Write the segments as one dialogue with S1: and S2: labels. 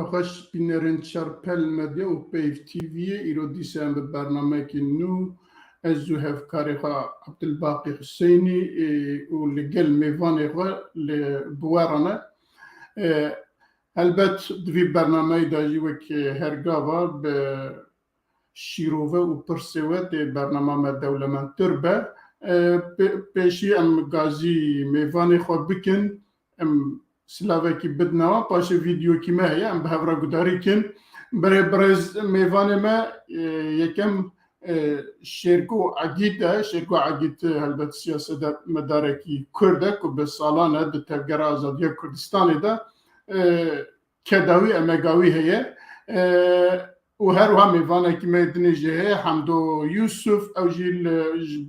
S1: خوش بینرین شرپل مدیا و پیف تیوی ایرو دیسان به برنامه که نو از زو هفکاری خواه عبدالباقی حسینی و لگل میوانی خواه لبوارانه البته دوی برنامه داجی و که هرگاوا به شیروه و پرسوه ده برنامه دولمنتر به پیشی ام گازی میوانی خواه بکن ام سلاوه کی بدنوا پاشه ویدیو کی ما هی ام به هفرا گداری کن برز میوان ما یکم شرکو عگید البته سیاست مدارکی کرده که به سالانه به تفگر آزادی کردستانی ده کداوی امگاوی هیه و هر وها میوانه کی میدنی جه حمدو یوسف او جیل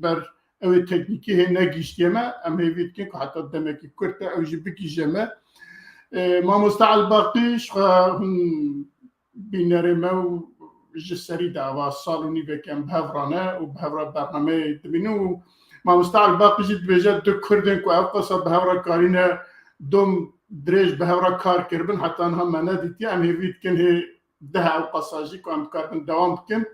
S1: بر او تکنیکی هی نگیشتی ما ام هیوید کن که حتی دمکی کرده او جی بکی جمع ما مستعل باقیش هم بینره ما و جسری دعوا سالونی بکن بهورانه و بهورا برنامه دبینو ما مستعل باقی جد بجد دو کردن که افقصا بهورا کارینه دوم دریج بهورا کار کربن حتی انها منه دیتی ام هیوید کن هی ده افقصا جی که ام کاربن دوام بکن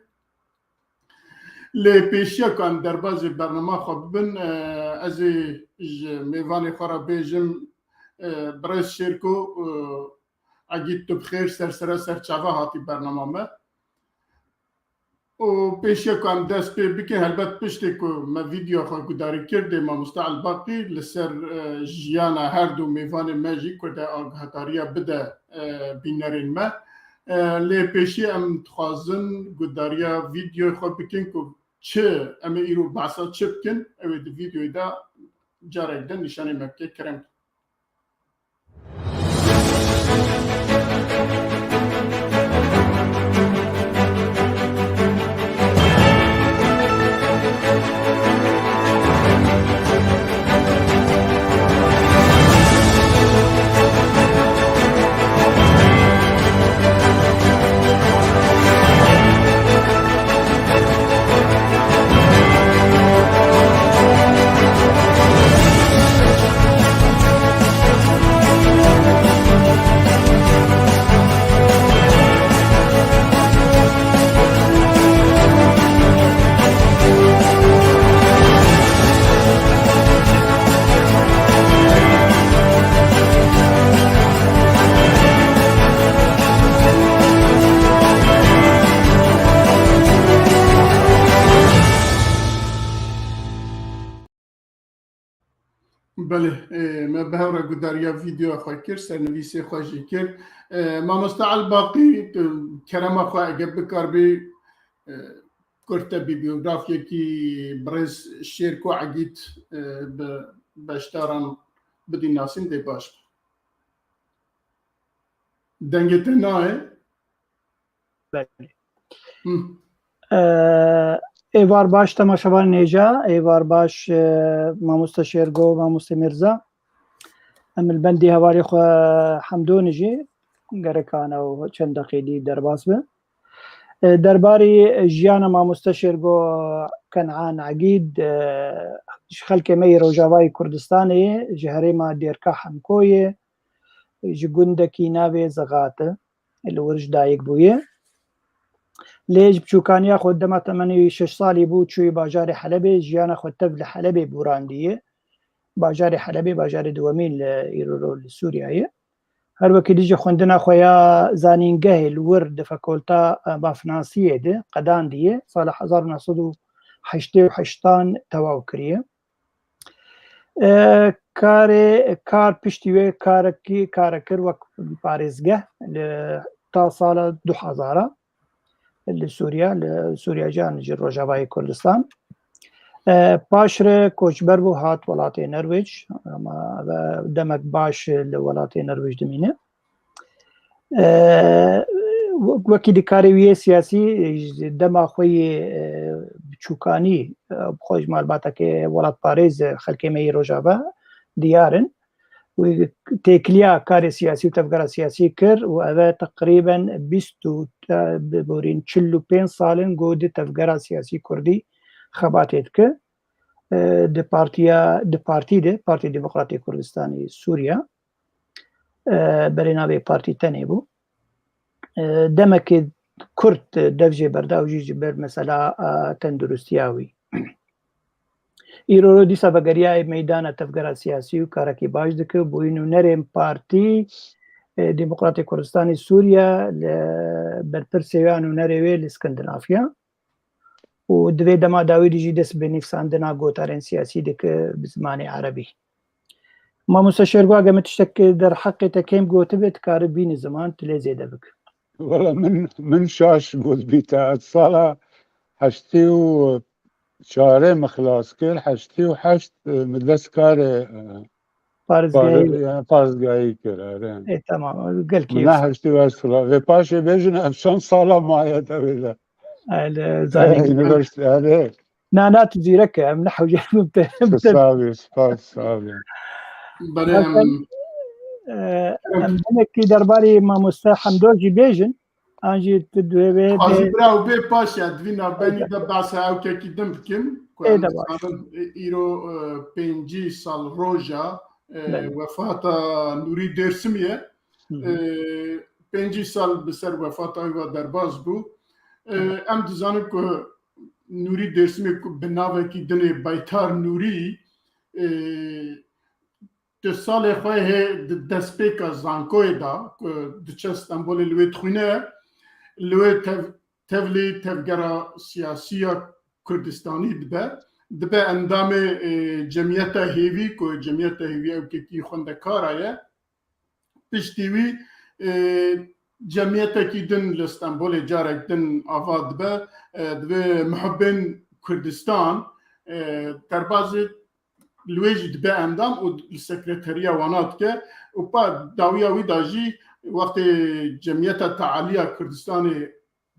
S1: لی پیشیا که ام در باز برنامه خواب بن از میوانی خورا بیجم برای شرکو اگه تو بخیر سر چاوا هاتی برنامه ما و پیشی که هم دست پی بکن البته پشتی که ما ویدیو خواه گداری کرده ما مستعل باقی لسر جیانا هر دو میوان مجی کرده آگهتاریا بده بینرین ما لی پیشی هم تخوازن گداریا ویدیو خواه بکن که چه اما ایرو بحثا چه بکن اوی دو ویدیوی دا جارک دن نشانی مکه کرم بله ما به هر گداریا ویدیو خواهی کرد سرنویسی خواهی کرد ما مستعل باقی کرما خواهی اگه بکار بی کرده بیبیوگرافی که برز شیرکو عگید بشتاران بدی ناسین دی باش دنگت ناه
S2: بله ایوار باش تماشاوان نیجا ایوار باش ماموستا شیرگو ماموستا مرزا ام البندی هواری خو حمدون جی گرکانا و چند دقیقی درباس به درباری جیانا ماموستا شیرگو کنعان عقید خلک می روجاوای کردستانی جهری ما دیرکا حمکوی جگوندکی ناوی زغاته الورج دایک بویه لیج بچوکانیا خود دما 86 سالی بود چوی باجار حلب جیانا خود تبل حلب بوراندیه باجار حلب باجار دومین ایرو سوریایه هر وقت دیجا خوندنا خویا زانینگه الورد فاکولتا بافنانسیه ده قدان دیه سال 1988 تواو کریه کار پشتیوه کارکر وقت پاريزگه تا سال 2000 لسوريا جان جي روجاوای کردستان پاشر کوچبر بو هات ولات نرویج دمک باش لولات نرویج دمینه وکی دکاروی سیاسی دما خوی بچوکانی خوش معلوماتا که ولات پاریز خلکی می روجاوا دیارن و تکلیا کار سیاسی و تفکر سیاسی کر و اوه تقریبا 20 بورین 45 سالن گود تفکر سیاسی کردی خباتید که پارتی دموکراتی کردستانی سوریا برای ناوی پارتی تنی بو دمك كرت دفجي برداوجي جبر مثلا تندرستياوي ایرو دیسا بگریای میدان تفکر سیاسی و کارکی باش دکه بوینو نرم پارتی ديمقراطية كردستان سوريا برپرسيوان ونروي الاسكندنافيا ودوي دما داوي دي جدس بنفساندنا قوتارين سياسي دك بزماني عربي ما مستشار قاقة متشتك در حقي تكيم قوتبت كاربين زمان تلازي دبك
S3: والله من شاش بود بيتا صالة حشتي و شاري مخلاص كل حشتي وحشت مدلس كاري فارزقاي كل
S2: ايه تمام قال كيف
S3: من حشتي واسفلا في باشي بيجن أمشان صالة معايا دويلة
S2: زاني
S3: يونيفرسيتي عليك
S2: نا تجيرك من نحو جانب
S3: صابي صابي
S2: أمدنك درباري ما مستحم دوجي بيجن انجي تدوي
S1: قاضي براو بي باشا دوينا بني دباسا او كي دم بكم كون ايرو بنجي سال روجا وفاة نوري درسمية بنجي سال بسر وفاة ايوا درباز بو ام دزانم که نوری درسمی که بناوه کی دنه بایتار نوری ده سال خواه دست پیکا زانکوی دا که دچه استنبول لوی تخونه لوی تفلی تفگرا سیاسی کردستانی دبه اندام جمعیت هیوی که جمعیت هیوی او که کی خونده کارایه پشتیوی جمعیت کی دن لستنبول جارک دن آفاد دبه محبین کردستان در بعض لویج دبه اندام و سکرتریا وانات که و با داویا وی داجی وقت جمعیت تعالی کردستان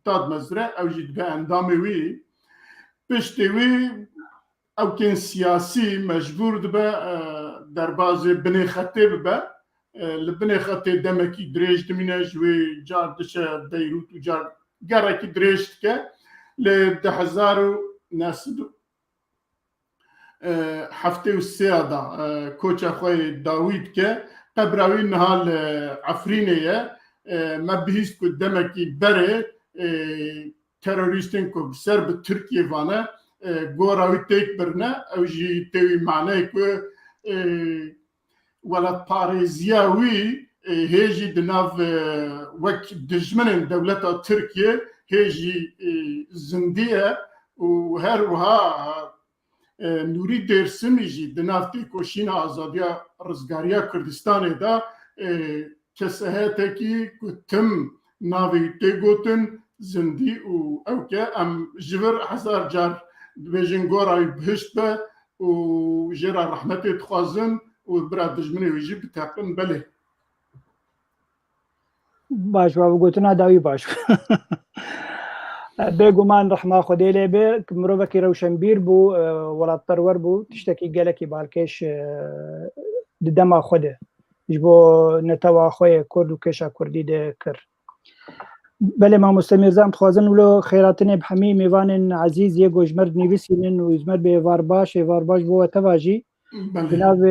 S1: داد مزرعه او جی دبه اندام وی پشتی وی او کن سیاسی مجبور دبه در بعض بنی خطه ببه لبنى خطي دمكي دريج دمينا جوي جار دشا بيروت وجار قراكي دريج كا لدحزارو ناسدو حفتي والسيادة كوتشا خوي داويد كا قبراوي نهال عفرينية ما بهيست كو دمكي بري تيروريستين كو بسرب تركيا فانا قوراوي تيك برنا او جي تيوي معناه كو ولا باريزياوي هيجي دناف وك دجمن دولة تركيا هيجي زندية وهروها نوري درسم يجي دناف تيكوشينا آزادية رزقارية كردستان دا كسهاتكي كتم ناوي تيغوتن زندي و اوكا ام جبر حزار جار بيجن غوراي بهشت با و جرا رحمتي تخوازن وبرا دجمني ويجي بتاقن بله
S2: باش بابا قلتنا داوي باش بيقومان رحمة خدي لي بي مروبكي روشنبير بو ولا الطرور بو تشتكي قالكي بالكيش دما خده جبو نتوا خويا كرد وكيشا كردي دكر بله ما مستمر زام تخوازن ولو خيراتني بحمي ميوان عزيز يقو جمرد نيفيسينن ويزمر بيفار باش بو تواجي جناب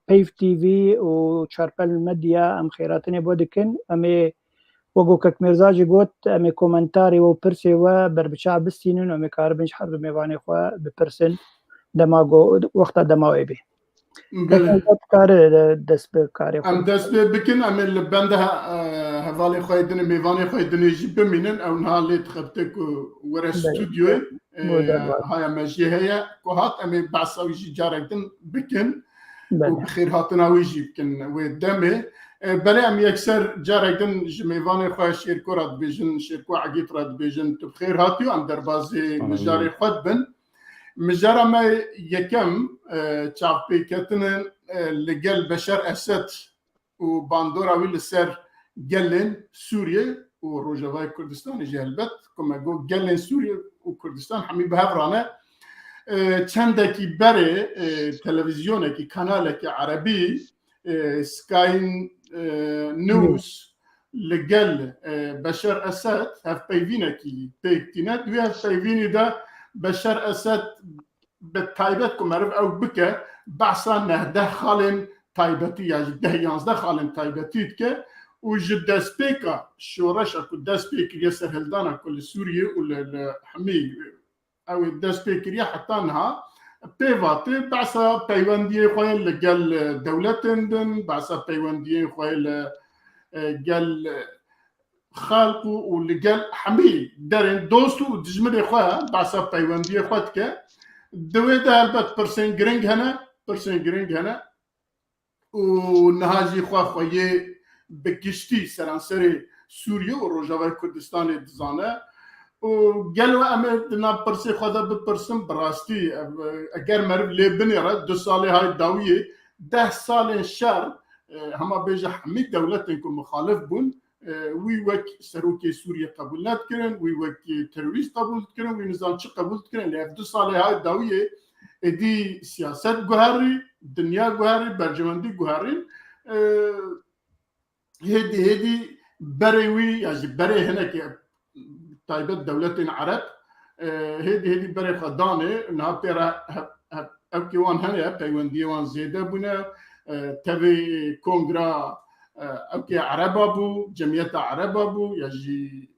S2: پیف تی وی و چارپل مدیا ام خیراتنی بودکن امی وگو کک مرزاجی گوت امی کومنتاری و پرسی و بربچا بستینن امی کاربنج حرب میوانی خوا بپرسن دماغو وقت دماغی بی کار دست به کاری
S1: ام دست به بکن ام لبنده حوالی خواهیدن میوانی خواهیدن جیب بمینن او نهالی تخبتک ور استودیوی هاي مجي هي كوهات امي بعصاوي جي جاركن بكن وبخير هاتنا ويجي بكن ودمي بلا ام يكسر جاركن جميفاني خواه شيركو راد بيجن شيركو عقيت راد بيجن تبخير هاتيو ام دربازي مجاري خود بن مجارة ما يكم تشابي كتن لقل بشار أسد وباندورا ويل سر قلن سوريا وروجافاي كردستان جهلبت كما جو قلن سوريا وكردستان حمي بهفرانه چندکی بره تلویزیونکی کانالکی عربی سكاي نيوز لقل بشار أسد هف بيفينكي بيكتينات وي هف بيفيني دا بشار أسد بالتايبتكم معرف أو بكا بعصا نهده خالن تايبتي يعني ده يانزده خالن تايبتي كا وجد داسبيكا الشورش اكو داسبيك ياسر هلدانا كل سوريا ولا حمي او داسبيك حتى انها بيفاتي بعسا بيواندي خويا قال دولتندن بعسا بيواندي خويا قال خالقو واللي قال حمي دارين دوستو دجمري خويا بعسا بيواندي خواتك دويدا البت برسين جرينج هنا ونهاجي خويا بكشتي سرانسري سوريا وروجاوا كردستان دزانه وقالوا أما برسي خذا ببرسم براستي أجر مرب لبني رد 2 سال هاي داوية 10 سال شر هما بيجا حمي دولتكم مخالف بون وي وك سروكي سوريا قبول نتكرن وي وك تروریست قبول تكرن وي نظام شق قبول تكرن ل 2 سال هاي داوية دي سياسات جوهري دنيا جوهري برجمندي جوهري هدي بريوي يعني بري هناك تايبت دولتين عرب هدي بري خدانه انها بيرا اوكيوان هنا بيوان ديوان زيده بنا تبي كونغرا اوكي عرب ابو جمعيه عرب ابو يجي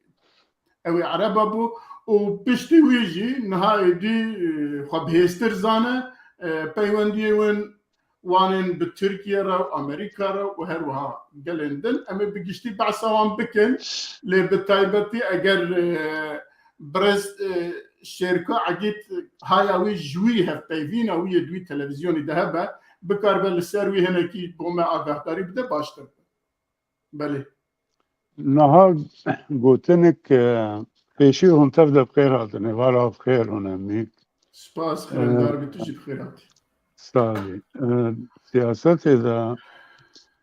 S1: اوي عرب ابو وبشتي ويجي نهاية دي خبهستر زانه بيوان ديوان وانن بتركيا رو امريكا رو وهروها قالندن اما بقشتي بعصوان بكن لبتايبتي اگر برز شركه عقيت هايوي جويها في بيفينا ويا دوي تلفزيوني ذهبه بكاربل السروي هنا كي بوما اغاطاري بدا باشتر بله
S3: نهار قلتلك بيشيهم تبدا بخير هذا نهارها بخير هنا ميك
S1: سباس خير دار بتجي بخيراتي
S3: صالي سياسات إذا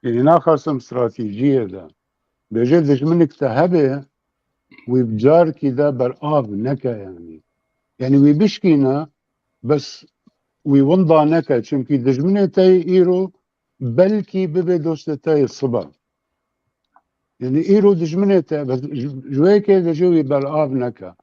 S3: يعني ناقصم استراتيجية ده بجدش منك تهبه ويبجار كده برقاب نكا يعني ويبشكينا بس ويونضع نكا چونكي دجمنه تاي إيرو بلكي ببي دوستتاي الصبا يعني إيرو دجمنه تاي بس جويكي دجوي برقاب نكا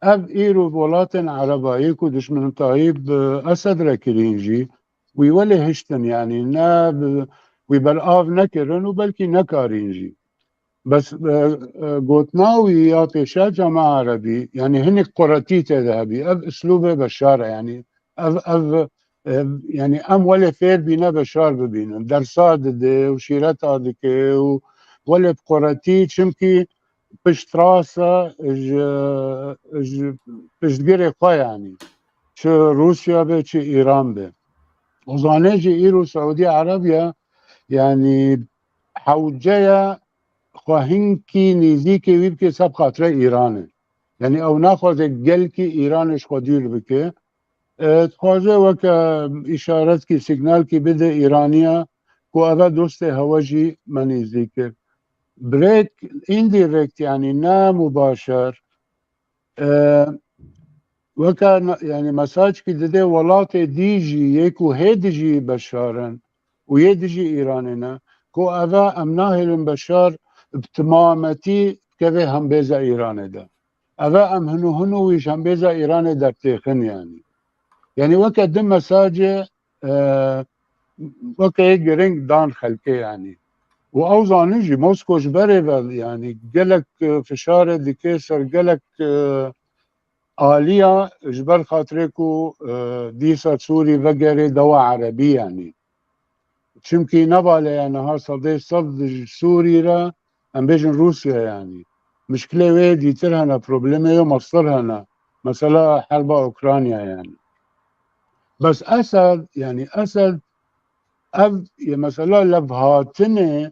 S3: أب إيرو بولاتن عربا يكو دجمن طايب أسد راكرينجي ويولي هشتن يعني ناب ويبرقاف نكرن وبلكي نكارينجي بس قوتناوي يا بيشا جماعة عربي يعني هنك قراتيت ذهبي أب أسلوبه بشارة يعني أب يعني أم ولا فير بينا بشار ببينا درسات دي وشيرات هذيك ولا بقراتيت شمكي بشت راسه بشت قري يعني شو روسيا به شو إيران به وزانيجي إيرو سعودية عربية يعني حوجية خواهنكي نزيكي ويبكي سب خاطرة إيران يعني أو ناخذ قلكي إيرانش خدير بكي تخواجه وكا إشارتكي سيجنالكي بدا إيرانية كو أبا دوستي هواجي من يزيكر بريك انديركت يعني نا مباشر وكان يعني مساج كي دي ولاتي ديجي يكو هيدجي بشارن ويدجي إيراننا كو أفا أمناهل بشار بتمامتي كذا هم بيزا إيران ده أفا أم هنو ويش هم بيزا إيران در تيخن يعني وكا دم مساجة وكا يجرنج دان خلقه يعني وأوزانيجي موسكو جبري يعني قلك فشارة دي كيسر قلك آلية جبر خاطركو ديسا سوري وغيره دوا عربي يعني چمكي نبالي يعني ها صدي صد سوري را ام بيجن روسيا يعني مشكلة ويدي ترهنا بروبلمة يوم مصدرهنا مثلا حرب أوكرانيا يعني بس أسد يعني أسد أب مثلا لبهاتنه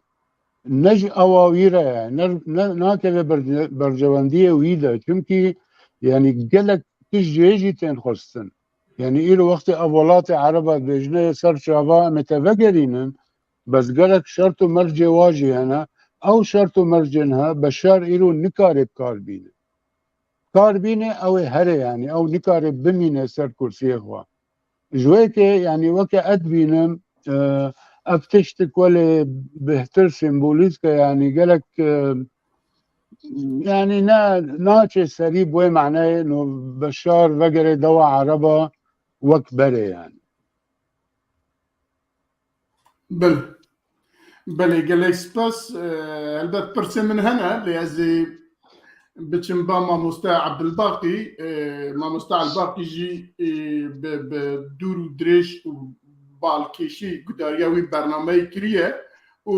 S3: نج أواويرة يعني ناكله برجواندية ويدا چمكي يعني قلك تجيجي تنخصن يعني إلو وقت أولات عربة بجنة سر شابا متفقرين بس قلك شرطو مرجي واجي هنا أو شرطو مرجنها بشار إلو نكارب كاربينة أو هري يعني أو نكارب بمينة سر كرسي إخوة جويك يعني وكا أدبينم أفتشتك ولا بهتر سيمبوليسكا يعني قلك يعني ناتش سريب وين معناه انه بشار وقري دوا عربة وكبري يعني
S1: بل بله گله سپاس البته پرسه من هنا لیازی بچم با ماموستا عبدالباقی ماموستا عبدالباقی جی به دور و درش و بالکشی گداریوی برنامه کریه و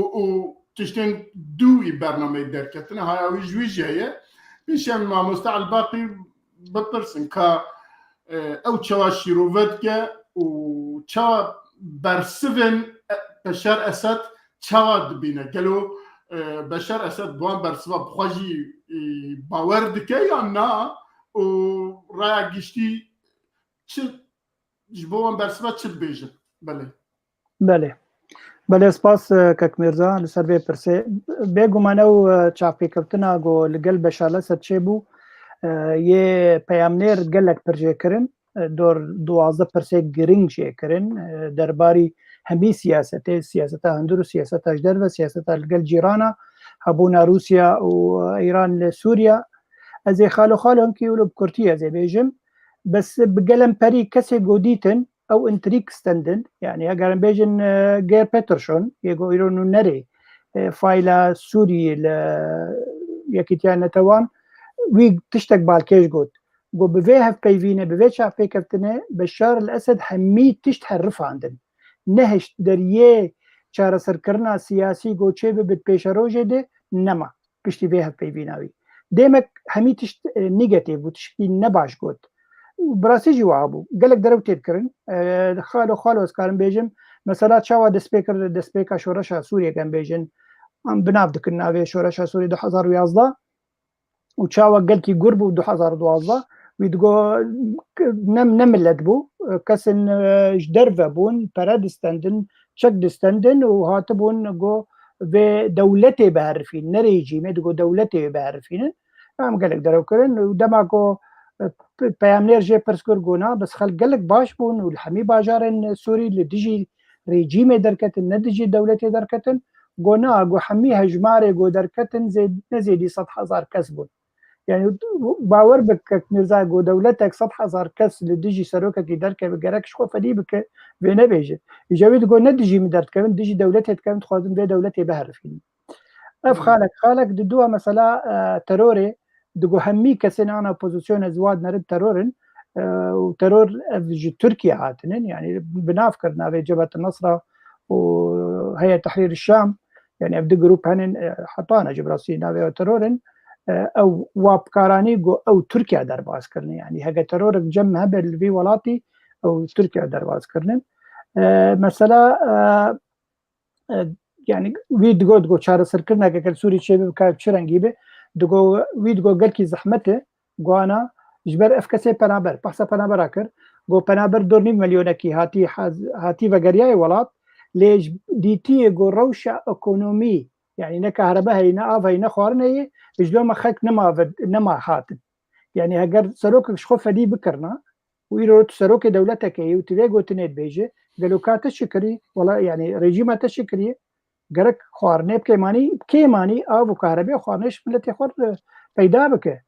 S1: تشتن دوی برنامه درکتنه هایوی جوی جایه بیشم ماموستا عبدالباقی بپرسن که او چوا شیروت که و چوا برسون بشار اسد چوا دبینه گلو بشار اسد بوان برسوا بخواجی باور دکه یا نه و رای گشتی چه جبوان برسوا چه بیجن بله
S2: بله سپاس کاک میرزا لسر به پرسه بگومانه و چاپی کبتنا گو لگل بشار اسد چه بو یه پیامنیر گلک پرجه کرن دور 12 پرسه گرینگ جه کرن درباری همی سیاست هندور سیاست اجدر و سیاست الگل جیرانا هبونا روسيا وإيران لسوريا أزي خالو هم كيولو بكورتيا زي بيجم بس بقلم بري كسي قوديتن أو انتريك ستندن يعني أقلم بيجن غير بيترشون يقو إيرونو نري فايلا سوري يكيتيان نتوان وي تشتك بالكيش قود قو بفيها في بيفينة بفيتشا في كفتنة بشار الأسد حمي تشتحرف عندن نهش دريه چاره سرکردنا سیاسی گوچه به پیش روزه ده نما پشتی به پیویناوی دیمک همیتش نیگاتیو و تشکی نباش گوت براسی جوابو گلک درو تید کرن خالو اسکارم بیجم مثلا چاوا دسپیکا شورشا سوریه کن بیجن بناف دکن ناوی شورشا سوریه 2011 و چاوا گلکی گربو 2012 ويدقو نملت بو كسن جدرفة بون بارادستندن شك دستندن وهاتبون جو في دولتي بعرفين نريجي مدقو دولتي بعرفين عم قالك درو كرن ودماغو بيامنير جي برسكور قونا بس خل قالك باش بون والحمي باجارن سوري اللي ديجي ريجيمي دركتن ندجي دولتي دركتن قونا قو حمي هجماري قو دركتن زي نزيدي 100,000 كسبون يعني باور بك ميرزا قو دولتك 100,000 كس لديجي سروكا كي دركه بقرك شخو فدي بك بينا بيجي يجاوي تقول ندجي من درت كمان ديجي دولتي كمان تخوازن بي دولتي بهر فيني اف خالك ددوها مثلا تروري دقو همي كسين انا بوزيشن ازواد نرد ترورن وترور في تركيا عاتنين يعني بنافكر نافي جبهة النصرة وهيئة تحرير الشام يعني ابدي جروب هنن حطانا جبراسي نافي ترورن او وابكاراني جو او تركيا درباز كرني يعني هجا ترور جم هبل في ولاتي او تركيا درباز كرني مثلا يعني ويد جو چاره سر كرنا كل سوري شي بكا چرنگي به دغو ويد جو گل کی زحمته گوانا جبر افكسي پنابر بحث پنابر اكر جو پنابر 2 مليون کی هاتي وگرياي ولات ليش ديتي جو روشه ايكونومي يعني نكهرباء هينا اف هينا خورني اجلو ما خك نما هاتن يعني هجر سروك شخوفه دي بكرنا ويرو سروك دولتك اي وتليغو تنيت بيجي قالوا تشكري والله يعني ريجيما تشكري قرك خوارني بكيماني ابو كهرباء خوارنيش ملتي خور پیدا بك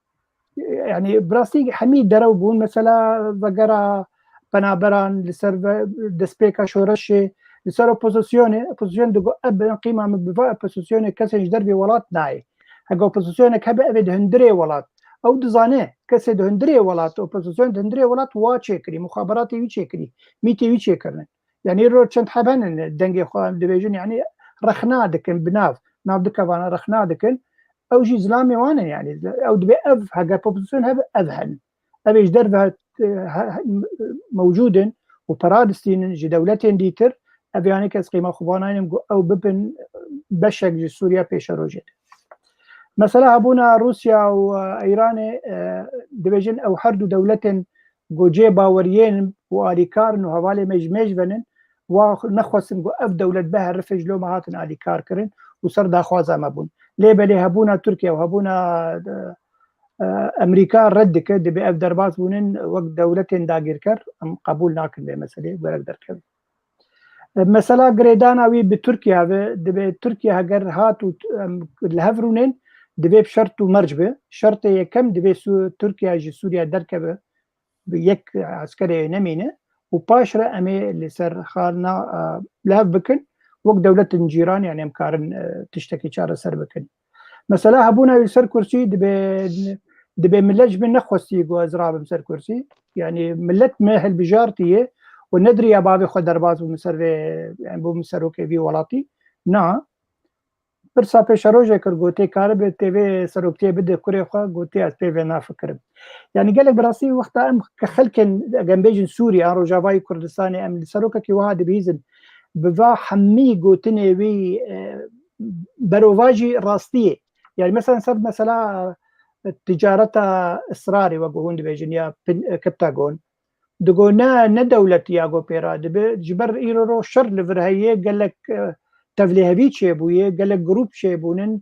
S2: يعني براسي حميد درو بون مثلا وغرا بنابران لسر دسبيكا شورش لسر بوزيشن دغو اب قيمه بفا بوزيشن كسج دربي ولات ناي هغو بوزيشن كبه ابد هندري ولات او دزانه كسد هندري ولات او بوزيشن هندري ولات واچكري مخابراتي ويچكري ميتي ويچكرن يعني رو چند حبن دنگي خو ديفيجن يعني رخنا دكن بناف ناف دكوانا رخنا دكن او جي زلامي وانا يعني او دبي اف هاجا بوزيشن هب اذهن ابي دربها موجودن وبرادستين جي دولتين ديتر ابياني كاس قيمه خبانين او ببن بشك جي سوريا بيشروجت مثلا ابونا روسيا وايران ديفيجن او حردو دولتين جوجي باوريين واليكار انه هوالي مجمج بنن ونخوسن اف دولت بها رفج لو ما هاتن اليكار كرن وصار دا خوازا مبون ليه بلي هبونا تركيا وهبونا امريكا ردك دبي اف دربات بونن وقت دولتين داغير كر قبول ناكن بمساله برك دركب مثلا غريدانا وي بتركيا دبي تركيا هجر هات الهفرونين دبي بشرط مرجبه شرط كم دبي تركيا جي سوريا دركبه بيك عسكري نمينه وباشره امي اللي سر خالنا لهف بكن وەک دەولەتن جیران یعنی ئەم کارن تشتێکی چارەسەر بکەن مەسەلا هەبووناوی سەر کورسی دەبێ ملەت بن نەخواستی گوازرابم سەر کورسی یعنی ملت مێ هەلبژارتیە و نەدریا باوێ خۆ دەرباز بوو بۆ سەرۆکێوی وڵاتی نا پرسا پێشە ڕۆژێک کرد گوتێ کارە بێت تێوێ سەرۆکتێ بدە کوڕێ خوا گوتێ ئەس پێوێ نافکرم یعنی گەلێک بەڕاستی وەختا ئەم کە خەلکن ئەگەم بێژن سووری ئان ڕۆژاوای کوردستانی ئەم سەرۆکێکی وها دەبیزن بڤا هەممی گوتنێوی بەرۆڤاژی ڕاستیە یعنی مەسەن سەر مەسەلا تجارەتە ئسراری وەک هون دەبێژن یا کپتاگۆن دگۆنا نەدەولەت یاگۆ پێرا دەبێت جبەر ئیرۆ شەر لەڤر هەیە گەلک تەڤلێهەوی چێبوویە گەلک گروپ چێبوونن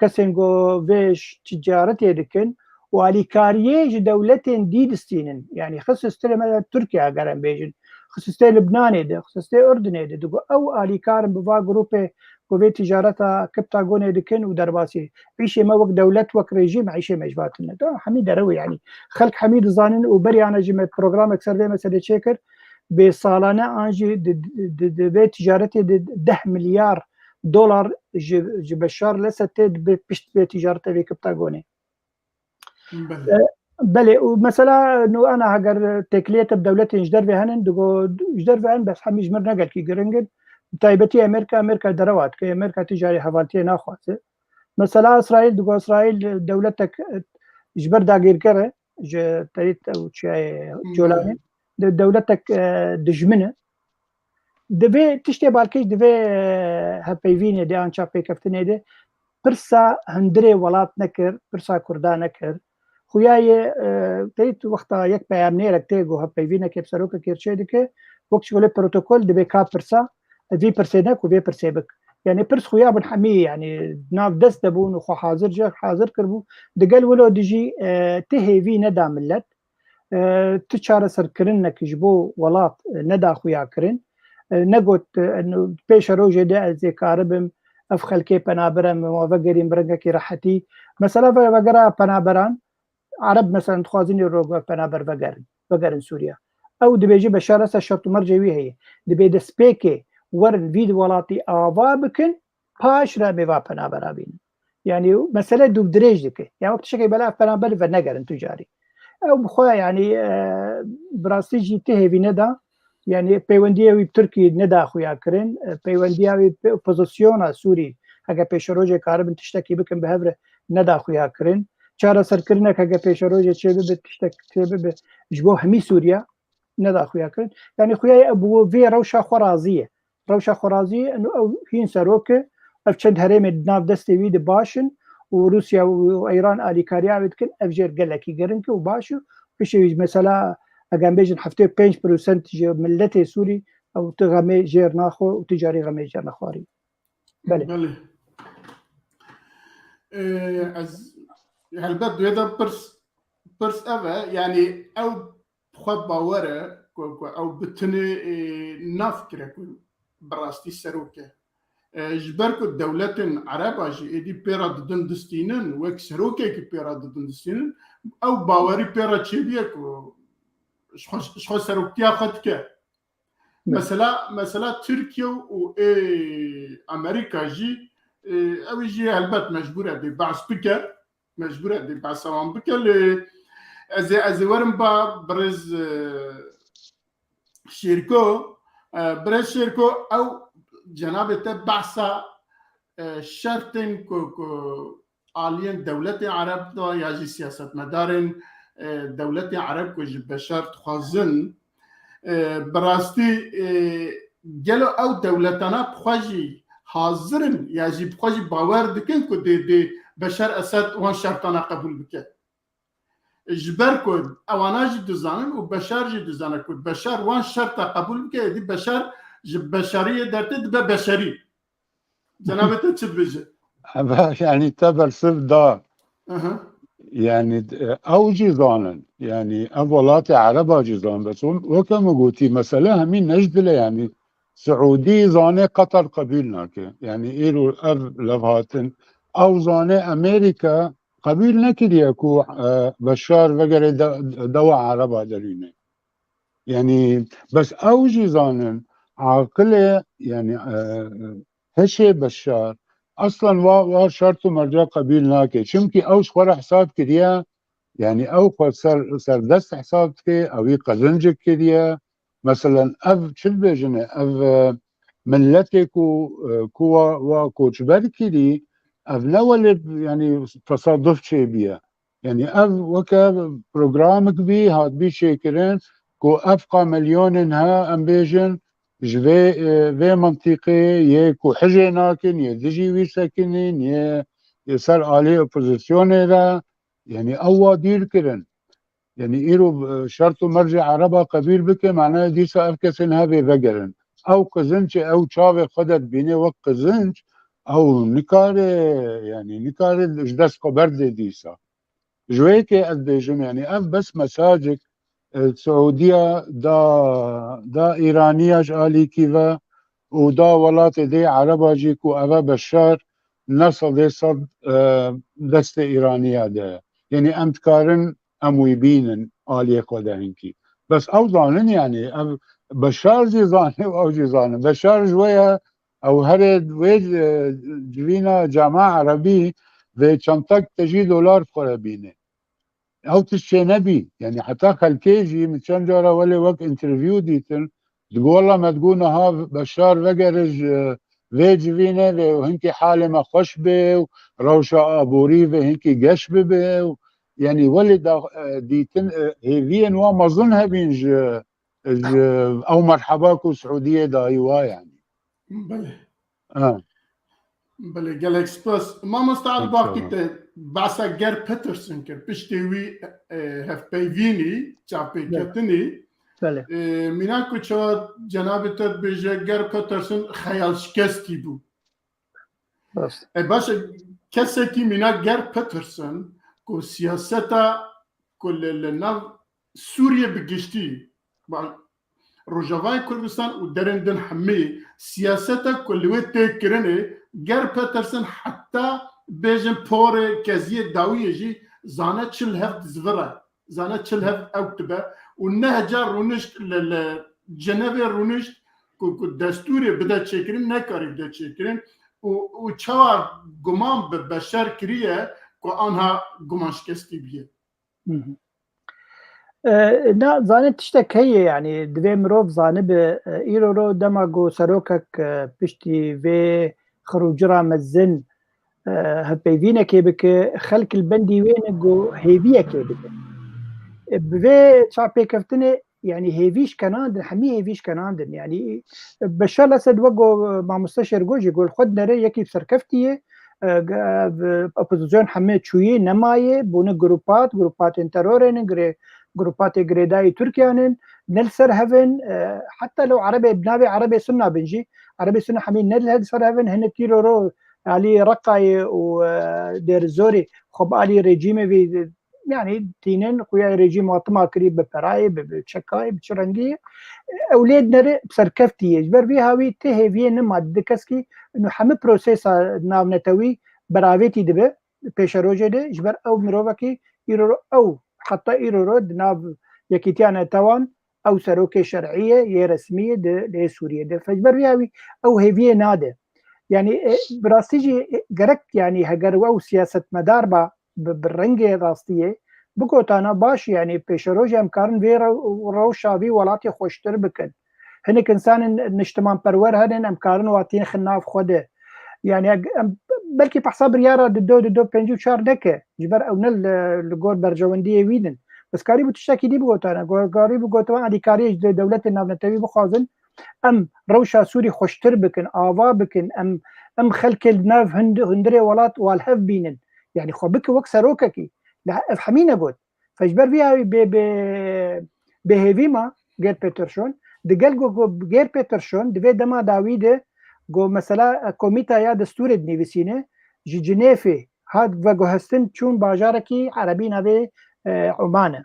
S2: کەسێن گۆ vێژ تجارەتێ دکن و ئالیکاریەیەژ دەولەتێن دیدستینن یعنی خصستێ تورکیا گەرم بێژن خصستێ لبنانێ دە خصستێ ئوردنێ دە دگۆ ئەو ئالیکارم بڤا گروپێ گۆڤێ تجارەتە کپتاگۆنێ دکن و دەرباسی عیشێ مە وەک دەولەت وەک ڕێژیم عیشێ مەژباتن هەمی دەرەوە یعنی خەلک هەمی دزانن و بەریانەژی مە پرۆگرامێک سەردێ مەسەلێ چێ کرد بێ ساڵانە ئانژی دەبێت تجارەتی 10 ملیار دلار ji beşar lese tê dibe pişt vê tijaretevê kiptagonê belê û mesela nû ana heger têkiliyete bi dewletên ji dervê henin digo ji dervê hen bes hemî ji mir negelkî giringin taybetî Amerîka derewa dike Amerîka tijarî hevaltiye naxwaze mesela İsraîl digo İsraîl dewletek ji ber dagîrkere ji terît ew çiyayê Colanê dewletek dijmin e divê tiştê balkêj divê hevpeyvînê de an çapêkeftinê de pirsa hundirê welat nekir pirsa Kurda nekir xuyayê terît wexta yek peyamnêrek tê got hevpeyvînekê bi serokekê çê dike wek ji golê protokol divê ka pirsa vî pirsê nek û vê pirsê bik yani pirs xuya bin hemî yani nav dest debûn û xwe hazir je hazir kirbû digel wilo dijî ti hêvî neda millet ti çareserkirinekî ji bo welat neda xuya kirin نەگوت پێشە ڕۆژێ دە ئەس ێکاربم ئەف خەلکێ پەنابرم وەگەریم برنگەکی ڕەحەتی مەسەلا وەگەرا پەنابەران عرب مەسەن خوازینی ڕۆگە پەنابەر وەگەرن سووریا ئەو دەبێژی بە شارەسە شەرت و مەرجەوی هەیە دەبێ دەستپێکێ وەرن وید وڵاتی ئاوا بکن پاش را بێوا پەنابەرا بینن یعنی مەسەلە دوو درێژ دکە یا وەک تشەکەی بەلا پەنابەر بە نەگەرن توجاری ئەو بخۆە یعنی بڕاستیژی تێ هێوی نەدا yani peywendiyewi Tirkî neda xuya kirin peywendiyawi opozîsyona Sûrî hege pêşerojê karibin tiştekî bikin bi hevre neda xuya kirin çareserkirinek hege pêşerojê çê bibe tiştek tê bibe ji bo hemî Sûriya neda xuya kirin yani xuyayê bû vê rewşa xwe razî ye rewşa xwe razî ye ew hîn serokê ev çend herêmê nav destê wî de başin û Rûsya û Îran alîkariya wê dikin ev jêr gelekî girin ki û baş û pişê wî mesela ئەگەم بێژن هەفتێ 5% ملەتێ سووری ئەو غەمێ ژێر ناخۆ و تجاری غەمێ ژێر نەخواری
S1: هەلبەت دوێدە پرس ئەوە یعنی ئەو خۆ باوەرە ئەو بتنێ نافکرێک بەڕاستی سەرۆکە ji ber ku dewletên Ereba jî êdî pêra didin distînin wek serokekî pêra didin distînin ew bawerî pêra çêbiye ku ji xwe seroktiya xwe dike mesela Tirkiye û Amerîka jî ew jî helbet mecbûr e dê behs bike mecbûr e dê behsewan bike lê ez ê werim ba birêz Şêrko ew cenabê te behsa şertên ku aliyên dewletê Ereb da ya jî siyasetmedarên dewletê Ereb ku ji beşer dixwazin bi rastî gelo ew dewletana bixwe jî hazirin ya jî bixwe jî bawer dikin ku dê Beşer Esed wan şertana qebûl bike ji ber ku ewana jî dizanin û beşer jî dizane ku beşer wan şerta qebûl bike êdî beşer ji beşeriyê dertê dibe beşerî cenabê te çi dibêje
S3: يعني تبر سر دا يعني او جيزانن يعني اولات عربا جيزان بس وكما قلتي مثلا همين نجدله يعني سعودي زانه قطر قبيلنا يعني ايرو ار لفهاتن او زانه امريكا قبيل نكد يكو بشار وغيره دوا عربا درينه يعني بس او جيزانن عاقله يعني هشي بشار اصلا وا شرطه مرجع قبيل ناكي شمكي اوش ورا حساب كريا يعني او صار دست حساب كي او قزنجك كريا مثلا اف شل بيجنه اف ملتك وكوتشبر كري اف نولد يعني تصادف شي بيا يعني اف وكا بروجرامك بي هاد بي شيكرين كو افقى مليون انها ام بيجن جوي في منطقه يكو حجي ناكن يدجي وي ساكنين يصير عليه اوبوزيسيون يعني اوا دير كرن يعني ايرو شرطو مرجع عربا قبيل بك معناه ديسا افكسن هذه ذقرن او قزنش او تشافي خدت بيني وقت قزنش او نكاري يعني نكاري جدسكو برد ديسا جويكي قديجم يعني اف بس مساجك السعودية دا إيرانية جالي كيفا ودا ولات دي عربا جيكو أبا بشار نصل دي صد دست إيرانية دا يعني أمتكارن أمويبين آلية قدا هنكي بس أو ظانن يعني بشار جي ظانن أو جي ظانن بشار جوية أو هرد ويد جوينا جامعة عربي في شنطك تجي دولار قرابينه او تشي نبي يعني حتى خلكيجي من شنجرة ولا وقت انترفيو ديتن تقول والله ما تقول ها بشار وقرج فيج فينا وهنكي حالة ما خوش بي روشة ابوري وهنكي قش بي يعني ولد ديتن هي نوع ما ظنها بينج او مرحباكو سعودية دايوا يعني
S1: بله
S3: اه
S1: بله جالكس بس ما مستعد
S3: ان شاء
S1: باقي
S3: الله
S1: بعثا جير بيترسون كر بيشتوي هف بيفيني تشابي كتني
S2: بله
S1: میناکو چه جنابتت بیجه گر پترسون خیال شکستی بود
S2: بس
S1: باشه کسی که مینا گر پترسون کو سیاستا کل ناو سوریه بگشتی روجاوای کردستان و درندن همه سیاستا کلوی تکرنه گر پترسون حتی بیجن پور کزیه داویه جی زانه چل هفت زوره زانه چل هفت اوتبه ونهجا رونشت لجنيف رونشت كو دستوري بدا تشكرين نكاري بدا تشكرين و تشوا قمان ببشر كريه كو انها قمان شكستي بيه
S2: نا زانه تشتك هي يعني دوی مروف زانه به ایرو رو دماغو سروکک پشتی و خروجرا مزن هپیوینه که بک خلق البندی وینگو هیویه که بک بوی چاپی کفتنه يعني هيفيش كناندن حمي هيفيش كناندن يعني بشار الاسد وقو مع مستشار جوج يقول خد نري يكي بسركفتيه اوبوزيسيون حمي تشوي نمايه بون جروبات انترورين جروبات جريداي تركيانن نلسر هفن حتى لو عربي بنابي عربي سنه بنجي عربي سنه حمي نلسر هفن هن كيلو رو علي رقاي ودير زوري خب علي ريجيمي يعني تينين خويا ريجيم وطما قريب ببراي بتشكاي بتشرنجي اولاد نري بسركفتي يجبر بها وي تهي في نما دكسكي انه حمي بروسيسا ناو نتوي براويتي دبه بيشروجي دي جبر او مروفكي يرو او حتى يرو ناو يكيتيانا توان او سروكي شرعيه يا رسميه دي سوريا دي فجبر بها وي او هيفي ناده يعني براستيجي جرك يعني هجر او سياسه مدار با بالرنجة راستية بقوتانا باش يعني بيشروج امكارن فيرا روشا في ولاتي خوشتر بكن هنك انسان نجتمع برور هدن امكارن واتين خناف خوده يعني بلكي بحساب ريارة دو بنجو شار دكه جبر او نل لغور برجواندية ويدن بس كاري بتشتكي دي بقوتانا كاري بقوتانا ادي كاري دولة النافنتوي بخازن ام روشا سوري خوشتر بكن آوا بكن ام خلق الناف هندري ولات والهف بينن يعني خبك وقت سروككي لا افهمينا بود فجبر فيها بهيفيما غير بيترشون دقل غير بيترشون دفي دما داويده جو مثلا كوميتا يا دستور دنيفسينه جنيفي هاد وغو هستن چون باجاركي عربي نوي عمان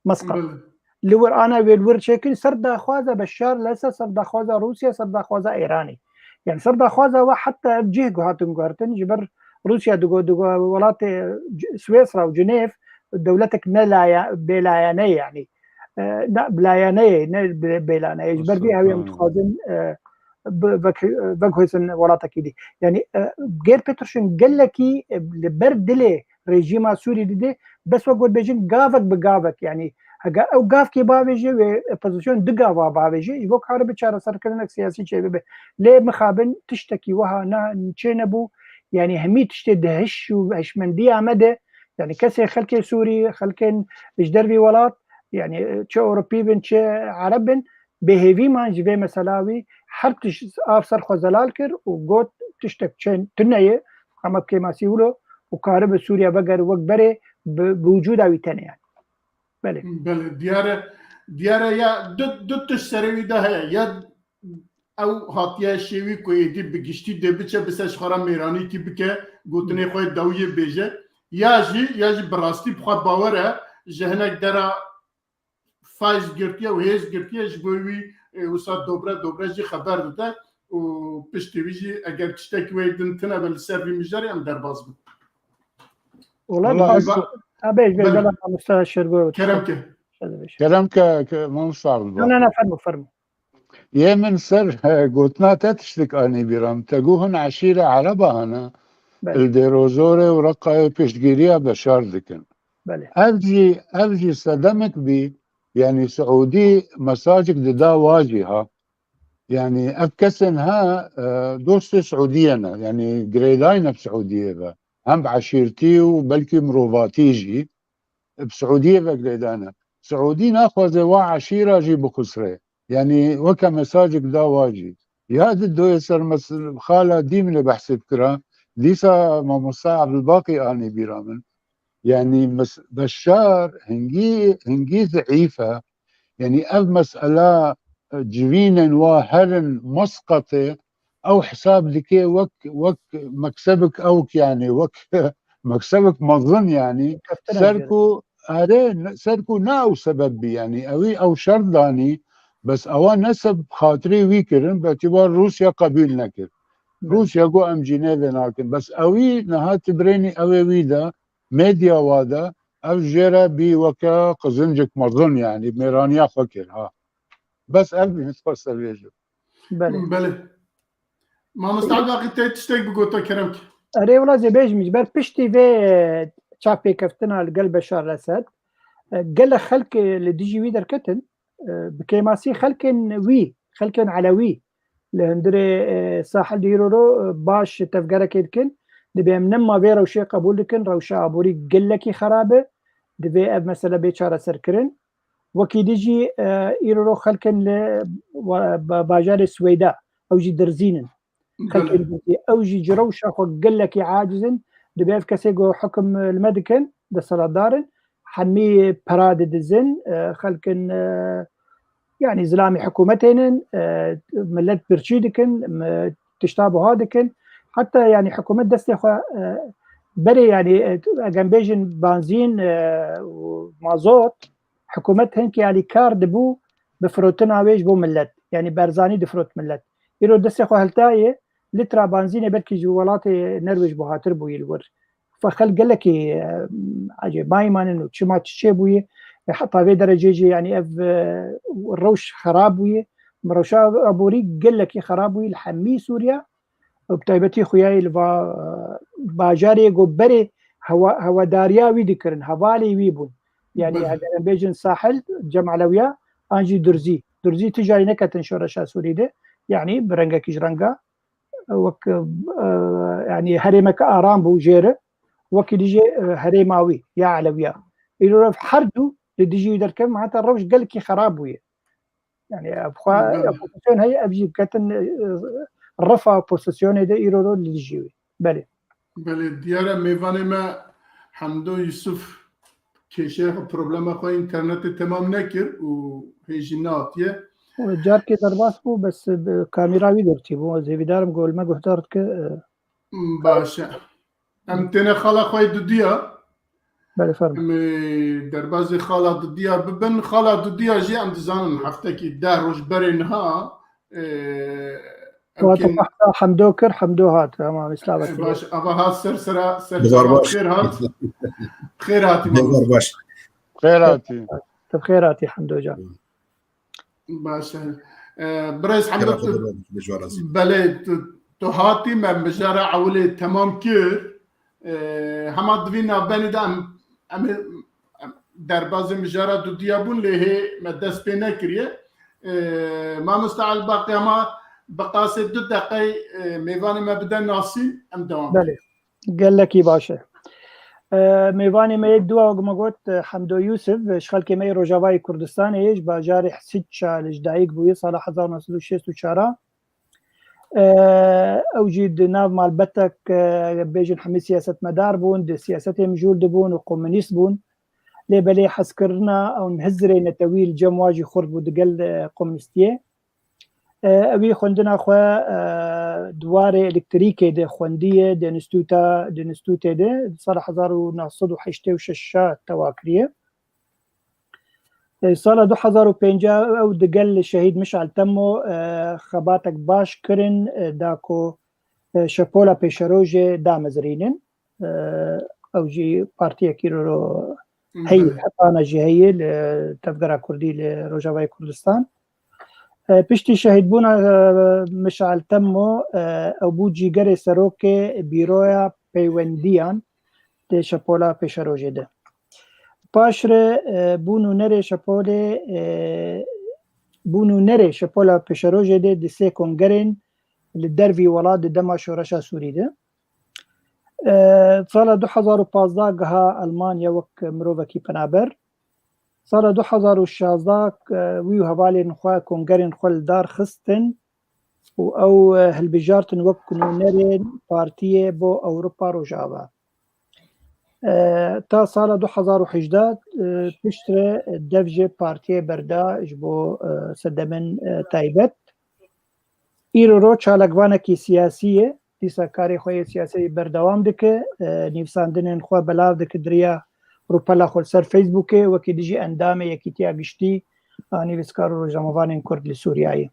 S2: مسقط لور انا والور شكل سردا خوازه بشار لسه سردا خوازه روسيا سردا خوازه ايراني يعني سردا خوازه وحتى بجيه هاتن غارتن جبر روسيا دقو ولات سويسرا وجنيف دولتك بلايانية يعني لا بلايانية بلايانية يجبر فيها هي متخاذن بگویسن ولاتا کی دی یعنی غیر پترشن گلکی لبردله رژیم سوری دیده بس وقت بیجن گاوک بگاوک یعنی او گاف کی باویجه و اپوزیسیون دگاوا باویجه یو کار بچاره سرکردنک سیاسی چه به لی مخابن تشتکی وها نه چه نبو يعني همي تشتي دهش وهشمندية عمده يعني كسي خلك سوري خلك اجدربي ولات يعني تشو اوروبي بن تشو عربن بهيفي مان جبي مسلاوي حرب افسر خزلال كر وقوت تشتك تشين تنية اما كيما سيولو وكهرب سوريا بقر وقبري بوجود اوي تاني يعني بله
S1: ديارة يا دو تشتري ده يا او هاتیه شوی کویدی بگشتی دبچه بسش خرام میرانی کی بکه گوتنی خوی دویه بیجه یا جی براستی بخواد باوره جهنک درا فایز گرتیه و هیز گرتیه جبوی وسط دوبره جی خبر داده و پشتی جی اگر تشتکی ویدن تنه بل سروی مجاری هم در باز بود
S2: والله ابيج بلا مستشار
S3: كلام ما صعب
S2: لا فرموا
S3: يمن سر قلتنا تشتك اني بيرام تقوهن عشيرة عربة انا الديروزوري ورقة بيشتقيريها بشار ذكن ابجي صدمك بي يعني سعودي مساجد دا واجهة يعني افكسنها دوست سعودينا يعني جريداينا بسعودية با هم بعشيرتي وبلكي مروفاتيجي بسعودية بجريدانا سعودي ناخذ وعشيرة جي بخسره يعني وكا مساجد دا واجي يا دو يسر خالة دي من بحسب كرا ليسا ما مصاعب الباقي اني بيرامن يعني بشار هنجي ضعيفة يعني أب مسألة جبين وهرن مسقطة أو حساب لكي وك مكسبك أوك يعني وك مكسبك مظن يعني سركو ناو سبب يعني أو شرطاني بس اوان نسب خاطري ويكرن باعتبار روسيا قبيل نكر روسيا جو ام جنيف ناكن بس اوي نهات بريني اوي ويدا ميديا وادا او جيرا بي وكا قزنجك مرضن يعني ميرانيا فكر ها بس قلبي نتفصل بيجو
S1: بله ما مستعد باقي تشتاق بقوتا كرمك
S2: اري ولا زي بيج مش بر بشتي في تشابي كفتنا القلب بشار الاسد قال خلك لديجي ويدر كتن بكيماسي خلكن علوي لهندري ساحل ديرورو باش تفقرك يمكن دبي منما في روشي قبول لكن روشا ابوري قلكي خرابه دبي مثلا بيشاره سركرن وكي ديجي ايرورو خلكن باجار السويداء او جي درزينن خلكن او جي جروشا قلكي عاجزن دبي كسيغو حكم المدكن دسلادارن حمي براد دزن خلكن يعني زلامي حكومتين ملت برشيدكن تشتابه هادكن حتى يعني حكومة دستي بري يعني جنبيجن بنزين ومازوت حكومتهن يعني كار دبو بفروتنا ويش بو ملت يعني برزاني دفروت ملت يرو دستي هلتايه لترا بنزين بركي جوالات نرويج بو هاتر بو يلور فخل قال لك عجيب بايمان انه تشما تشيبويه حتى في درجه يعني الروش خرابويه مروشا ابوري قال لك خرابويه الحمي سوريا وبتايبتي خوياي باجاري غبري هوا داريا ويدكرن هوالي ويبون يعني هذا بيجن ساحل جمع لويا انجي درزي تجاري نكتن شورشا سوريده يعني برنجا كيجرنجا وك يعني هرمك ارام بو جيره وكيجي هريماوي يا علويا يلو حردو لديجي يدركم معناتها الروش قال لك خراب ويا يعني ابخا بوزيسيون هي ابجي كتن الرفع بوزيسيون هذا يرو لديجي بله
S1: ديارة ميفاني ما حمدو يوسف كيشيخ بروبلما خو انترنت تمام نكر وهيجي ناتيه
S2: جار كي درباسكو بس كاميرا ويدرتي بو زي بدارم قول ما قهدرت ك
S1: باشا امتنا خاله خوي دوديا
S2: بله فرم
S1: دربازي خاله دوديا ببن خاله دوديا جي عند زان حفتكي داروش برينها
S2: يمكن حمدو هات ما اسلامك
S1: باش ابا هات سر خير هاتي
S3: خيراتي
S2: طب خيراتي حمدو جان
S1: باشا برئيس حمد بله تو هاتي ما مجرى عولي تمام كير هما دوینا بنی دام در باز مجرى دو دیابون له مدرس بينا كريه ما مستعل باقي ما بقاصد 2 دقيقة ميواني ما بدا ناسي ام دوام
S2: بله قال لك باشه میوانی می دو آگما گوت حمدو یوسف شخل که می روجاوای کردستان ایش با جاری حسید چالش دایگ بوی سال 1964 او جید ناو مال بتک بیجن حمی سیاست مدار بون ده سیاست مجول دبون و کمونیست بون لی بلی حس کرنا او نهزره نتویل جمواجی خورد بود قل کمونیستیه اوی خوندنا خو دوار الکتریکی ده خوندیه ده نستوته ده سال 1986 تواکریه سال 2005 او دقل شهید مشعل تمو خباتك باش کرن داكو شپولا پیشروج دامزرینن او جي بارتيا كيرو هي حطانا جي هي تفقرا كردي لروجاوای كردستان پشتی شهید بونا مشعل تمو او بو جیگر سروک بیرویا پیوندیان ده شپولا پیشروجه ده پاشر بونو نره شپولا پیشروجه ده دسه کنگرین لدروی ولاد دما شورشا سوری ده سال 2015 گها المانیا وک مروفکی پنابر سال 2016 ویو هوالین خواه کنگرین خول دار خستن و او هلبجارتن وکنو نرین پارتیه بو اوروپا روجاوا تا سال 2018 پشتر دفجه پارتیه بردا جبو سدمن تایبت ایرو رو چالکوانکی سیاسیه دیسا کاری خواه سیاسی بردوام دکه نیفساندنین خواه بلاو دکه دریا روپلا خود سر فیسبوکه وکی دیجی اندامه یکی تیا گشتی آنی ویسکار رو جمعوان کرد لسوریایی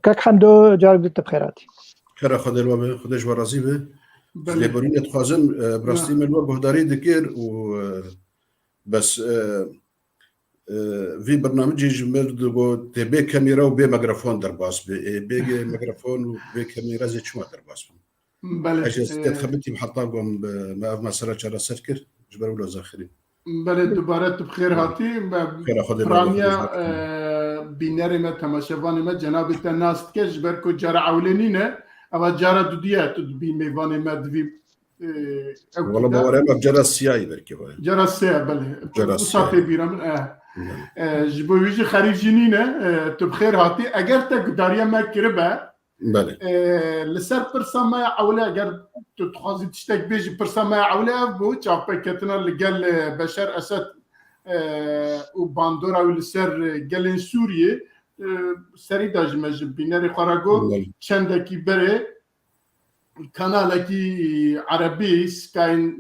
S2: کک حمدو جارب دیت بخیراتی
S4: خیره خودش و رازی به لیبرین اتخوازم براستی ملوه بهداری دکر و بس وی برنامجی جمل دو به کامیرا و به میکروفون در باس به میکروفون و به کامیرا زی چما در باس
S1: بله
S4: اجازه تخبتي محطاكم ما سرچ را سرکر جبر ولا زاخرين
S1: بله دوباره تو بخیر هاتی
S4: خیر خود
S1: فرانیا بینری ما تماشاوانی ما جناب تناست که جبر کو جرا اولینی نه اما جرا دودیه تو بی میوانی ما دوی
S4: والله باورم جرا سیایی برکی وای
S1: جرا سیا بله
S4: جرا
S1: صافی بیرم جبو ویجی خریجینی نه تو بخیر هاتی اگر تا داریا ما کربه
S4: بله
S1: لسر پرسا ما اوله اگر تو تخوازی تشتك بيجي برسا ما اوله بو تشاف كتنا لقال بشار اسد وباندورا ولسر قال سوريا سري داج مجب بيناري خراغو چندكي بري كانالكي عربي سكاين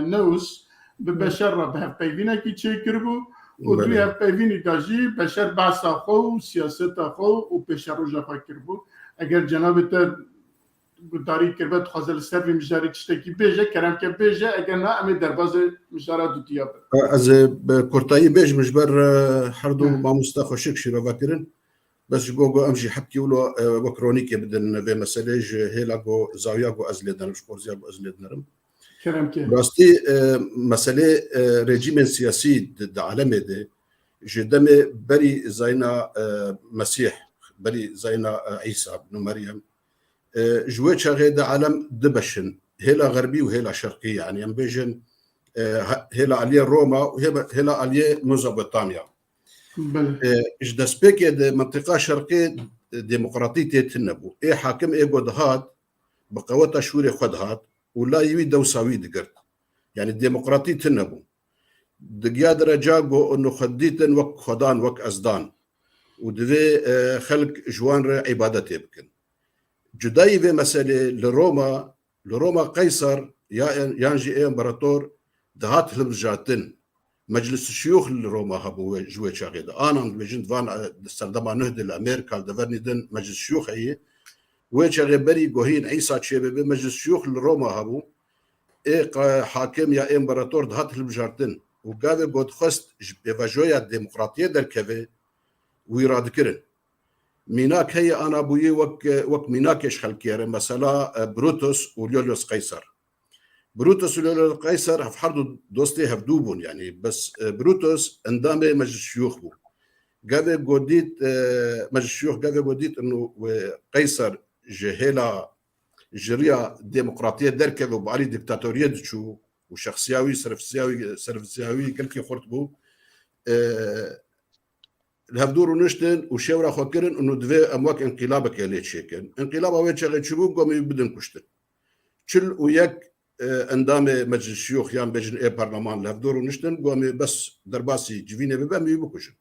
S1: نوس ببشر ربها بيفينا كي تشيكربو ودوي بيفيني داجي بشر باسا خو سياستا خو وبشر رجا فكربو اگر جناب تا گداری کرد خواهد سر مجاری تشتکی بیجه کرم که بیجه اگر نه امی درباز مجاری دوتیا بر
S4: از کرتایی بیج مجبر هر دو ما مستخوشک شیرا وکرن بس جو امشي حبكي ولو وكرونيكي بدن في مسألة هلا جو زاوية جو أزلي مش قرزيا جو أزلي دنرم
S1: كلام كي
S4: راستي مسألة رجيم سياسي د عالم ده جدم بري زينا مسيح بري زينا عيسى بن مريم جوات شغيد عالم دبشن هلا غربي وهلا شرقي يعني ام بيجن هلا عليه روما وهلا عليه ميزوبوتاميا اجدسبيك منطقه شرقيه ديمقراطيه تنبو اي حاكم اي قدهات بقوات شوري خدهات ولا يوي دوساوي دقرت يعني الديمقراطيه تنبو دقيا درجاغو انه خديتن وك خدان وك ازدان ودفي خلق جوان عبادته يمكن جداي في مسألة لروما قيصر يانجي اي امبراطور دهات لبجاتن مجلس الشيوخ لروما هبو جوي شاغيدا انا بجند فان سردما نهد الامريكا دفرنيدن مجلس الشيوخ هي ويش غبري جوهين عيسى تشيبه مجلس الشيوخ لروما هبو اي حاكم يا امبراطور دهات لبجاتن وقاوي قد خست بفاجويا الديمقراطيه در كفي ويراد كرن ميناك هي أنا بوي وك ميناكش خلكير مثلا بروتوس وليوليوس قيصر. بروتوس وليوليوس قيصر هفحردوا دوستي هفدوبون يعني، بس بروتوس اندامي مجلس الشيوخ بو قاعد قديت مجلس الشيوخ قاعد قديت انه قيصر جهلا جريا ديمقراطيه دركه وبعلي ديكتاتوريه دشو وشخصياوي سرفسياوي كلكي خرطبو الهفدور ونشتن وشاورا خوكرن انه دفي امواك انقلابك يلي تشيكن انقلاب اوي تشغل شبو قومي بدن كشتن شل وياك اندامي مجلس الشيوخ يام بيجن اي برلمان الهفدور ونشتن قومي بس درباسي جفيني ببامي بكشن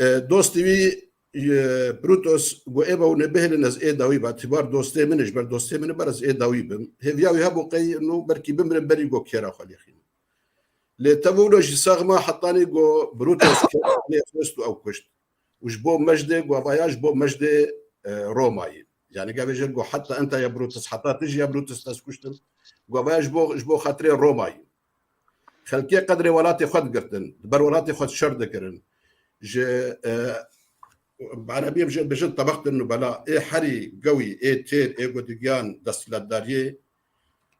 S4: دوستي بروتوس وإبا ونبهل ناس إيه داوي باعتبار دوستي منش بر دوستي من برز إيه داوي بم هفياوي هبو قي إنه بركي بمرن بري جو كيرا خلي خين لتبولوجي صاغما حطاني جو بروتوس كيرا فلستو أو كشت وجبو مجدي جو فياج بو مجدي روماي يعني قاعد يجي حتى أنت يا بروتوس حتى تجي يا بروتوس تسكشتن جو فياج جبو خاطري روماي خلكي قدري ولاتي خد قرتن بر ولاتي خد شرد كرن ج بعربية بجد طبقت انه بلا ايه حري قوي ايه تير ايه قدقيان دستلاداريه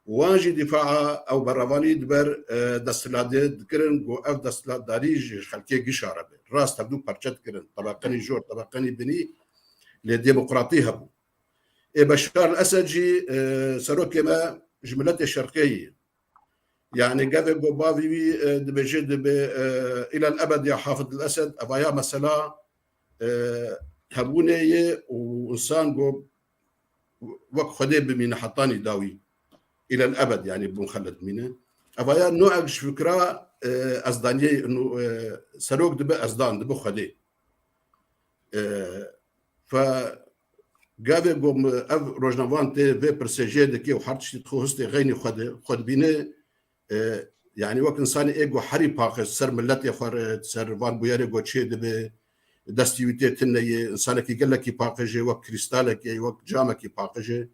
S4: وانجي دفاعه او برافاني دبر دستلاديه ذكرن جو اف دستلاداري خلكي قش عربي راس تبدو برشت كرن طبقاني جور طبقاني بني للديمقراطيه هبو ايه بشار الاسد جي سروكي ما جملته الشرقيه يعني قبل جو بافي دبجد الى الابد يا حافظ الاسد ابايا مثلا هبوني وإنسان جو وقت خدي بمين حطاني داوي إلى الأبد يعني بمخلد مينه أبايا نوعش فكرة أصدانية إنه سروق دبا أصدان دبا خدي ف قابل قوم روجنافان تي في برسيجي دكي وحرتش تخوستي غيني خد بينه يعني وقت إنساني إيجو حري باقي سر ملتي خور سر فان بوياري جو تشي دبا دستيوتي تني انسانك قال لك باقجي وك كريستالك وك جامك باقجي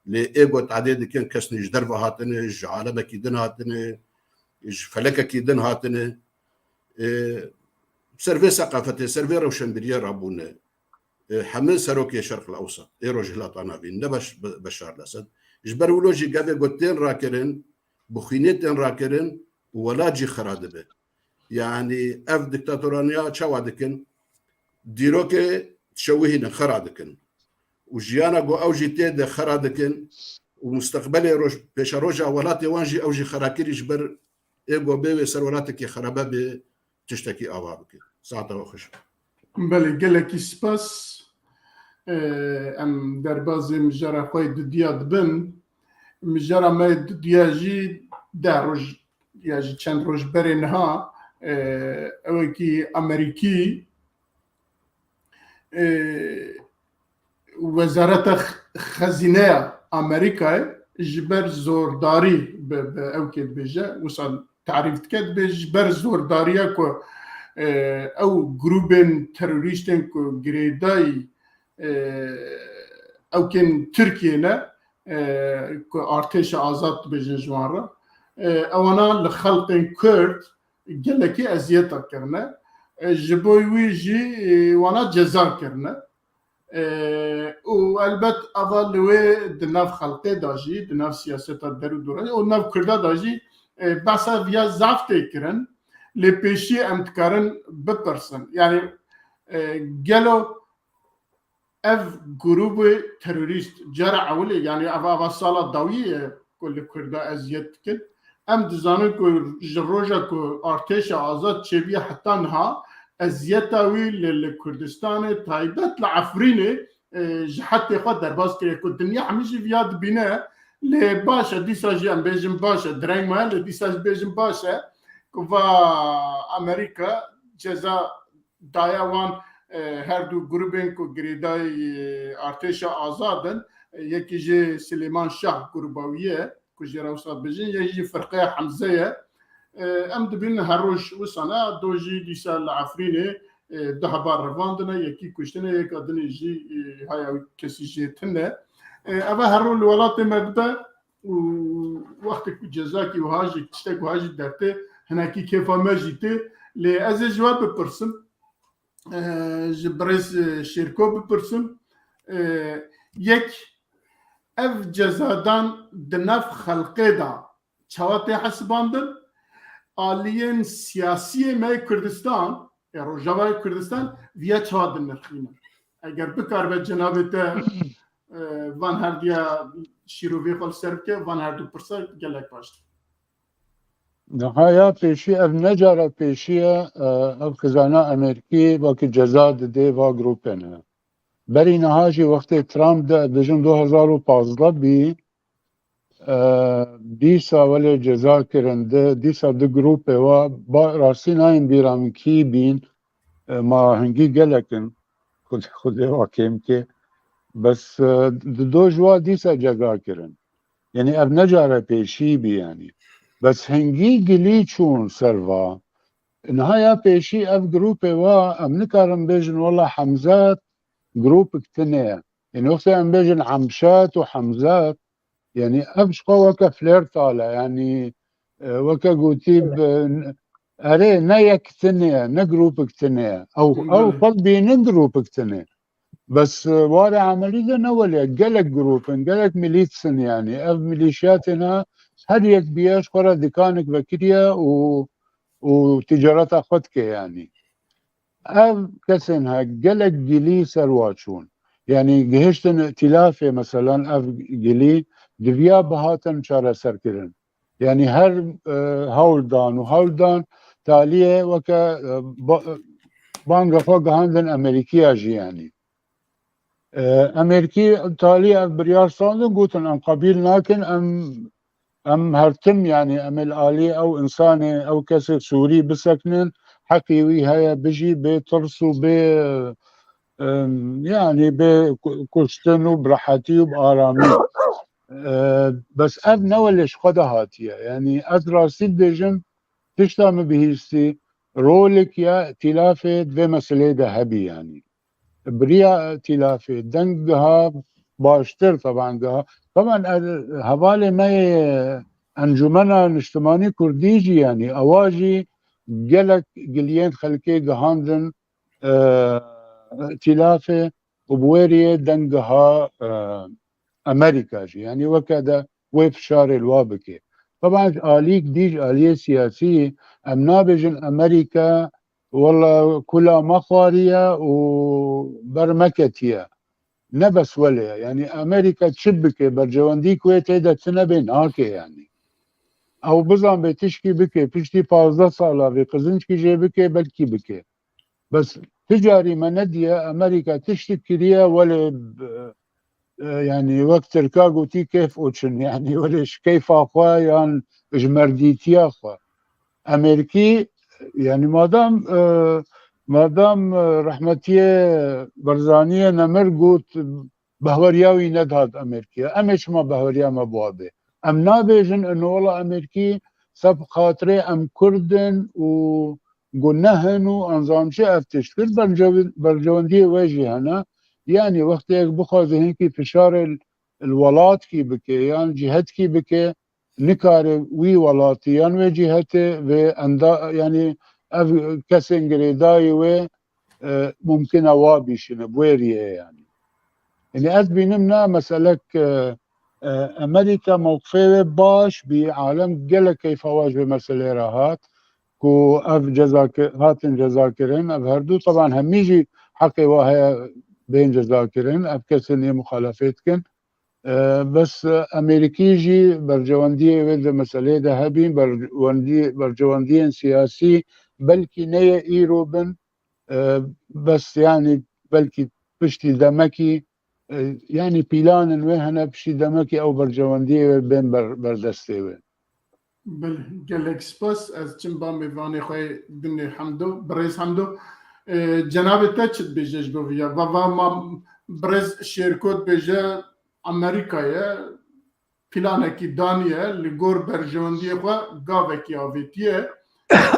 S4: لايغو تعديد كان كسني جدرفه هاتني عالمك يدن هاتني فلكك يدن هاتني سيرفي ثقافتي سيرفي روشنبريه رابون حمل سروكي الشرق الاوسط ايروج لاطانا بين نبش بشار الاسد جبرولوجي قاعد قلتين راكرين بخينتين راكرين ولا جي خرادبه يعني اف ديكتاتورانيا شوادكن ديروكي تشوهين خرادكن وجيانا جو اوجي تيد خرادكن ومستقبلي روج بيش روجا ولاتي وانجي اوجي خراكيري جبر ايغو بيبي سرولاتك خرابه بتشتكي اوابك ساعه وخش
S1: بله قال لك سباس ام دربازي مجرى خوي دياد بن مجرى ما دياجي داروج ياجي چند روج برينها اوكي امريكي وزارة خزينة أمريكا جبر زورداري بأوكيد بيجا وصل تعريف كد بجبر زورداريا كو أو جروبين تيروريستين كو جريداي أو كان تركيا كو أرتش آزاد بيجن جوارا أونا لخلقين كرد قال لك أزياتا كرنا جبوي ويجي وانا جزار كرنا والبت اول لوي دناف خلقي داجي دناف سياسه درو دورا وناف كردا داجي باسا فيا زافت كرن لي بيشي امتكارن ببرسن يعني قالوا اف جروب تيروريست جرع اولي يعني افا صاله ضويه كل كردا ازيت كن ام دزانو كو جروجا كو ارتش آزاد تشبيه حتى انها ازيتاوي للكردستان تايبت لعفريني حتى يقدر باس كي الدنيا عميجي فياد بناء لباشا ديساجي ام بيجن باشا دريما لديساج بيجن باشا كوفا امريكا جزا دايوان هردو جروبين كو جريداي ارتشا آزادن يكي جي سليمان شاه جروباويه كو جي روسا بيجن يجي فرقيه حمزيه ام دبين هروش وسنا دوجي ديسا العفريني دهبار رفاندنا يكي كشتنا يك ادني جي هاي كسي جي تنا ابا هرو الولات مبدا وقت جزاكي وهاجي تشتك وهاجي درته هناكي كيف ما جيتي لازي جواب بيرسون جبرز شركو بپرسم یک اف جزادان دنف خلقه دا چواتی حسباندن آلین سیاسی می کردستان روجاوای کردستان ویا چوادن نرخینه اگر بکار به جنابت وان هر دیا شیروی خال سرب که وان هر دو پرسا گلک باشد
S3: نهاية پیشی اف نجارة پیشیه اف خزانه امریکی باکی جزا ده و گروپنه بری نهاجی وقت ترامپ ده بجن 2015 بی دیسا ولی جزا کرنده دیسا ده گروپه و با راستی نایم بیرام کی بین ما هنگی گلکن خود واکیم که بس دو جوا دیسا جزا کرن یعنی اف نجارة پیشی بی یعنی بس هنگی گلی چون سروا نهاية پیشی اف گروپه و ام نکارم بیجن والله حمزات جروب كتنية يعني وقت ام بيجن عمشات وحمزات يعني ابش وكا فلير طالع يعني وكا قوتيب اري نيا كتنية نجروب كتنية او قلبي نجروب كتنية بس واري عملي ده نولي قلق جروب قلق ميليتسن يعني اف ميليشياتنا هديك بياش قرا ديكانك بكريا وتجارتها خدك يعني اف كسنها قلق جلي سرواتشون يعني جهشتن ائتلافي مثلا اف جلي دفيا بهاتن شارع سركرن يعني هر هولدان وهولدان تاليه وكا بانغا فوق هاندن امريكيه جي يعني امريكي تاليه بريار صاندن قوتن ام قبيل لكن ام هرتم يعني ام الالي او انساني او كسر سوري بسكنن حقيوي هيا بجي بترسو ب يعني بكشتن وبراحتي وبآرامي بس اب نولش خدا هاتيه يعني ادراسي بيجن تشتام بهيستي رولك يا ائتلافه بمسألة ذهبي يعني بريا ائتلافه دنقها باشتر طبعا طبعا هوالي ما انجمنا نجتماني كرديجي يعني اواجي قلك قليين خلكي قهاندن ائتلافه وبويريه دنقها امريكا جي يعني وكذا ويف شاري الوابكي طبعا آليك ديج آلية سياسية ام نابجن امريكا والله كلها مخارية وبرمكتية نبس ولا يعني امريكا تشبكي برجواندي كويت هيدا تنبين هاكي يعني او بزن بتشكي بكي بتشتي 15 صالة بقزنشكي جي بكي بلكي بكي بس تجاري مندية امريكا تشتكي ليها ولا يعني وقت تركاغو تي كيف اوتشن يعني وليش كيف اخوا يعني جمرديتي اخوا امريكي يعني مادام رحمتيه برزانيه نمرقوت بهورياوي ندهد امريكا امش ما بهوريا ما بوابه ام نابجن انه والله امريكي سب خاطري ام كردن وقلناهن وانظام شيء افتشكر برجوانديه واجي هنا يعني وقت هيك بخوز هيك فشار الولات كي بكي يعني جهت كي بكي نكار وي ولاتيان و جهته و اندا يعني كسنجري داي و ممكن اوابيشن بويريه يعني از بينمنا مسألك امريكا موقفه باش بعالم قال كيف واجه مسألة راهات كو اف هاتن جزاكرين اف هردو طبعا هميجي حقي وهي بين جزاكرين اف كسنية مخالفتكن بس امريكي جي برجوانديه وذا مسألة ذهبي برجوانديين سياسي بلكي نية ايروبن بس يعني بلكي بشتي دمكي يعني بيلان وهنا بشتي دمكي او برجوانديه بين بردستي
S1: بل گلک سپاس از چنبا میوانی خواه دنی حمدو برز حمدو جناب تا چت بیجش بویا و ما برز شرکت بیجه امریکایه پلانکی دانیه لگور برجواندی خواه گاوکی آویتیه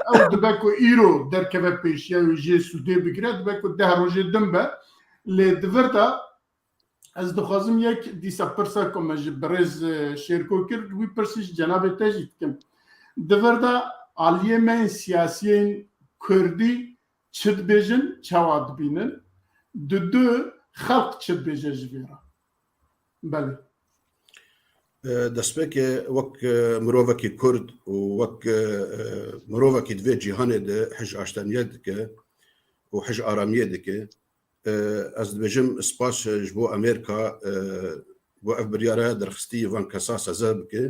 S1: او دبکو ایرو در که پیشیه و جه سوده بگیره دبکو ده روژه دنبه لدورتا از دخوازم یک دیسا پرسا کم جه برز شرکو کرد وی پرسیش جناب تجید کم دورتا آلیه من سیاسی کردی چد بیجن چواد بینن دو خلق چد بیجه جویرا بله
S4: دەستپێکێ وەک مرۆڤێکی کورد و وەک مرۆڤێکی دوێ جیهانێ de حژ ئاشتانیە dike û حژ ئارamiye dike ez dibêjim spas ji bo Amêrika bo ev biryara derxistî van kesa seze bike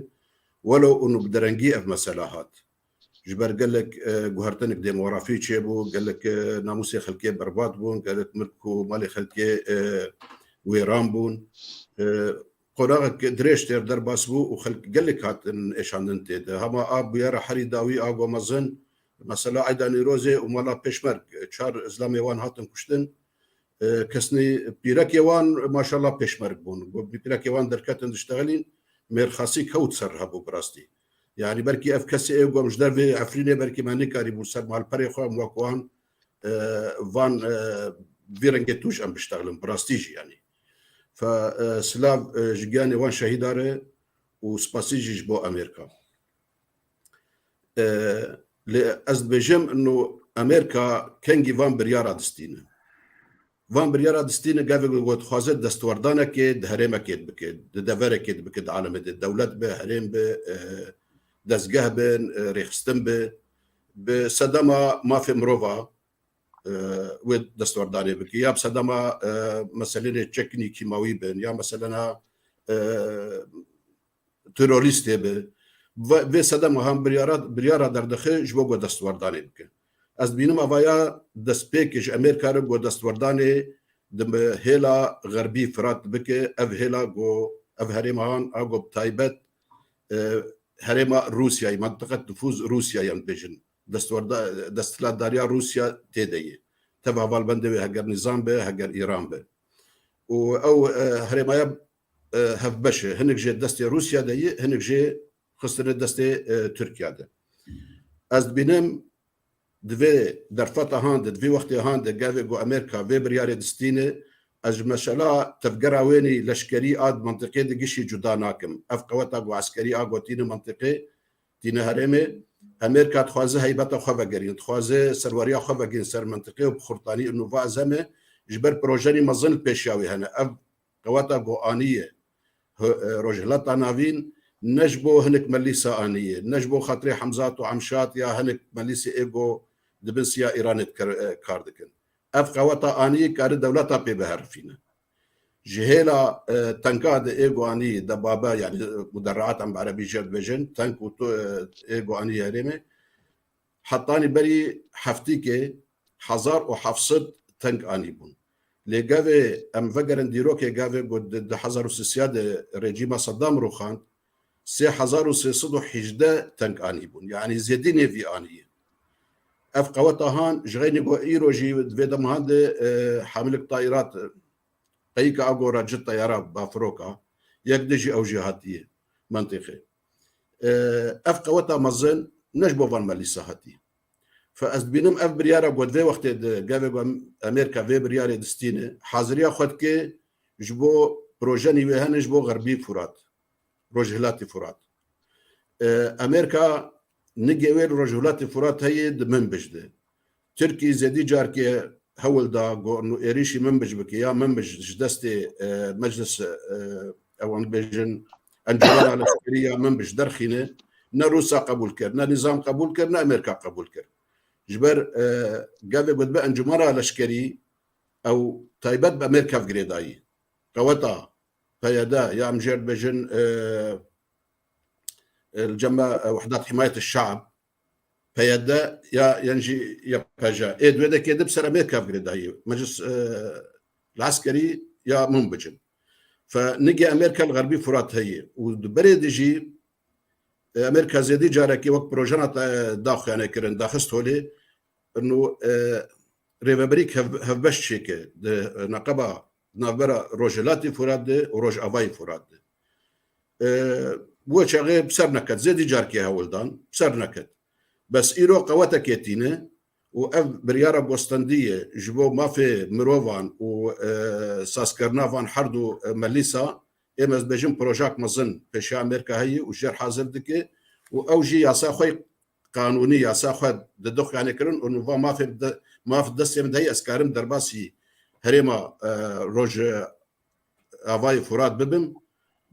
S4: welo û bi derengî ev mesela hat ji ber gelek guhertinek demografî çêbû gelek namûsê xelkê berbat bûn gelek milk û malê xelkê wêran bûn قراغك دريشتر درباس بو وخلق قال لك هات ايشاندن تيد هما اب يرى حري داوي اغو مزن مثلا عيداني روزي ومالا بيشمرك شار اسلامي وان هاتن كشتن كسني بيرك يوان ما شاء الله بيشمرك بون بيرك يوان دركاتن تشتغلين مير خاصي كوت سرها بو براستي يعني بركي اف كسي اغو مش درفي عفريني بركي ماني كاري بو سر مال بري خو موكوان فان فيرنجتوش ام بيشتغلن براستيجي يعني فسلاف جياني وان شهيداره وسباسيجي بو امريكا لازبيجم انه امريكا كانجي فان بريارا دستينه فان بريارا دستينه قافل قوت خوازت دستوردانه كي دهريمه كي بكد دفره كي بكد عالم الدولات به هريم به دزگاه بن ريخستن به بصدمه ما في مروفا ود دستورداني بك يا بصدمه مثلا تشكني كيماوي بن يا مثلا تيروريست به و صدمه هم بريارا دردخه جبو دستورداني بك از بينما افايا دسبيكج امريكا رو دستورداني دم هيلا غربي فرات بك اف هيلا جو اف هريمان اغو تايبت هريما روسيا منطقه نفوذ روسيا ينبجن دستلات داريا روسيا تيدي تبع بالبندي هجر نظام به هجر ايران به او هرمايا هف بشه هنك جي دستي روسيا دي هنك جي خسر دستي تركيا ده از بينم دوی درفتا هاند دوی وقت هاند گاوی گو امریکا و بریار دستینه از مثلا تفجر وینی لشکری آد منطقه دگیشی جدا ناکم اف قوتا گو عسکری آگو تین منطقه تین هرمه امریکا تخوازه هیبتا خواه گرین تخوازه سروریا خواه گرین سر منطقه و بخورتانی انو وازمه جبر پروژانی مزن پیشیاوی هنه اف قوتا گو آنیه رجلتا ناوین نجبو هنك مليسة آنية نجبو خاطري حمزات وعمشات يا هنك مليسة إيجو دبنسيا إيران كاردكن أف قوتا آنية كار دولتا ببهر فينا جهيلا تنكاد إيجو آنية دبابا يعني مدرعات عم بعربي جيب بيجن تنك إيجو آنية هريمة حطاني بري حفتيكي حزار وحفصد تنك آني بون لقاوي أم فقرن ديروكي قاوي قد حزار وسيسيادة رجيم صدام روخان 3311 تنك آني بون يعني زيادين في آنية اف قوتا هان جغيني قو ايروجي فيدم هاند حاملك طائرات قيكا اقو راجل طيارات بافروكا يقدجي او جهاتية منطقة اف قوتا مزن نجبو فان ماليسا هاتي فاز بينم اف بريارا قد في وقت قابل امريكا في بريارا دستينة حاضريا خد كي جبو بروجاني ويهان جبو غربي فرات رجلات فرات امريكا نجيوير رجلات فرات هي منبج ده تركي زدي جاركي هول دا انه اريشي منبج بك يا منبج دستي مجلس او انبجن انجمن العسكريه منبج درخينه نا روسا قبول كر نا نظام قبول كر نا امريكا قبول كر جبر قال بد بقى انجمن العسكري او تايبت بامريكا في جريداي قوتا فيدا يا مجر بجن الجماعة وحدات حماية الشعب فيدا يا ينجي يا باجا إيه دودا كده بسر أمريكا في قريداي مجلس العسكري يا منبجن فنجي أمريكا الغربي فرات هي وبريد يجي أمريكا زيدي جاركي وقت بروجانات داخل يعني كرن داخست هولي إنه ريفابريك هفبش شيكة نقبة نابرا روجلاتي فراد ده وروج أفاي فراد ده بو شغي بسر نكت زيدي جاركي هولدان بسر نكت بس إيرو قوتا كيتينه وأف بريارة بوستندية جبو ما في مروفان وساسكرنافان حردو مليسا إمز بجم بروجاك مزن بشي أمريكا هي وجير حاضر دكي وأوجي ياساخوي قانوني ياساخوي ددوخ يعني كرن ونوفا ما في ما في دەستێ من دەی ئەسکارم دەرباسی هەرێمە ڕۆژ ئاوای فورات ببم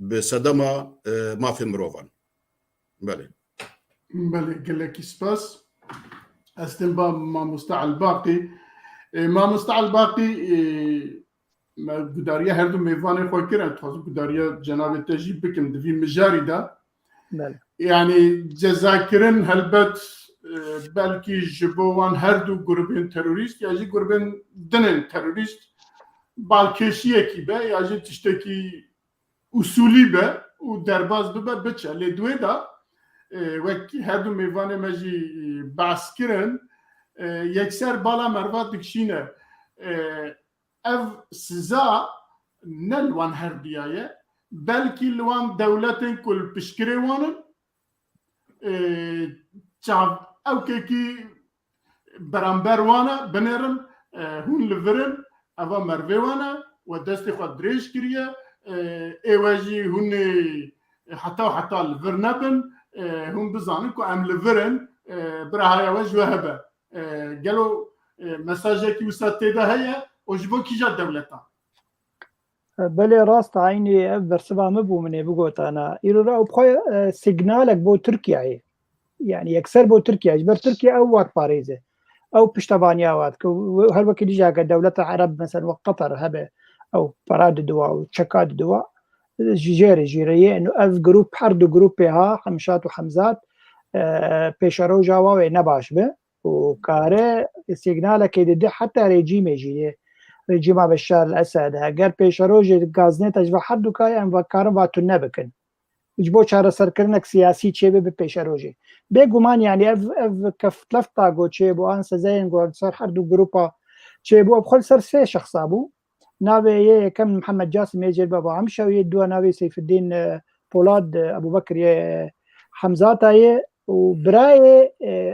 S4: بسەدەما مافی مرۆڤان. بەێ
S1: بله گەلێکی سپاس. ئەستم بە مامۆستا عەلباقی. مامۆستا عەلباقی گوداریە هەردوو میوانê xwe kirin dixwazim gudariya cenabê te jî bikim di vî mijarî de yani cezakirin helbet belkî ji bo wan herdû grubên terorîst ya jî grubên dinên terorîst balkêşiyekî be ya jî tiştekî usulî be û derbas bibe biçe lê duê de wek herdû mêvanê me jî behs kirin yekser bala mervat dikişîne ev siza ne li wan herduya ye belkî li wan dewletên ku li piştgirê wan in çav ewkekî beramber wan e binêrin hûn li virin eva mervê wan e we destê xwe dirêj kiriye êwe jî hûnê heta li vir nebin hûn bizanin ku em li virin birahaya we ji we hebe gelo mesajekî wisa têde heye o ji bo kîja dewletan
S2: بله راست عینی برسوا مبو منه بگوتانا ایرو را بخوای سیگنالک بو ترکیه یعنی اکثر بو ترکیه جبر ترکیه او وات پاریزه او پشتوانیا وات که هر وقت دیجا که دولت عرب مثلا وقطر هبه او پراد دوا او چکاد دوا جیریه انه اف گروپ هر دو گروپ ها حمشات و حمزات پیشرو جاوا و نباش به و کاره سیگنالک دیده حتی رژیم جیه رژیم بشار الاسد اگر پیشروج گازنه تجربه هر دو کای ام وکارم واتو نبکن اجبو چاره سرکرنک سیاسی چه به پیشروجی به گمان یعنی اف کفتلفتا گو چه بو ان سزاین گو سر هر دو گروپا چه بو بخل سر سه شخصا بو ناوی کم محمد جاسم یجل بابا عمشه و دو ناوی سیف الدین پولاد ابو بکر حمزاتای و برای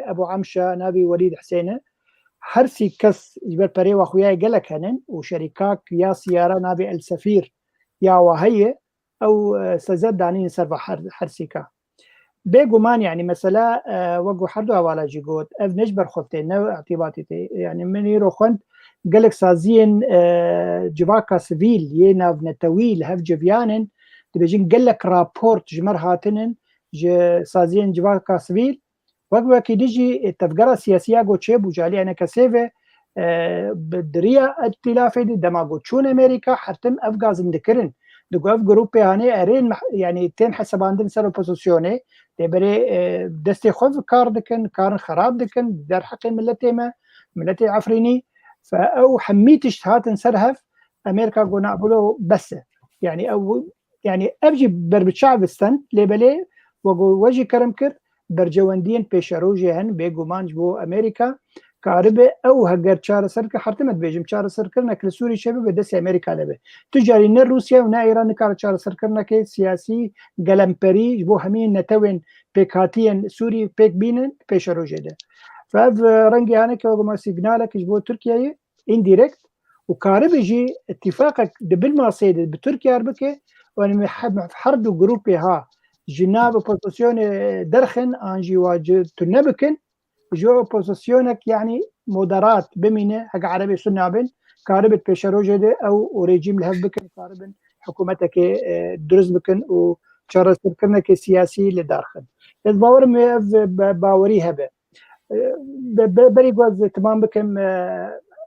S2: ابو عمشه ناوی ولید حسینه هر سی کس جبر پری و خویای گلک هنن و شرکاک یا سیاره نابی السفیر یا وهیه او سزد دانین سر هر سیکا بگمان يعني مثلا وقو حردو حوالا جي قوت اف نجبر خفتين نو اعتباطي تي يعني من يرو خند قلق سازين جواكا سفيل يناف نتويل هف جفيانن تبجين قلق رابورت جمر هاتنن سازين جواكا سفيل وقو كي ديجي التفقرة السياسية قو تشيبو جالي انا كسيفة بدريا اتلافي دما قو تشون امريكا حرتم افقاز اندكرن دقو اف جروبي هاني ارين يعني تين حسب عندن سر اوبوزيسيوني دبري دستي خوف كار دكن كار خراب دكن دار حقي ملتي عفريني فاو حميتش هاتن سرهف امريكا قو نعبلو بس يعني او يعني ابجي بربتشعب السن لبلي وقو وجي كرمكر برجواندين بيشروجي هن بيقومانج بو امريكا كاربه او هجر چار سرك حرتمت بيجم چار سركرنا كل سوري شبه بدس امريكا لبه تجاري ن روسيا ونا ايران كار چار سركرنا كي سياسي غلمبري بو همين نتوين بيكاتين سوري بيك بينن بيشروجي ده فاف رنگي هانه كو ما سيجنالك جبو تركيا انديركت وكاربه جي اتفاقك دبل ما سيد بتركيا اربكه وانا محب حردو جروبي ها جناب بوزيشن درخن انجي واجد تنبكن جو بوزيشنك يعني مودرات بمينه حق عربي سنابن كاربت بيشروجه ده او ريجيم لهب بكن كاربن حكومتك درز بكن و شرس بكنك سياسي لدارخن الباور باوري هبه بري غوز تمام بكم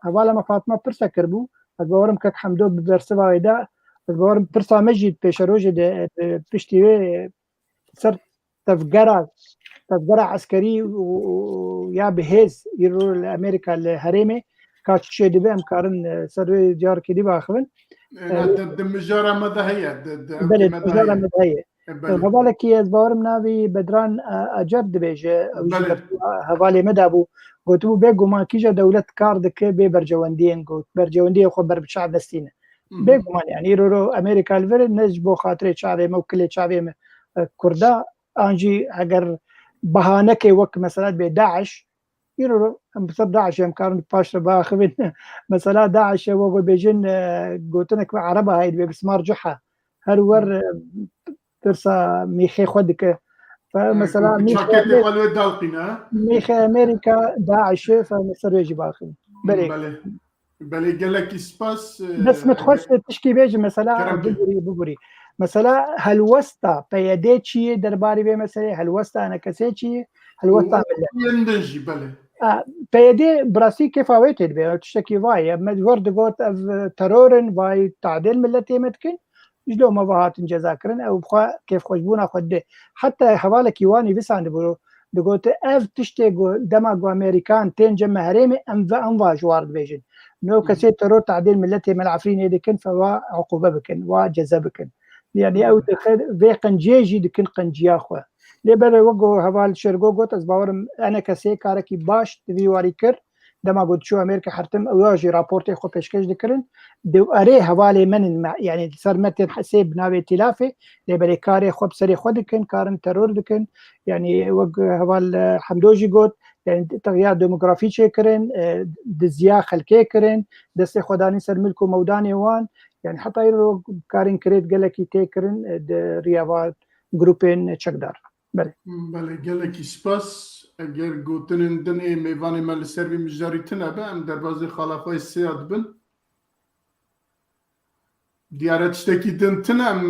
S2: حواله ما فاطمه برسا كربو الباورم كك حمدو برسوا ويدا الباورم برسا مجد بيشروجه ده بشتي صار تفجرة عسكري ويا بهز يرو الامريكا الهريمه كاتش دي بام كارن سر جار كدي باخبن
S1: دمجاره مدهيه
S2: دمجاره مدهيه هذالك يا باورم نابي بدران اجر دبيجه هذالي مدابو قلتو بيجو ما كيجا دوله كاردك ببرجواندين قلت برجوانديه خبر بشعب دستينه بيجو ما يعني يرو امريكا الفر نجبو خاطري شعبي موكله شعبي كردا انجي اگر بهانه کې وقت مثلا به داعش يرو بصر داعش هم كانوا باش باخذ مثلا داعش وقو بيجن قلتلك عربه هاي بسمار جحا هل ور ترسا ميخي خدك فمثلا ميخي امريكا داعش فمصر يجي باخذ
S1: بله gelekî spas
S2: بس متخص تشكي بيجي مثلا ببري مثلا هلوستا بيدي چیه درباري به مثلا هلوستا انا کسی چیه هلوستا
S1: يندجي بله
S2: بيدي براسي كيف اويتد به تشتكي واي مدورد قوت ترورن واي تعديل ملتي متكن جلو ما بهات جزاكرن او بخوا كيف خوشبونا خد حتى حوالك يواني بس عند برو دقوت اف تشتي دما امريكان تين جمع هريمي انفا جوارد بيجن نو كسي ترور تعديل ملتي ملعفرين يدكن فوا عقوبه بكن وجزاء بكن يعني او في قنجيجي دكن قنجيا خو لبر وگو حوال شرگو گوت از باورم انا کسی کار کی باش دیواری کر دما گوت شو امریکا حرتم اوجی راپورت خو پیشکش دکرن دو اره حواله من يعني سرمت حساب ناوي تلافه لبر کار خو بسري خود کن کارن ترور دکن يعني وگ حوال حمدوجي گوت يعني تغيير ديموغرافي شكرن دزيا خلكي كرن دست خداني سر ملكو موداني وان يعني حتى يرو كارين كريت قالك يتكرن رياضات جروبين تشكدار بله
S1: gelekî spas eger gotinên din ê mêvanê me li ser vê mijarî tune be em derbasî xalaxwayê sêya dibin diyare tiştekî din tune em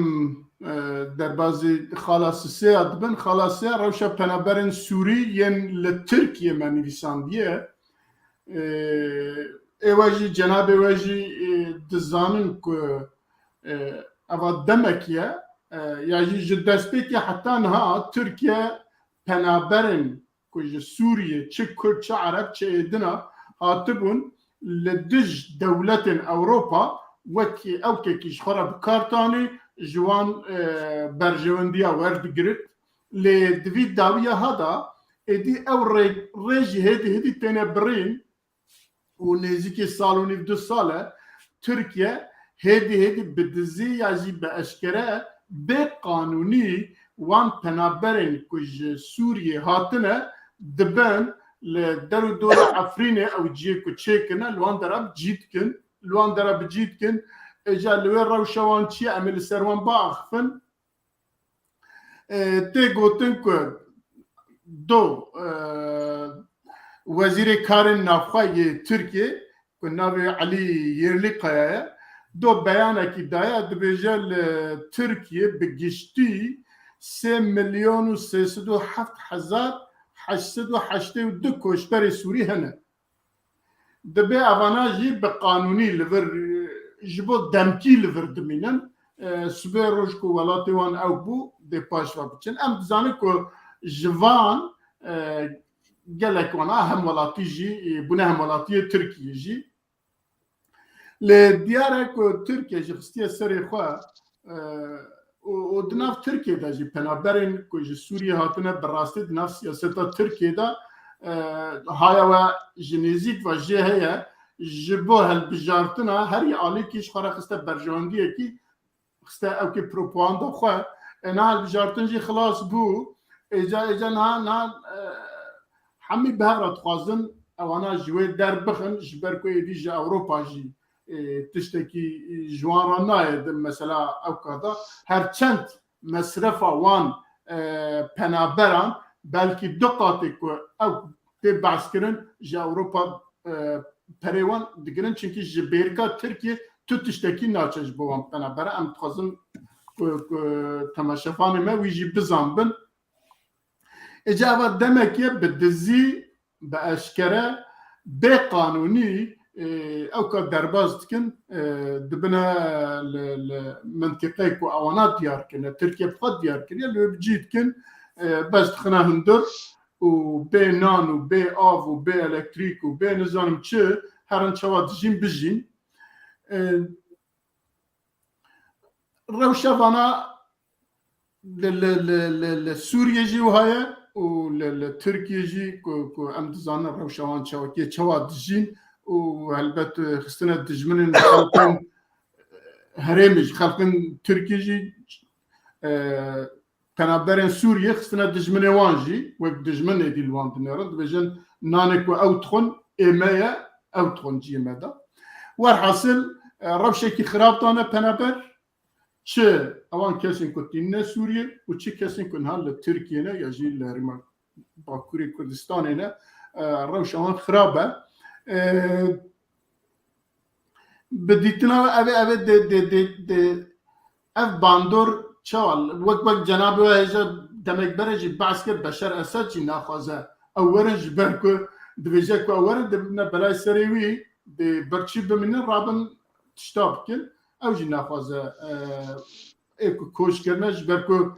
S1: derbasî xalasî sêya dibin xalasêya rewşa penaberên Sûrî yên li Tirkiye me nivîsandiye êwe jî cenabê we jî dizanin ku eva demek ye ya jî ji destpêkê heta niha Tirkiye penaberên ku ji Sûriyê çi Kurd çi Ereb çi êdina hatibûn li dij dewletên Ewropa wekî ewkekî ji xwe re bikartanî ji wan berjewendiya werdigirit lê di vî dawiya hada êdî ew rê jî hêdî têne birîn û nêzîkî sal û nîv 2 sal e Tirkiye hêdî bi dizî ya jî bi eşkere bê qanûnî wan penaberên ku ji Sûriyê hatine dibin li der û dorê Efrînê ew ciyê ku çêkine li wan dera bicî dikin li wan dera bicî dikin êja li wê rewşa wan çi ye em ê li ser wan biaxivin tê gotin ku do wezîrê karên navxwe Tirkiye ku navê Elî Yerlîqaya ye do beyanekî daye dibêje li Tirkiye bi giştî 3 milyon û 307,882 koçberê Sûrî hene dibe evana jî bi qanûnî li vir ji bo demkî li vir dimînin sibê roj ku welatê wan ew bû dê paş ve biçin em dizanin ku ji van gelek wana hemwelatî jî bûne hemwelatiyê Tirkiye jî li diyare ku Tirkiye ji xistiye serê xwe û di nav Tirkiye de jî penaberên ku ji Sûriyê hatine bi rastî di nav siyaseta Tirkiye de haya we ji nêzik ve jê heye ji bo helbijartina herî alîkî ji xwe re xiste berjewendiyekî xiste ewkê propaganda xwe na helbijartin jî xilas bû êca niha hemî bi hev re dixwazin ewana ji wê derbixin ji ber ku êdî ji Ewropa jî tiştekî ji wan re nayê mesela ew kada herçend mesrefa wan penaberan belkî 2 qatê ku ew tê behs kirin ji Ewropa perê wan digirin çunkî ji bêrika Tirkiye tu tiştekî naçe ji bo wan penabere em dixwazin temaşefanê me wî jî bizanbin êca eva demek ye bi dizî bi eşkere bê qanûnî ew ka derbas dikin dibine li mintiqeyê ku ewana diyar kirine Tirkiye xwe diyar kiriye li wê bicî dikin bes dixine hundir û bê nan û bê av û bê elektrîk û bê nizanim çi herin çawa dijîn bijîn rewşa vana li Sûriye jî wiha ye û li Tirkiye jî ku em dizanin rewşa wan çawakiye çawa dijîn û helbet xistine dijminên xelkên herêmê jî xelkên Tirkiye jî penaberên Sûriye xistine dijminê wan jî wek dijmin êdî li wan dinêrin dibêjin nanê ku ew dixwin ême ye ew dixwin ciyê me de werhesil rewşekî xirab dane penaber çi ewan kesên ku tînine Sûriye û çi kesên ku niha li Tirkiye ne ya jî li Herêma Bakurê Kurdistanê ne rewşa wan xirab e بديتنا أبي د اف باندور چوال وقت جناب هذا دمك برج بعث بشار اسد جي ناخذه اورج بركو دبيجك اورج دبنا بلا سريوي برشي بمن رابن تشتابكن او جي ناخذه اكو كوش كرناش بركو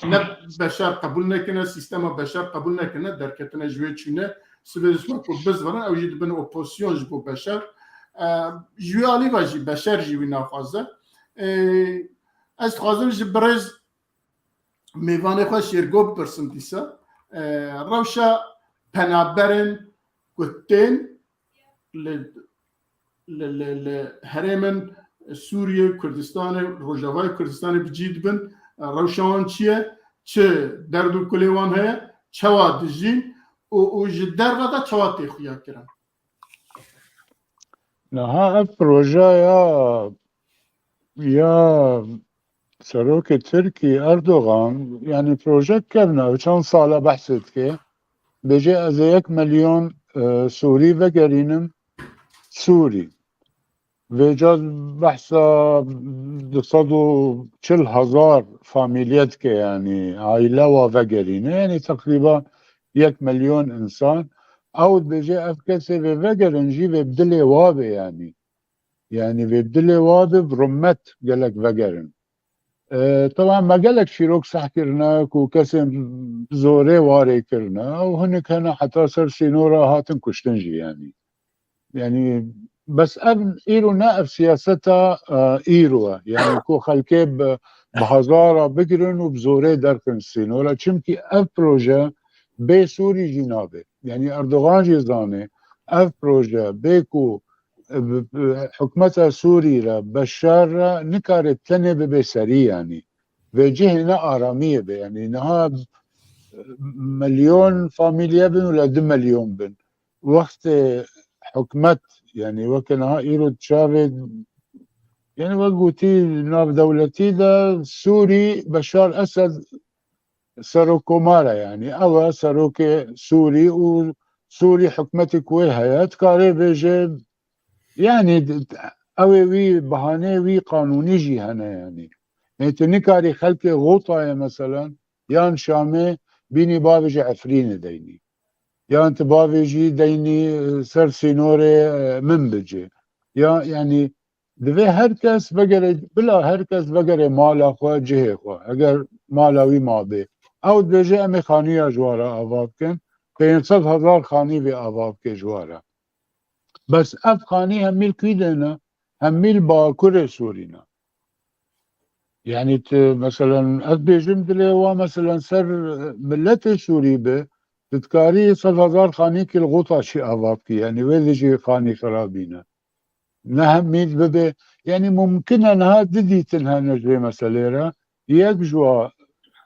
S1: نب بشار قبول نكنا سيستم بشار قبول نكنا دركتنا جوي تشونه سبيس ماكو بزورن او جي دبن اوبوزيسيون جو بشار جوي علي واجي بشار جي ناخذه از خوازم جی برز میوان خواه شیرگوب برسم دیسا روشا پنابرن گتین لهرمن سوریه کردستان روجاوای کردستان بجید بن روشان چیه چه دردو کلیوان هیا چوا دجین و جدر ودا چوا تیخویا کرن
S3: نها پروژه یا سروک ترکی اردوغان يعني بروجكت كبنا وچند ساله بحثت که بجي از 1 مليون سوري وگرینم سوري وجاز بحثا 240,000 فاميليات که يعني عائلة وگرینه يعني تقريبا 1 مليون انسان او بجي افكسي وگرنجي وبدلي وابه يعني وبدلي وابه برمت قالك وگرن طبعا ما قالك شيروك صح كرنا وكسم زوري واري كرنا وهنك هنا حتى صار سينورا هاتن كشتنجي يعني بس ابن ايرو نائب سياستها ايرو يعني كو خلكي بهزارة بقرن وبزوري دركن سينورا چمكي اف بروجه بي سوري جنابه يعني اردوغان جيزاني اف بروجه بيكو حكمتها سوري بشار نكارت تنه ببسري يعني وجه هنا آرامية يعني انها مليون فاميليا بن ولا 2 مليون بن وقت حكمت يعني وكانها ايرو تشافي يعني وقوتي ناب دولتي دا سوري بشار اسد سروكو مالا يعني او سروكي سوري وسوري حكمتك وهيات كاري بيجي يعني اوي بهانه وي قانوني جي هنا يعني تنكاري خلقي غوطة مثلا يان شامي بيني بابجي عفرين ديني يان تبابجي ديني سر سينوري من بجي يا يعني دبي هركس بقري بلا هركس بقري مالا خوا جهه خوا اگر مالاوي ما بي او بجي امي خانية جوارا ابابكن 500,000 خاني في ابابك جوارا بس افغاني هميل كيدنا هميل باكور سورينا يعني مثلا ادبيجم دلوا مثلا سر ملت سوري به تذكاري 100,000 خاني كل غوطة شي افابكي يعني ويجي خاني خرابينا نهميل ببي يعني ممكن انها دديتنها نجري مساليرا يكجوا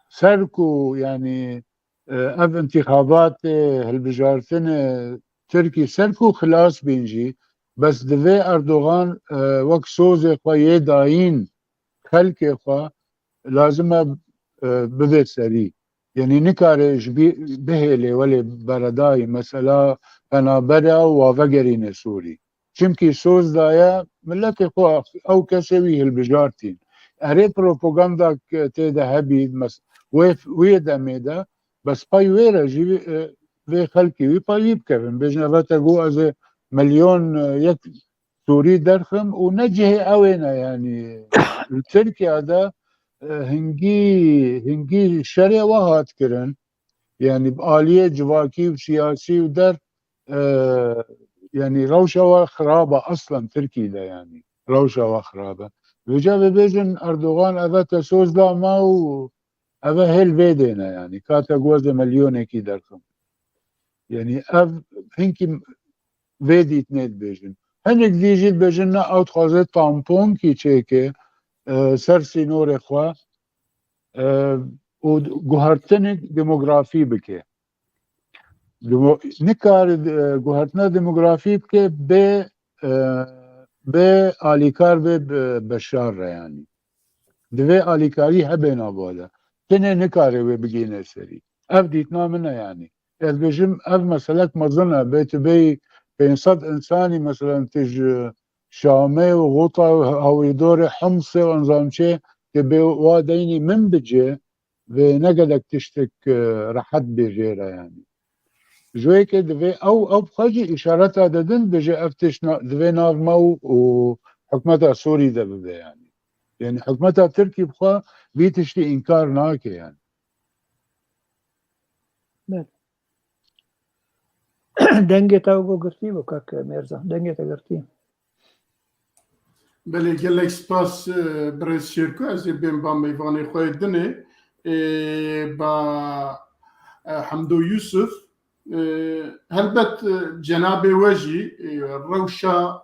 S3: سركو يعني اف انتخابات هالبجارتن تركي سركو خلاص بينجي بس دفي اردوغان وقت سوزي خواه داين خلقي خواه لازم ببيت سري يعني نكارج بهلي ولي برداي مسألة فنابرا وفقرين سوري چمكي سوز دايا ملتي خواه او كسوي هالبجارتين اري بروباغندا تيدا هبي ويدا ميدا بس باي ويرا جي في خلقي وي باي بكفن بجنا بتقو از مليون يك سوري درخم ونجه اوينا يعني التركي هذا هنجي شرع وهات كرن يعني بآلية جواكي وسياسي ودر يعني روشة وخرابة اصلا تركي ده يعني روشة وخرابة وجا بيجن اردوغان اذا تسوز لا ما و اذا هيل بيدينا يعني كاتا جوز مليون هيك درخم يعني اف هنكي فيدي تنيت بيجن هنك ديجي بيجن او تخوزي تامبون كي تشيكي سر سينور اخوا و جوهرتنك ديموغرافي بكي نكار جوهرتنا ديموغرافي بكي ب آليكار بشار يعني دوي آليكاري هبنا بالا تنه نكاري بجينا سري اف ديتنا منا يعني از بجم اف مسألة مظنة بيت بي 500 انساني مثلا تج شامي وغوطه او يدور حمصه ونظام شيء تبي واديني من بجي ونقدك تشتك رحت بجيرا يعني جوي كده او بخجي اشارتها ددن بجي افتش دفي ناف مو وحكمتها سوري ده ببي يعني حكمتها تركي بخوا بيتشتي انكار ناكي يعني
S2: دنگه تا وگو گرتی بو کاک میرزا دنگه تا گرتی
S1: بله gelek spas برز شرکو از بین با میوان خواهد دنه با حمدو یوسف هلبت جناب وجی روشا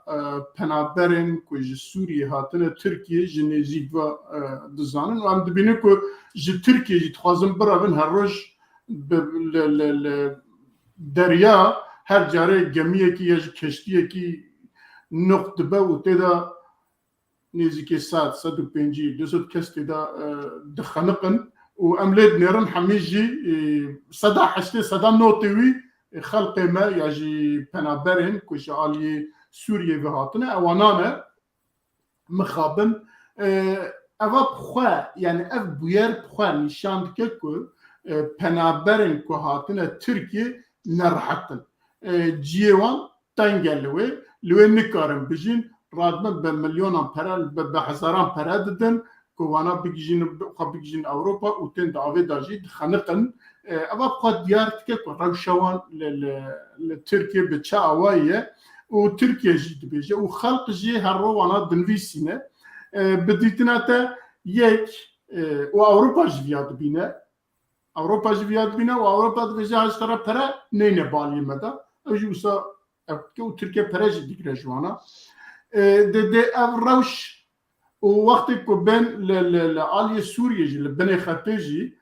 S1: پنابرن که جی سوریه هاتنه ترکیه جنیزی و دزانن و هم دبینه که جی ترکیه جی تخوازم برابن هر روش دریا هر جاره گمیه کی یا کشتیه کی نقطه به و تدا نزیکی 150 کس تدا دخنقن و املاد نيرن حميجي صدا حشتي صدا نوتوي خلق ما يجي بنابرين كوش عالي سوريا بهاتنا اوانانا مخابن اوا بخوا يعني اف بوير بخوا نشان كو بنابرين كو هاتنا تركيا نرحتن جيوان تنجلوي لو نكارن بجين رادنا بمليون برا بهزاران برا ددن كوانا بيجين اوروبا وتن دافي داجي خنقن ابا بقى ديارتك روشوان لتركيا بتشاوايه وتركيا جي بيجي وخلق جي هروانا دنفيسينه بديتناتا يك واوروبا جياد بينا اوروبا جياد بينا واوروبا دجا اشترا برا نينه بالي مدى اجوسا كو تركيا برا جي ديجراجوانا دي روش ووقت كو بين لآلية سوريا جي لبني خاتيجي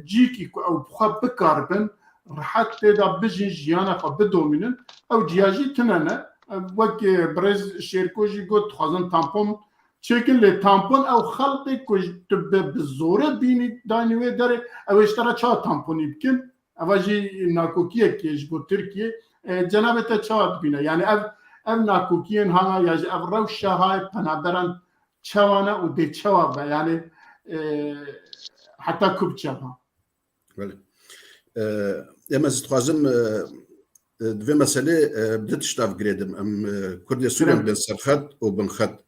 S1: جيكي او بخوا بكاربن رحات تيدا بجين جيانا فبدومينن او جياجي تنانا وك برز شيركو جي قد خوازن تامبون چكن لي تامبون او خلقي كو تبه بزوره بيني دانيوه داري او اشترا چا تامبوني بكن او جي ناكوكيه كيش بو تركيا جنابتا چا بينا يعني او ناكوكيين هانا ياجي او روشا هاي پنابران چوانا و دي چوا يعني حتى كوب چوا
S4: بله اما زتخوازم دوی مسئله بدت شتاف گریدم ام کردی سوریا بین سرخط و بن خط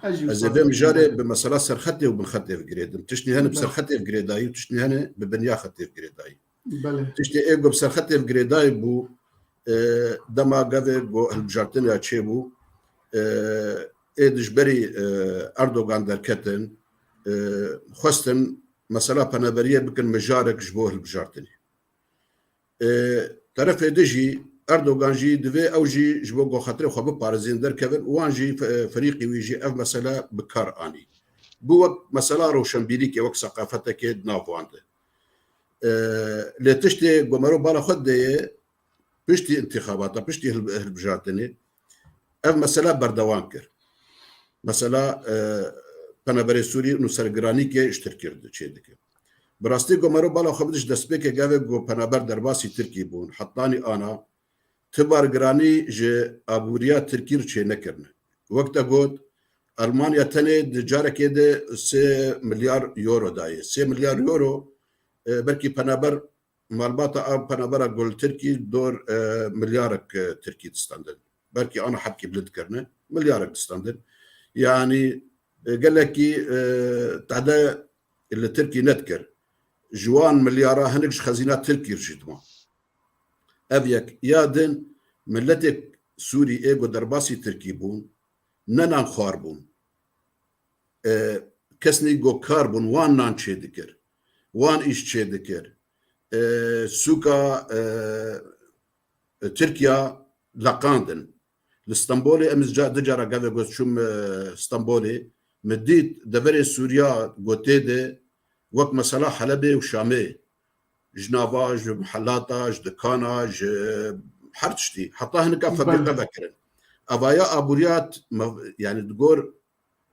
S4: از دوی مجاره به مسئله سرخط و بن خط گریدم تشنی هنه بسرخط گریدایی و تشنی هنه به بنیا خط گریدایی تشنی ایگو بسرخط گریدایی بو دما گاوه گو البجارتن یا چه بو دجبری اردوغان درکتن خواستن مثلا پنابریه بکن مجارک جبوه البجارتنی طرف دجی اردوغان جی دوی او جی جبو گو خطره خواه بپارزین درکون وان جی فریقی وی جی اف مثلا بکار آنی بو وقت مثلا روشنبیری که وقت ثقافته که نافوانده لتشتی گومرو بالا خود دیه پشتی انتخاباتا پشتی البجارتنی اف مثلا بردوان کر مثلا پنابری سوری نو سرگرانی که اشتر کرده چه دیگه براستی گمرو بالا خودش دست به که گاوه گو پنابر درباسی ترکی بون حطانی آنا تبارگرانی ج ابوریا ترکی رو چه نکرنه وقتا گود المانیا تنه دجاره که ده 3 میلیارد یورو دایه 3 میلیارد یورو برکی پنابر مالباتا پنابر گل ترکی دور میلیارد ترکی دستاندن برکی آنا حبکی بلد کرنه میلیارد دستاندن يعني قال لك تعدى اللي تركي نذكر جوان مليارة هنكش خزينات تركي رشدما أبيك يادن ملتك سوري إيجو درباسي تركي بون ننان خاربون كسني جو كاربون وان نان چه دكر وان إيش چه دكر سوكا تركيا لقاندن الاسطنبولي امز جا دجارة قاعدة قلت شوم اسطنبولي مديت دفري سوريا قوتيدي وقت مسألة حلبي وشامي جنافا ج محلاتا ج دكانا ج حرتشتي حطاها هناك فبيقى بكرن أبايا أبوريات يعني تقول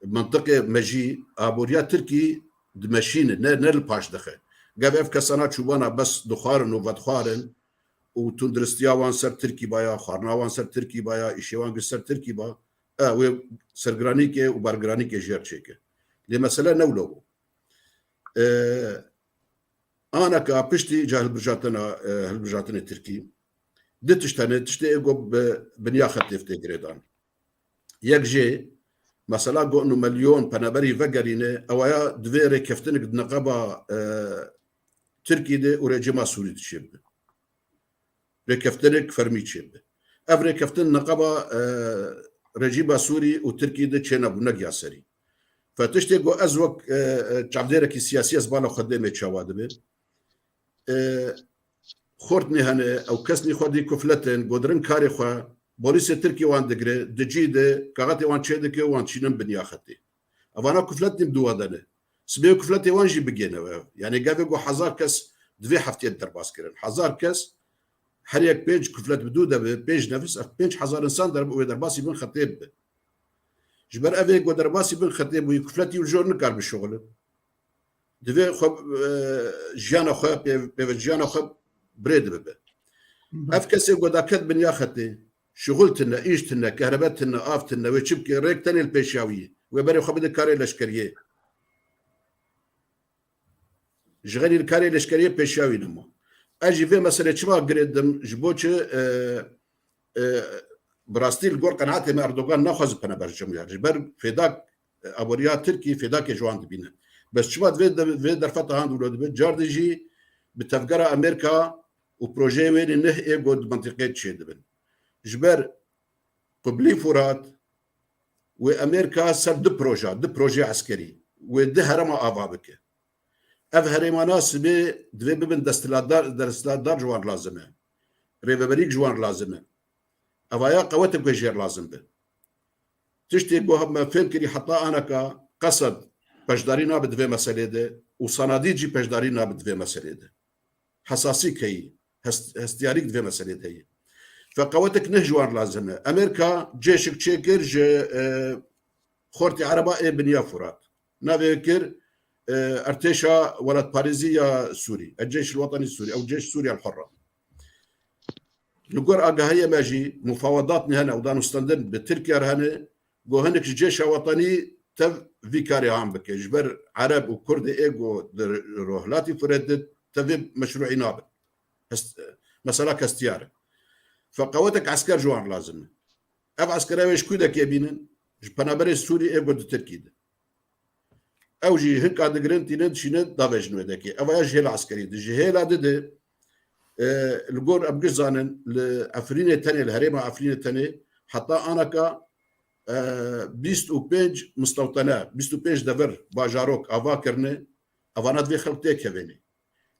S4: منطقة مجي أبوريات تركي دمشين نر الباش دخل قاعد أفكر سنة شوبانا بس دخارن وفدخارن و تندرستیا وان سر ترکی بایا خارنا وان سر ترکی بایا ایشوان سر ترکی با و سرگرانی که و برگرانی که جر چیکه لی مثلا نولو انا کا پشتی جاهل برجاتنا ترکی تشتي ايجو بنيا خطيف تجريدان يك جي مثلا قو انه مليون بنابري فقرينه او يا دفيري كفتنك نقابه تركي دي ورجما سوري تشيب ركفتنك فرمي تشيب افري كفتن نقابه رجيبا سوري وتركي دي تشينا بنق ياسري فتشتي قو ازوك تعبديرك السياسيه زباله خدمه شوادبه خورتني هنا او كسني خودي كفلتن قدرن كاري خو بوليس تركي وان دغري دجيده كاغتي وان تشيدك وان تشينن بنياختي افانا كفلتني بدوادنه سبيو كفلتي وان جي بجينا يعني قافقو حزار كس دفي حفتي الدرباس كرن حزار كس حريك بيج كفلت بدوده بيج نفس بيج حزار انسان درب ودرباسي بن خطيب جبر افيك ودرباسي بن خطيب وكفلتي والجورن كار بالشغل دفي خو جانا خو بيفجانا خو بريد ببه افكسي قداكت بنياختي شغلتنا ايشتنا كهرباتنا افتنا وشبكي ريكتني البيشاويه وبري خبد الكاري الاشكريه جغلي الكاري الاشكريه بيشاوي نمو اجي في مساله شبا قريدم جبوتش براستيل قول قناعتي مع اردوغان ناخذ بنا برجميا جبر فداك ابوريا تركي فداك جوان بينا بس شبا في درفتها هاند ولد جاردجي بتفقرا امريكا وبروجي وين انه ايجود منطقه تشيدبن جبر قبلي فرات وامريكا سر دو بروجي عسكري وده هرما افابك اف هرما ناس بي دوي ببن دستلادار جوان لازمه ريفبريك جوان لازمه افايا قوتك جير لازم به تشتي بو فكري حتى انا قصد بجدارينا بدوي مساله ده وصناديق جي بجدارينا بدوي مساله ده حساسي كي هستياريك دوي مساله ده فقوتك نهجوان لازمه امريكا جيشك تشيكر خورتي عرباء بنيا فرات نافيكر ارتيشا ولد باريزية سوري الجيش الوطني السوري او جيش سوريا الحرة نقول اجا هي ماجي مفاوضات هنا ودانو ستاندن بتركيا هنا جو هنك جيش وطني تف فيكاري عام بك جبر عرب وكرد ايجو روهلاتي فرد تف مشروعي نابل مثلا كاستياره فقوتك عسكر جوان لازم اف عسكراوي شكودك يبينن جبنابري السوري ايجو تركي او جي هيك عاد جرنتي ند شيند دافج نودكي او جهل عسكري جهل عدد الجور ابجزانن لعفرينه ثانيه الهريمه عفرينه ثانيه حتى انا كا بيست وبيج مستوطنات بيست وبيج دبر باجاروك افاكرنه افانات في خلقتي كفيني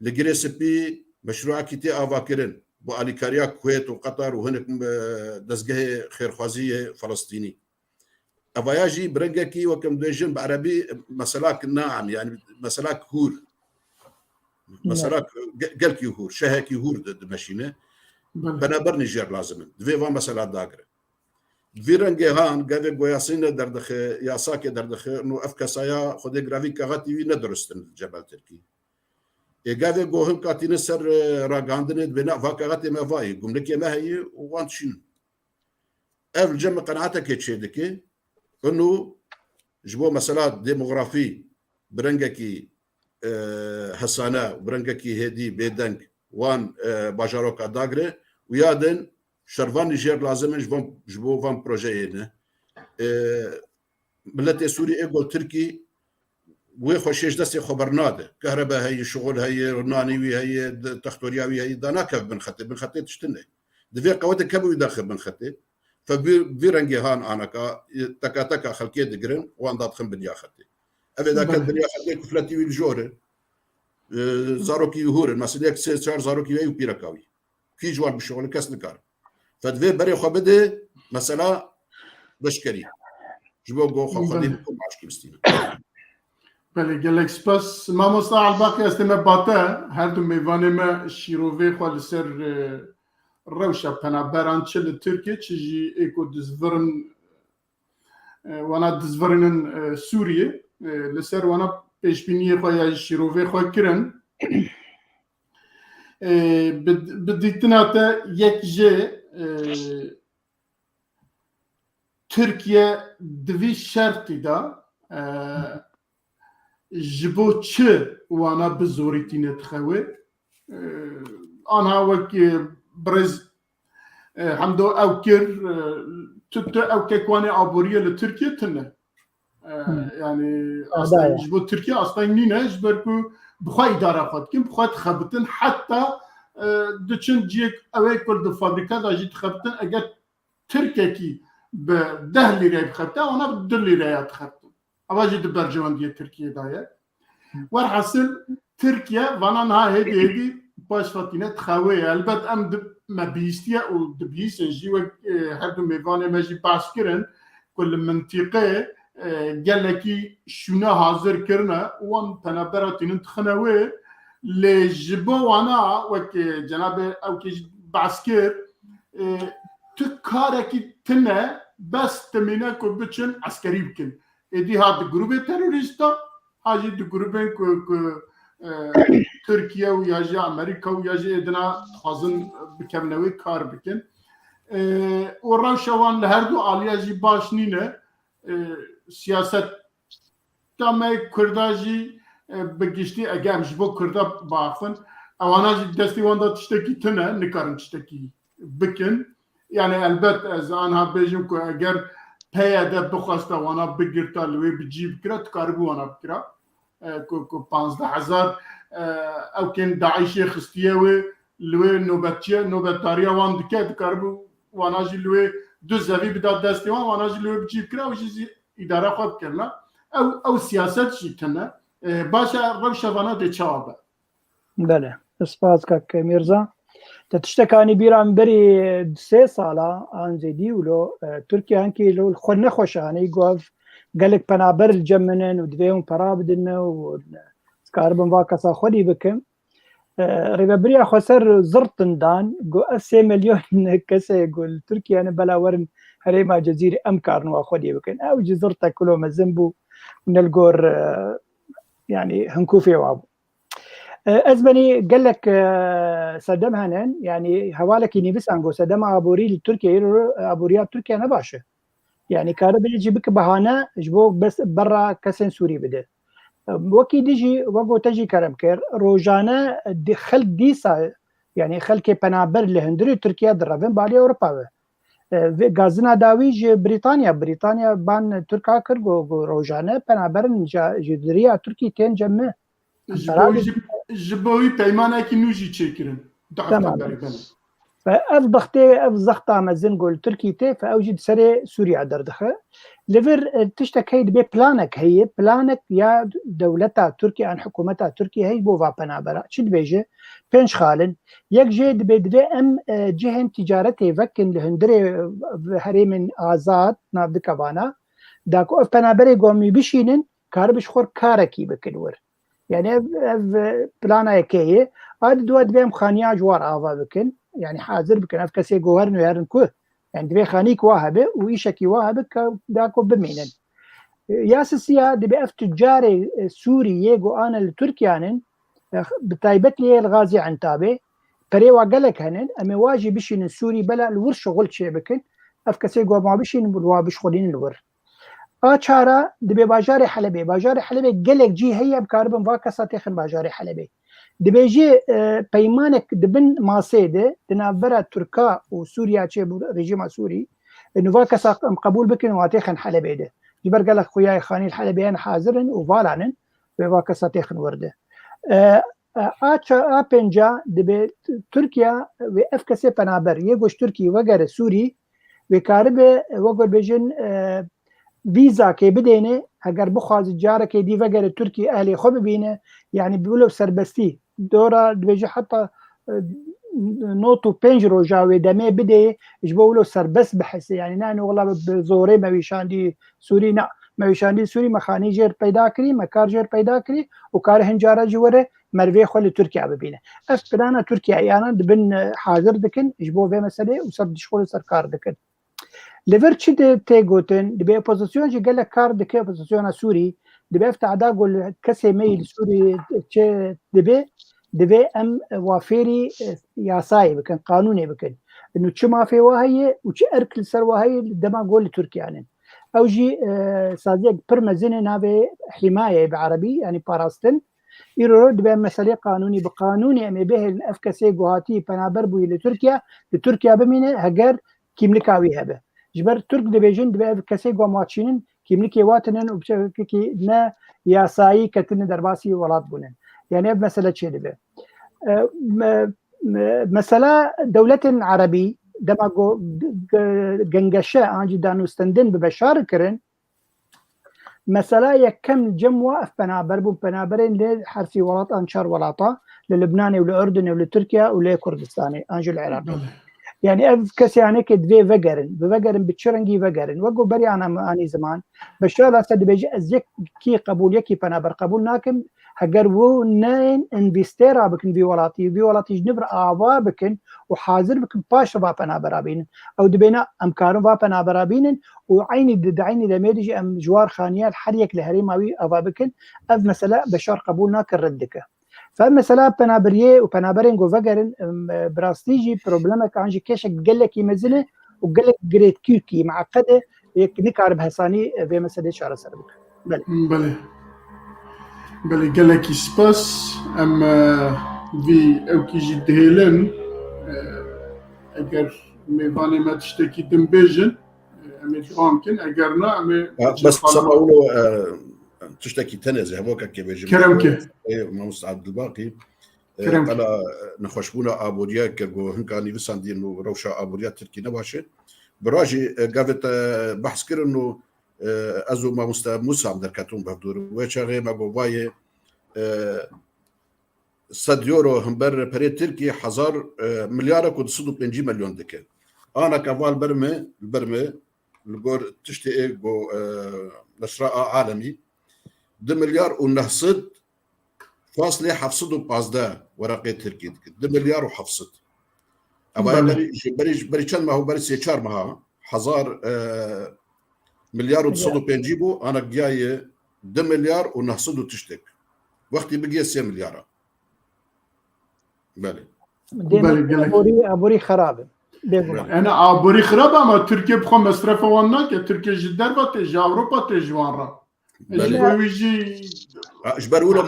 S4: لجريس بي مشروع كيتي افاكرن بو اليكاريا كويت وقطر وهناك دزقه خير خوازيه فلسطيني افاياجي برنجكي وكم دوجن بعربي مسلاك ناعم يعني مسلاك هور مسلاك قلك يهور شهك يهور ماشينه بنا برنيجر لازم دفيفا مسلا داغر فيرنجي هان قاعد بوياسين دردخ ياساك دردخ انه افكاسايا خدي جرافيك غاتي ندرستن الجبل تركي قاعد بوهم كاتين سر راغاندن بناء فاكغاتي ما فاي قملك ما هي وانشين اف الجمع قناعتك تشيدكي انه جبو مسالات ديموغرافي برنجكي حسانا وبرنجكي هدي بيدنك وان باجاروكا داغري ويادن شرفان نيجير لازم جبو فان بروجي هنا ملتي سوري ايجو تركي ويخشيش دستي خبرناده كهرباء هي شغل هي رناني هي تختورياوي هي داناكف بن خطي تشتني دفي قوتك كبو يدخل بن خطي فبيرنجي هان انكا تكا خلكي دقرن وان داتخن بنيا خطي ابدا كان بنيا خطي كفلتي والجور زاروكي يهور المسلك سير زاروكي وي بيركاوي في جوار بالشغل كاس نكار فدفي بري خو بده مثلا بشكري جبو جو خو خديكم عشكي بستينا
S1: بله گلک سپاس مامۆستا عەلباقی ئەستێمە باتە هەردوو میوانێمە شیرۆڤێ خوا لەسەر ڕەوشە پەنابەران چ لە تورکیە چژی ئێکۆ دزڤڕن وانا دزڤڕنن سووریە لەسەر وانا پێشبینیە خوا یا شیرۆڤێ خوا کرن بديتناتا يك جي تركيا دوی شرطی دا جبو چه وانا بزوری تینه تخوه آنها وک برز حمدو او کر تتو او كواني عبورية لتركيا تنه يعني اصلا جبو تركيا اصلا نينا جبركو بخوا اداره خد كم بخوا تخبطن حتى دچن جيك اوي كل دو فابريكا دا جي تخبطن اگر تركيا كي ب 10 ليره بخبطه وانا ب 2 ليره تخبطن اواجي دبرجوان دي تركيا دايا والحاصل تركيا وانا نها هدي باش فاتينه تخوي البت ام ما بيستيا او دبيس جي هردو ميفانه ماجي باسكرن كل منطقه قال لك شنو حاضر كرنا وان تنبرتين تخنوي لجبو وانا وك جناب او كي باسكر تكارك تنا بس تمينا كو بچن عسكري بكن ادي هاد جروب تيروريستا هاجي دي جروبين كو تركيا وياجي امريكا وياجي ادنا خازن بكمنوي كار بكن وراوشوان لهردو علياجي باشنينه سیاست تامه کرداجی بگشتی اگه همش با کردا باخن اواناجی دستی واندا تشتکی تنه نکارن تشتکی بکن یعنی البته از آنها بیشم که اگر پیاده بخواسته وانا بگیرتا لوی بجیب کرد تکاربو وانا بکرا که 15,000 او کن داعشی خستیه و لوی نوبتاریا وان دکه تکاربو واناجی لوی دو زوی بداد دستی واناجی لوی بجیب کرا و چیزی اداره خود کرنا او سیاست شیتنه باشا روشوانا ده چابه
S2: بله سپاس کاک میرزا تشتکانی بیرام بری 3 سالا آن زیدی ولو ترکیا هنکی لو خود نخوشانی گوف قالك پنابر الجمنن ودويهم پرابدن و سكاربن واكسا خودي بكم ريبا بريا خسر زرتن دان قو 3 مليون كسا يقول تركيا انا بلا ورن هريما جزيرة أمكار نوا خودي بكن أو جزرتا كلو مزنبو من الجور يعني هنكوفي وابو أزمني قال لك صدام هنن يعني حوالك يني بس عنقو صدام عبوري لتركيا عبوريات تركيا نباشة يعني كارب يجي بك بهانا جبوك بس برا كسن سوري بده وكي ديجي وقو تجي كرمكر روجانا دي خلق ديسا يعني خلق بنابر لهندري تركيا درافين بالي أوروبا غازنا داویج بریتانیا بان ترکا کرگو روزانه بنابراین جدریا ترکی تن جمع
S1: جبوی پیمانه کی نوجی چکرن
S2: تمام فاف ضغطه مزن قول تركي تي فاوجد سري سوريا دردخه ليفر تشتكيد ببلانك هي بلانك يا دولتها تركيا عن حكومتها تركيا هي بوفا بنابرا شد بيجي بينش خالن يك جيد بدي ام جهن تجارتي فكن لهندري هريمن آزاد نابد كبانا داكو اف بنابري قومي بشينن كاربش خور كاركي بكنور يعني بلانا يكي اد دوات بهم خانيا جوار آفا بكن يعني حاضر بكن اف كسي جوهرن ويارن كو يعني دبي خانيك واهبه ويشكي واهبه داكو بمينن ياسسيا دبي اف تجاري سوري يجو انا لتركيانن بتايبت لي الغازي عن تابي فريوا قالك هنن امي واجي بشين السوري بلا الور شغل شي بكن اف كسي جو ما بشين بالوا بشغلين الور اشاره دبي باجاري حلبي قالك جي هي بكاربن فاكسات يخن باجاري حلبي دبي جي بيمانك دبن ماسيده تنابرا تركا وسوريا تشي ريجيم سوري انه فاكسا قبول بكن واتيخن حلبي ده جبر قالك خوياي خاني الحلبي انا حاضرن وفالانن فاكسات يخن ورده بنجا دبي تركيا وافكسي بنابر يجوش تركي وغير سوري وكاربه وقول بيجن فيزا كي بدينه اگر بخواز جاره كي دي وغير تركي اهلي خو ببينه يعني بيقولوا سربستي دورا دبيجي حتى نوتو بنجرو جاوي دمي بدي يجبولوا سربس بحس يعني نانو والله بزوري ما ويشاندي سوري نا ما ويشاندي سوري مخاني جير پیدا کری مکار جير پیدا کری وكار هنجاره جوره مروي خل تركيا ببينه اف بلانا تركيا يعني دبن حاضر دكن يجبو في مساله وصد شغل سركار دكن ليفرتشي تي جوتن دبي اوبوزيسيون جي قال لك كار دكي اوبوزيسيون سوري دبي افتح دا قول كسي ميل سوري دبي دبي ام وافيري ياساي بكن قانوني بكن انه تش ما في وهي وتش اركل سر وهي دما قول تركيا يعني او جي صادق برمزين نابي حمايه بعربي يعني باراستن يرد بمسألة قانوني بقانوني أمي به الأفكاسي جوهاتي بنابربو لتركيا بمينه هجر كيملكاوي هبه جبر ترك دبيجن دبي أفكاسي جو ماتشينن كيملكي واتنن وبشكل نا ياساي كتن درباسي ولاد بونن يعني بمسألة شيء دبي مسألة دولة عربي دما جو جنجشة عن جدانو ستندن ببشار كرن مسألة يكم جموة في بنابر بنابرين لحرفي ولاط أنشار ولاطة للبناني ولأردني ولتركيا ولكردستاني أنجو العراقي يعني أف كسي يعني كدفي فقرن بتشرنجي فقرن وقو بري أنا زمان بشار أسد بيجي أزيك كي قبول يكي بنابر قبول ناكم هقربو نين انفستيرا بكن في ولاتي جنبر آوا بكن وحاضر بكن باش با بنابرابين أو دبينا أمكانو با بنابرابين وعيني دعيني لميدجي أم جوار خانيات حريك لهريماوي أبا بكن أف مسألة بشار قبول ناك الردكة فمسألة بنابريه وبنابرين جو فقرن براستيجي بروبلمك عنجي كيشك قلك يمزنه وقلك جريد كيوكي معقدة نكارب هساني في مسألة شعر سربك
S1: بله قالك سباس ام في او كي جي دهيلن اگر ميفاني ما تشتكي دمبيجن امي ممكن اگرنا امي
S4: بس سمعوا تشتكي تنزه هبوكا كيف
S1: كرمكه
S4: ما مستعد الباقي
S1: كرمكه
S4: انا نخشبونا ابوريا كجو هنكاني بسان دي انه روشا ابوريا تركي نباشه براجي قافت بحث كر انه ازو ما موسى عم دركاتون بهدور وشاغي ما بوباي 100 يورو همبر بري تركي 1000 مليار كود 150 مليون دكه انا كفال برمي الجور تشتي جو نشراء عالمي 2 مليار ونحصد فاصله حفصد وبازدا ورقه تركي 2 مليار وحفصد ابا بري كان ما هو بري سيشار معها 1000 مليار وتصدوا بينجيبو انا جاي 2 مليار ونحصدوا تشتك وقتي بقي 6 مليار بالي
S2: ابوري خرابه
S1: انا ابوري خرابه ما تركيا بخو مصرف وانا كتركيا جدار بات اوروبا تجوان را ويجي
S4: اجبر ولا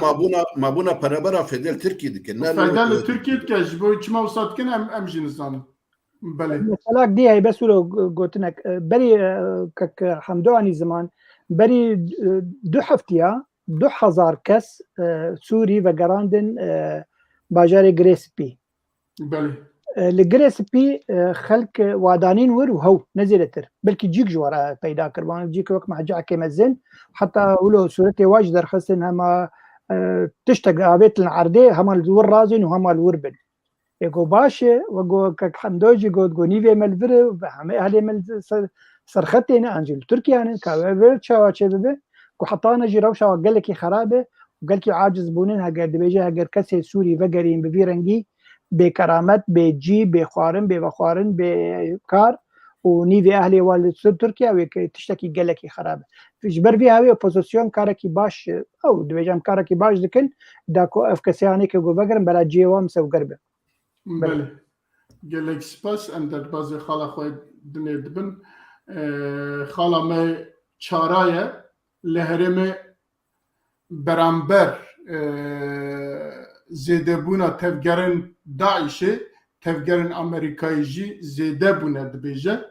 S4: ما بونا برابر فدل تركي دكنا
S1: فدل تركي كجبو كما وصلت كنا ام جنسان بله
S2: مثلاك دي هي بس لو قلتنك بري كك حمدواني زمان بري دو حفتيا 2000 كس سوري وقراندن باجاري جريسبي
S1: بله
S2: الجريسبي خلق وادانين ور وهو نزلتر بلكي جيك جوارا پیدا كربان جيك وقت ما جاء كمزن حتى ولو صورتي واجد رخصن هما تشتق عبيت العردي هما الور رازن وهما الوربن يقول باشا وقو كك حمدوجي قو نيفي ملفر اهلي مل سرختينا انجل تركيا انا كاوير شاوا شبه كو حطانا جي روشا وقال لك خرابه وقال لك عاجز بونين هاجر دبيجي هاجر كسي سوري فقرين بفيرنجي بكرامات بجي بخوارن بخوارن بكار ونيفي اهلي والد تركيا وتشتكي قال لك خرابه فيش برفي هاوي اوبوزيسيون كاركي باش او دبيجام كاركي باش دكن داكو افكسياني كو فقرن بلا جيوام سو قربه
S1: بله قالك سپاس ام در بازی خالا خواه دنیا دبن خالا ما چارایه لهرم برانبر زیده بونا تفگرن داعشه تفگرن امریکایی جی زیده بونه دبیجه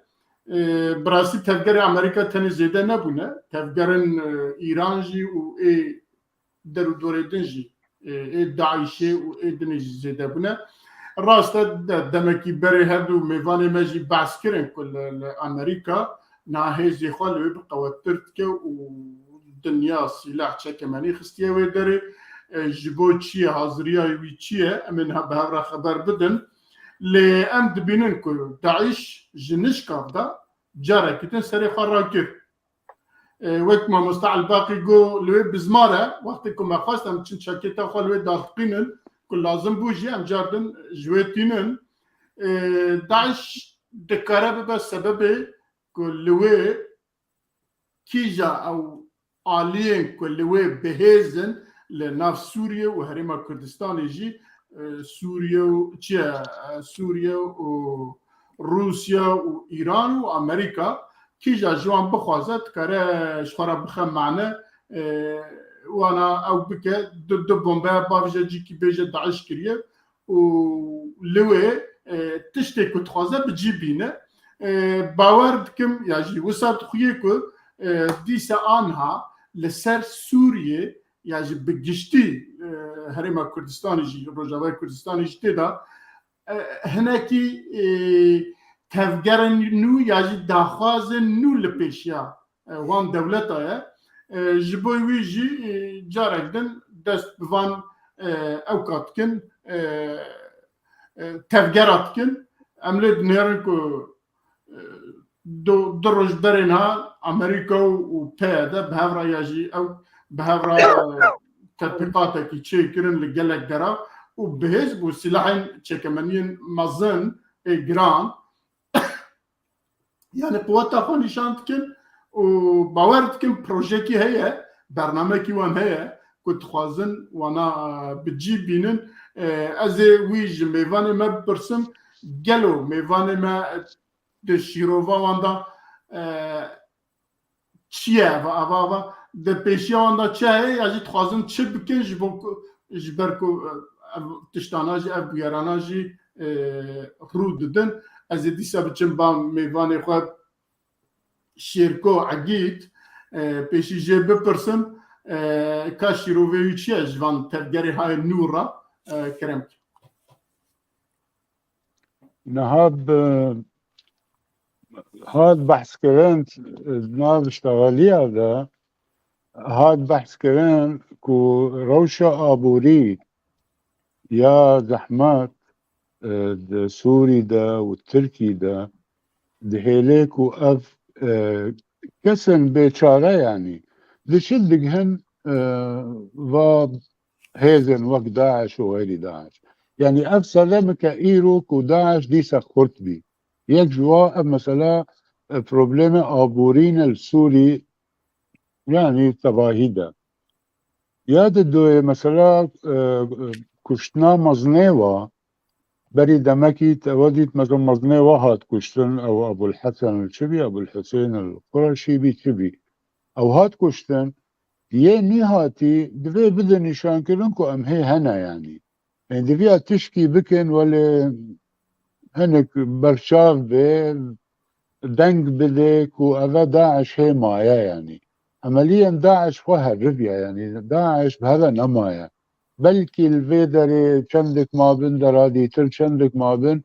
S1: براسی تفگر امریکا تنی زیده نبونه تفگرن ایران جی و درو دوره دن جی داعشه و دنی زیده بونه راست دمکی بری هدو میوان مجی بحث کرن کل امریکا ناهیزی خالوی بقوات ترکه و دنیا سلاح چکمانی خستیه و داره جبو چیه حاضریه وی چیه امن به هفره خبر بدن لی ام دبینن که داعش جنش کافده جاره کتن سری خواه را کرد وقت ما مستعل باقی گو لوی بزماره وقتی که ما خواستم چند شکیتا خواه لوی داخقینن كل لازم بوجي ام جاردن جويتينن داعش دكاره بس سبب كل وي كيجا او عاليين كل وي بهزن لناف سوريا وهريما كردستان يجي سوريا وروسيا وإيران وأمريكا كي جا جوان بخوازت كاره شخرا بخم معنا وانا او بك دو بومبا بافجا جي كي بيجا داعش كريه ولوي تشتي كو تخوازا بجيبينه باور دكم ياجي وسط خويكو ديسا آنها لسر سوريا ياجي بگشتي هرما كردستان جي روجاوي كردستان جي تدا هناكي تفجرن نو ياجي داخوازن نو لپیشیا وان دولتا جبوی وی جی جارکدن دست بوان اوقات کن تفجرات کن عملت نيرن كو دروج برينها امريكا وبادا بهافرا ياجي او بهافرا تطبيقاتك تشيكرن لقلق درا وبهز وسلاحين تشيكمانيين مازن جرام يعني قوات خوني شانتكن وباورتكن بروجيكي هي برنامجي وان هي كنت خوازن وانا بتجيب بينن ازي ويج ميفاني ما برسم قالوا ميفاني ما دشيروفا واندا تشيا فا de péché onda tchaye yaji troisième tchibkin jberko tishtanaji ev buyaranaji rudden az edisa biçim bam meyvane xwe şirko agit peşi jebe person ka şirove üçe jvan tevgeri hay nura krem
S3: نهاد هاد بحث كرنت ناب اشتغالي هذا هاد بحث كرن كو روشة آبوري يا زحمات سوري دا والتركي دا دهيليك وأف كسن بيشارة يعني دشدقهن هيزن وقت داعش وغير داعش يعني أف سلامك إيروك وداعش دي سخورت بي يجوا مثلا بروبليم آبورين السوري يعني تباهيدا ياد الدوي مثلا كشتنا مزنيوة بري دمكي توديت مثلا مزنيوة هات كشتن أو أبو الحسن الشبي أبو الحسين القرشي بي شبي أو هات كشتن يني هاتي دفي بدا نشان كلنكو أم هي هنا يعني دفيها تشكي بكن ولا هنك برشاف بي دنق بدك وأذا داعش هي مايا يعني عمليا داعش وها الربيع يعني داعش بهذا نمايا بلكي الفيدري شندك ما بين درادي تل شندك ما بين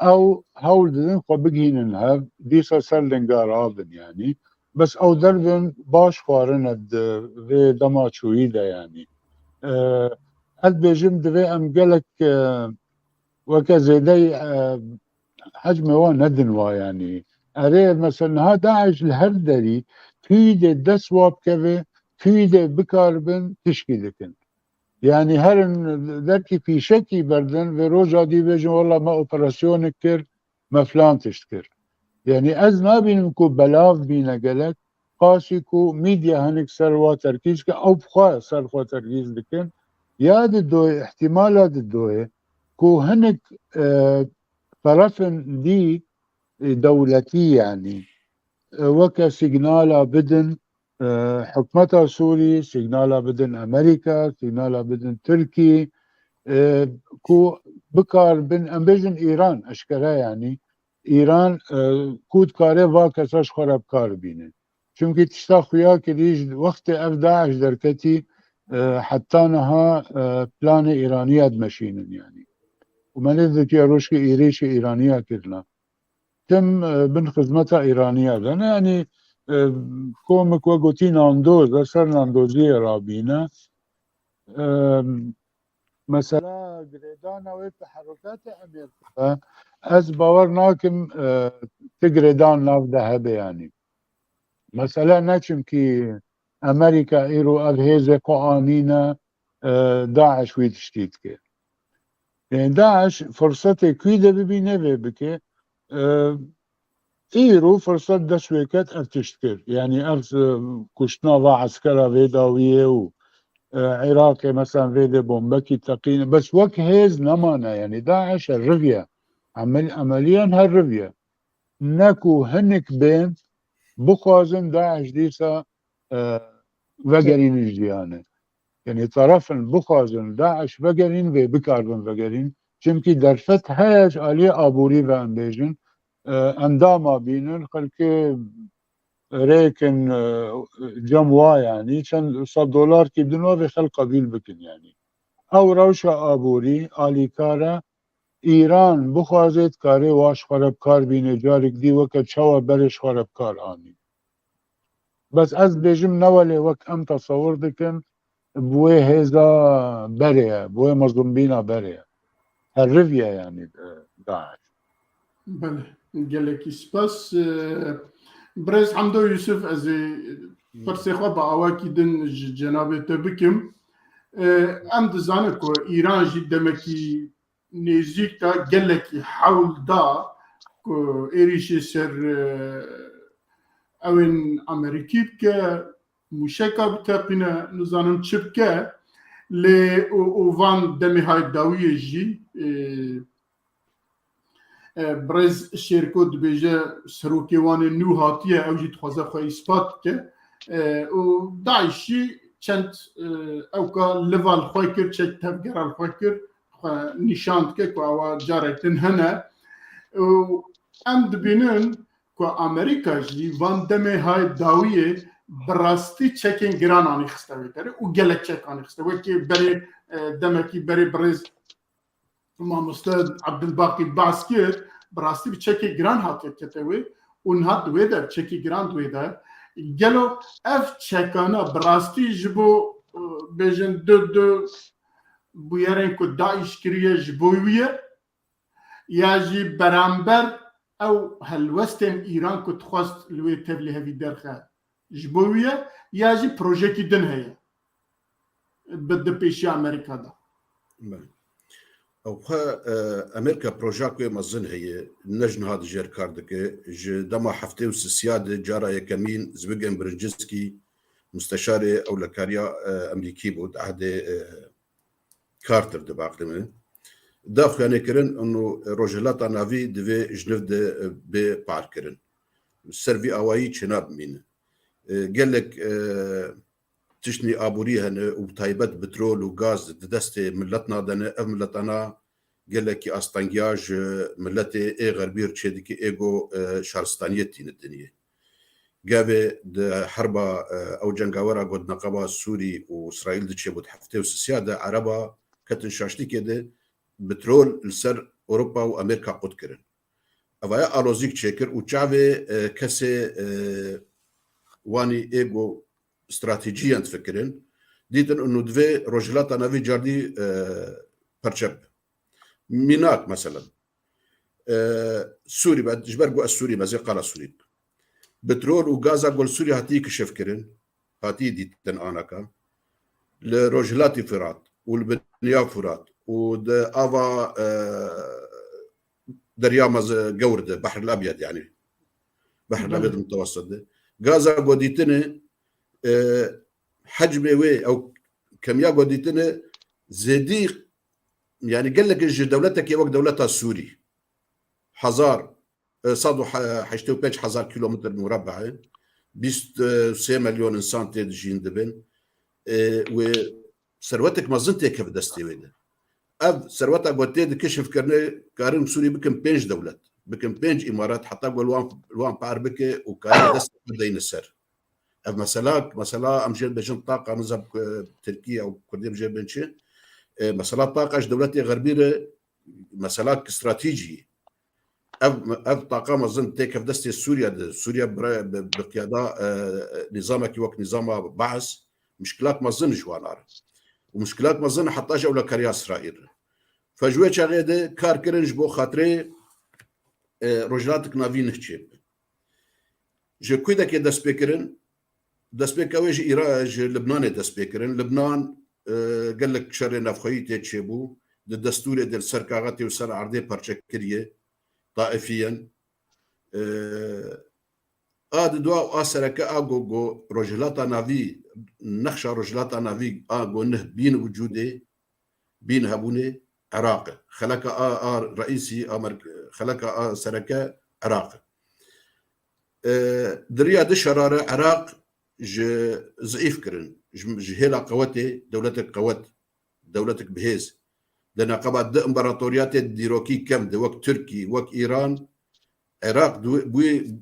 S3: أو هول دين بقين انها ديسا سلن قارابن يعني بس أو دربن باش فارند في دما شويدة يعني هاد بيجم دفي أم قلك وكزيدي حجمه وندنوا يعني أريد مثلا ها داعش الهردري تيدي دسواب كذا تيدي بكاربن تشكي لكن يعني هرن ذكي في شكي بردن في روجا دي بيجن والله ما اوبراسيون كر ما فلان تشتكر يعني از ما بينكو بلاف بينا قالك قاسيكو ميديا هنك سروا تركيز او بخوا سروا تركيز لكن ياد الدوي احتمالات الدوي كو هنك طرفن دي دولتي يعني وكا سيجنالا بدن حكمتها سوري سيجنالا بدن أمريكا سيجنالا بدن تركي كو بكار بن أمبيجن إيران أشكرا يعني إيران كود كاري واكا ساش خراب كار بينه چونكي تشتا خويا كريج وقت أف داعش دركتي حتى نها بلان إيرانية دمشينن يعني وما نذك يا روشكي إيريشي إيرانية كرنا تم بن خدمتها إيرانية أنا يعني كومك وقوتي ناندوز أسر ناندوزية رابينا مثلا قريدانا ويب تحركات أمريكا أز باور ناكم تقريدان ناف ذهب يعني مثلا ناكم كي أمريكا إيرو أذهيزة قوانينا داعش ويتشتيتك يعني داعش فرصتي كيدا ببينه بكي إيرو فرصة دسويكات أفتشتكر يعني أرس كشنا عسكرة فيداوية عراقي مثلا فيدي بومبكي تقين بس وك هيز نمانا يعني داعش الرفيا عمليا هالرفيا نكو هنك بين بقازن داعش ديسا فقرين الجيانة يعني طرفن بقازن داعش فقرين في بكاربن فقرين چمكي درفت هاج آلية آبوري وان بيجن انداما بينن خلقي ريكن جموا يعني كان $100 كي بدون في خلق قبيل بكن يعني او روشا آبوري آلي كارا ایران بخوازید کاری واش خراب کار بینه جارک دی وقت شوا برش خراب کار آنی بس از بيجم نولي وقت ام تصور دكن بوي هيزا بريا بوي مظلومبينا بريا هالرفيا يعني داعش
S1: بله gelekî spas Brez Hemdo Yusuf ez ê pirsê xwe bi awakî din ji cenabê te bikim. Em dizanin ku Îran jî demekî nêzik da gelekî hewl da ku êrişê ser evên Amerîkî bike, mûşeka biteqîne, nizanim çi bike lê û van demê hay dawiyê jî Brez Şêrko dibêje serokê wanê nû hatiye ew jî dixwaze xwe îspat bike û Daişî çend ewka lival xwe kir çek tevgeral xwe kir xwe nîşan dike ku ewa carek din hene û em dibînin ku Amerîka jî van demê hay dawiyê bi rastî çekên giran anî xiste wê derê û gelek çek anî xiste wekî berê demekî berê Brez Mamoste Abdulbaqî behs kir bi rastî bi çekê giran hatiye kete wê û niha di wê de çekê giran di wê de gelo ev çekana bi rastî ji bo bêjin du bûyerên ku Daîş kiriye ji bo wî ye ya jî beramber ew helwestên Îran ku dixwast li wê tevlî hevî derxe ji bo wî ye ya jî projekî din heye bi dipêşiya Amerîka da.
S4: او خا امريكا بروجاكو مزن هي نجن هذا جير كاردك ج دما حفتي وسياد جارا يكمين زبيغن برنجسكي مستشاري او لكاريا امريكي بود عهد كارتر دباقلمه داخل يعني كرن انه روجلات نافي دفي جنف دي بي باركرن السيرفي اواي تشناب مين قال لك تشني ابوريها وبتايبت بترول وغاز دست ملتنا دنا ملتنا قال لك استنجاج ملتي اي غربير تشدكي ايجو شارستانيتين الدنيا جابي د حربه او جنگاورا قد نقبه سوري واسرائيل دتشي بود حفته وسياده عربه كتن شاشتي كده بترول لسر اوروبا وامريكا قد كرن افايا الوزيك تشيكر وتشافي كسي واني ايجو استراتيجيا تفكرن ديتن انه دفي روجلاتا نافي جاردي برشب ميناك مثلا سوري بعد جبرقو السوري ما زي قال سوري بترول وغازا قول سوري هاتي كشف كرن هاتي ديتن اناكا لروجلاتي فرات والبنيا فرات ود افا دريا مز جورد بحر الابيض يعني بحر الابيض المتوسط ده غازا قوديتني حجمه وي او كمية قديتنا زدي يعني قال لك دولتك يا وقت دولتها السوري حزار صادوا حشتو بيج حزار كيلومتر مربع 23 مليون انسان تيجين دبن وثروتك ما زنت كيف دستي وين اف ثروتك قد كشف كرنا كارم سوري بكم بينج دولت بكم بينج امارات حتى قول وان باربك وكان دست بدين السر مثلا امجد بجن طاقه نزب تركيا او كرديه بجن بنشي مثلا طاقه دولتي غربيه مثلا استراتيجي اف طاقه مظن تكف دستي سوريا بقياده نظامك وقت نظام بعث مشكلات مظن جوانار ومشكلات مظن حتى جوله كريا اسرائيل فجوه شغيده كار كرنج بو خاطري روجلاتك نافين نحكي جو كويدا كي داس بكرن داس بكاوي ايران لبنان داس بكرن لبنان قال لك شر نفخيتي تشبو الدستور ديال سركاغاتي وسر عرضي بارشكريه طائفيا دوا اسركا اغو رجلاتا نافي نخشى رجلاتا نافي اغو نه بين وجودي بين هبوني عراق خلك رئيسي خلك سركا عراق دريا دشرارة عراق ضعيف كرن جهلا قوتي دولتك قوت دولتك بهيز دنا قبات د امبراطوريات ديروكي كم د وقت تركي وقت ايران عراق بوي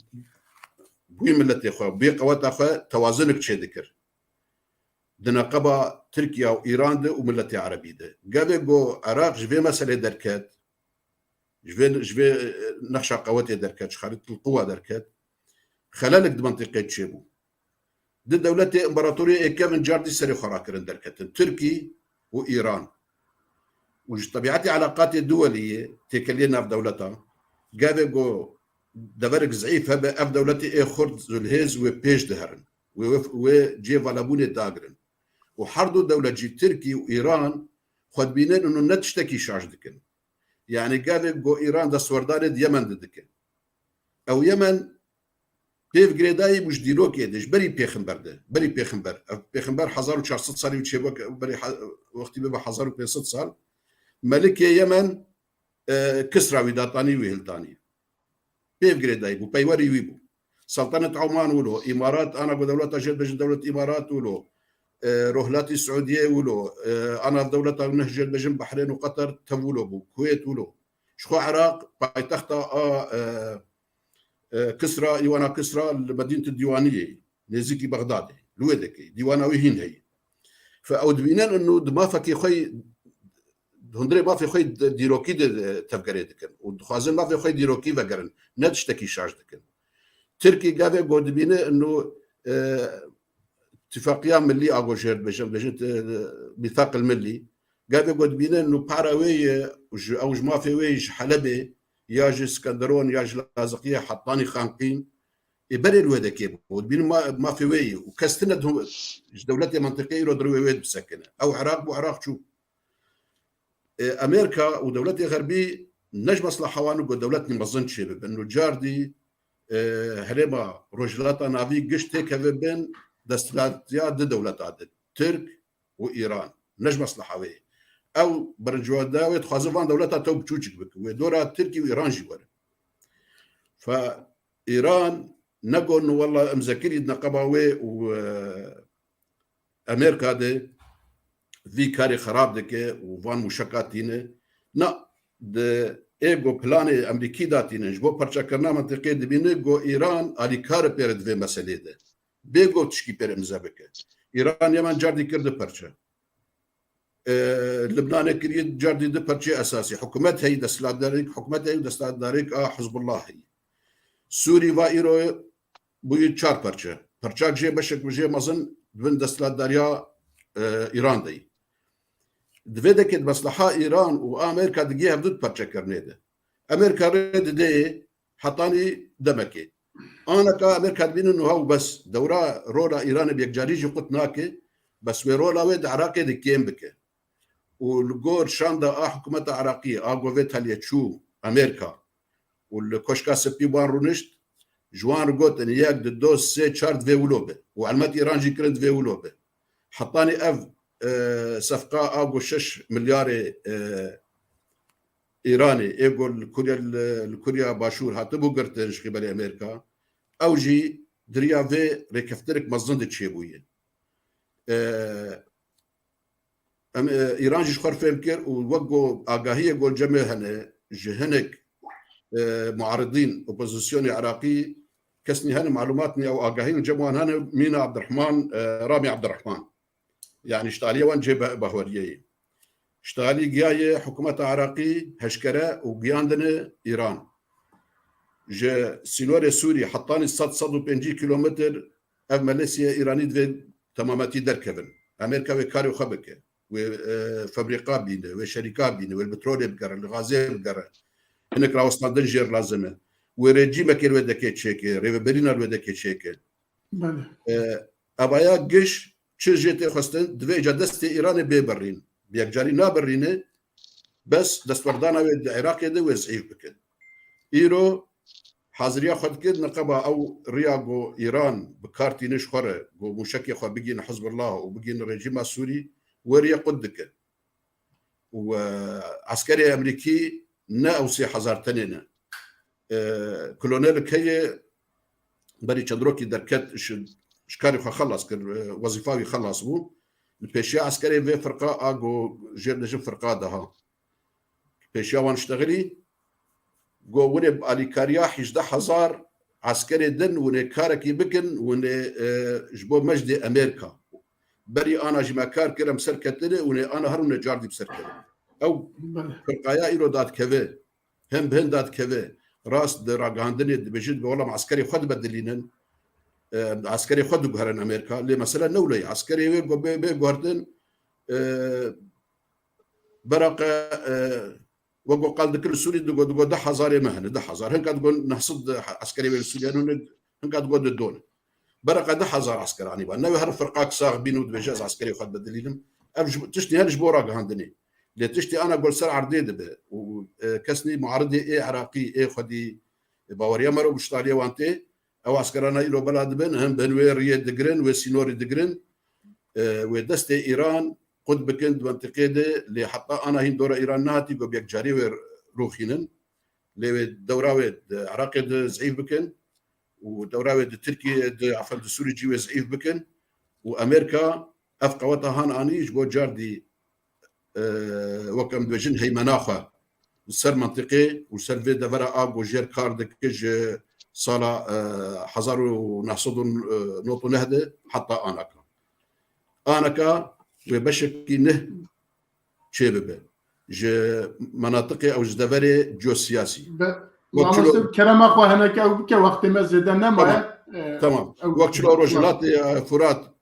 S4: ملتي خو بي قوات اخو توازنك تشي ذكر دنا قبا تركيا وايران ده وملتي عربي ده قبل جو عراق جفي مساله دركات جفي نخشى قوتي دركات خارطه القوه دركات خلالك منطقه تشيبو د دولتي امبراطوريه كيفن جاردي سري خراكرن دركات تركي وايران وش طبيعتي علاقات الدوليه تكلينا في دولتها قبل جو دبرك ضعيف هبه اف دولتي خرد زلهيز وبيش دهرن وجي فالابوني داغرن وحردوا دولة جي تركي وإيران خد بينين إنه نتشتكي شاش دكن يعني قال جو إيران دا سوردان يمن دكن أو يمن بيف جريداي مش ديروكي دش بري بيخنبر حزارو 400 سالي وتشيبك بري وقتي بيبقى حزارو 500 سال ملك يمن كسرى وداتاني وهلتاني بيف جريداي بو بيوري ويبو سلطنة عمان ولو إمارات أنا بدولة جد بجد دولة إمارات ولو روهلاتي السعودية ولو أنا في دولة نهج بجنب بحرين وقطر تولو بو كويت ولو شخو عراق بايتختا كسرى إيوانا كسرى مدينة الديوانية نزيكي بغداد لويدكي ديواناوي هين هي فأود بينان إنه ما فكي خوي هندري ما في خوي ديروكي تفكري دكن ودخازن ما في خوي ديروكي فكرن ندشتكي شاش دكن تركي قاعد يقول بينا إنه اتفاقية ملي أقول شهر بجنت ميثاق الملي قاعد يقول بينا إنه باراوي أو جمافي ويج حلبي ياج اسكندرون ياج لازقية حطاني خانقين يبرر وهذا كيف بينا ما في وي وكستند دولتي منطقية يردروا ويد بسكنة أو عراق وعراق شو أمريكا ودولتي غربي نجم مصلحة وانو دولتني مظن شيء بأنه جاردي هرما رجلاتا نافي قشتك بين دستلاتيات دولة عدد ترك وإيران نجم مصلحة وي أو برجواداوي تخازفان دولتها توب تشوشك بك ودورها تركي وإيران جوار فإيران نقول إنه والله مذكري نقباوي وأمريكا ده في كاري خراب دكه وفان مشكاتينه نا ده ايجو بلاني امريكي داتينه جبو برشا كرنا منطقه دبينه جو ايران علي كار بيرد في مساله ده بيجو تشكي بير مزابكه ايران يمن جاردي كرد برشا لبنان كريد جاردي ده برشا اساسي حكومت هي دسلات داريك حكومت هي دسلات داريك حزب الله هي سوري وايرو بو تشار برشا جي بشك بجي مزن بن دسلات داريا ايران دي دفيدك مصلحة إيران وأمريكا دقيقة بدت برشكر نيده أمريكا ريد دي حطاني دمكي أنا كأمريكا بين إنه هو بس دورة رولا إيران بيجاريجي قطناكي بس ورولا ويد عراقي دي كيم بك والجور شاندا حكومة عراقية أقوفيتها ليتشو أمريكا والكوشكا سبيبان رونشت جوان رقوت إن ياك دوس سي تشارد في ولوبه وعلمات إيران جي كرنت في ولوبه حطاني أف صفقة أقول 6 مليار إيراني يقول كوريا باشور هاتبو قرتنش قبل أمريكا أو جي دريا في ريكفترك مزند تشيبوية إيران جيش خرف يمكر ووقو آقاهية يقول جميع هنا جهنك معارضين أوبوزيسيوني عراقي كسني هنا معلوماتني أو آقاهين جموان هنا مينا عبد الرحمن رامي عبد الرحمن يعني اشتغالية وان جيب بهورية اشتغالي جاية حكومة عراقي هشكرة وجياندنا إيران جا سينوري سوري حطاني 650 كيلومتر أف ماليزيا إيراني دفي تماماتي دركبن أمريكا وكاري وخبكة وفابريقا بينه وشركات بينه والبترول بقرة الغازية بقرة هناك راوستان دنجير لازمة ورجيمة كيلو ودكي تشيكي ريفبرينا الودكي تشيكي أبايا قش چه جيتي خستن دوی جدست ایران ببرین بیاکجاری نبرینه بس دستوردانا و عراق ده وضعیف بکن ایرو حاضريا خد كد نقبة أو رياغو إيران بكارتي نشخرة ومشكي خو بيجين حزب الله وبيجين الرجيم السوري وريا قدك وعسكري أمريكي نا أو سي حزار تنين كولونيل كي بري تشدروكي دركت شكاري خلص وظيفاوي خلص بو البيشيا عسكري في فرقة أجو جير نجم فرقة ده بيشيا وانشتغلي جو ونب أليكاريا 11000 عسكري دن ونكاركي بكن ون جبو مجد أمريكا بري أنا جماكار كرم سركتني ون أنا هرم جاردي بسركتني أو فرقايا إيرو دات كذا هم بهن دات كذا راس دراجاندني بجد والله عسكري خد بدلينن عسكري خد جهرن أمريكا لمثلا نولي عسكري ويجو بيجوردن برق وقو قال ذكر السوري دقو ده حزاري مهنة ده حزار هن قد قول نحصد عسكري بالسوريان هن قد قول الدون برق ده حزار عسكري عني بقى نبي هر فرقاك صاغ بينود بجاز عسكري خد بدليلهم تشتي هل جبورا عندني اللي تشتي انا قول سر عرديد به وكسني معارضي ايه عراقي ايه خدي باوريا مرو بشتاليا وانتي او عسكرنا يلو بلاد بن هم بنوير يدقرن وسينوري دقرن ودستي ايران قد بكند منطقة ده اللي حتى أنا هين دورة إيران نهاتي قو بيك جاري روخينن اللي دورة عراقي زعيف بكن ودورة تركي عفوا السوري جيوه زعيف بكن وأمريكا أفقوتها هان آنيش قو جاردي وكم دوجن هي مناخة السر منطقي وسر في دفرة آب وجير كاردك كج صالة حزارو نحصدو نوطو نهده حتى آنكا وبشكي نه شبابه ج مناطقي او جدبري جو سياسي
S1: وكلو كلام اخو هناك او بك وقت ما زدنا ما
S4: تمام وقت لو رجلات فرات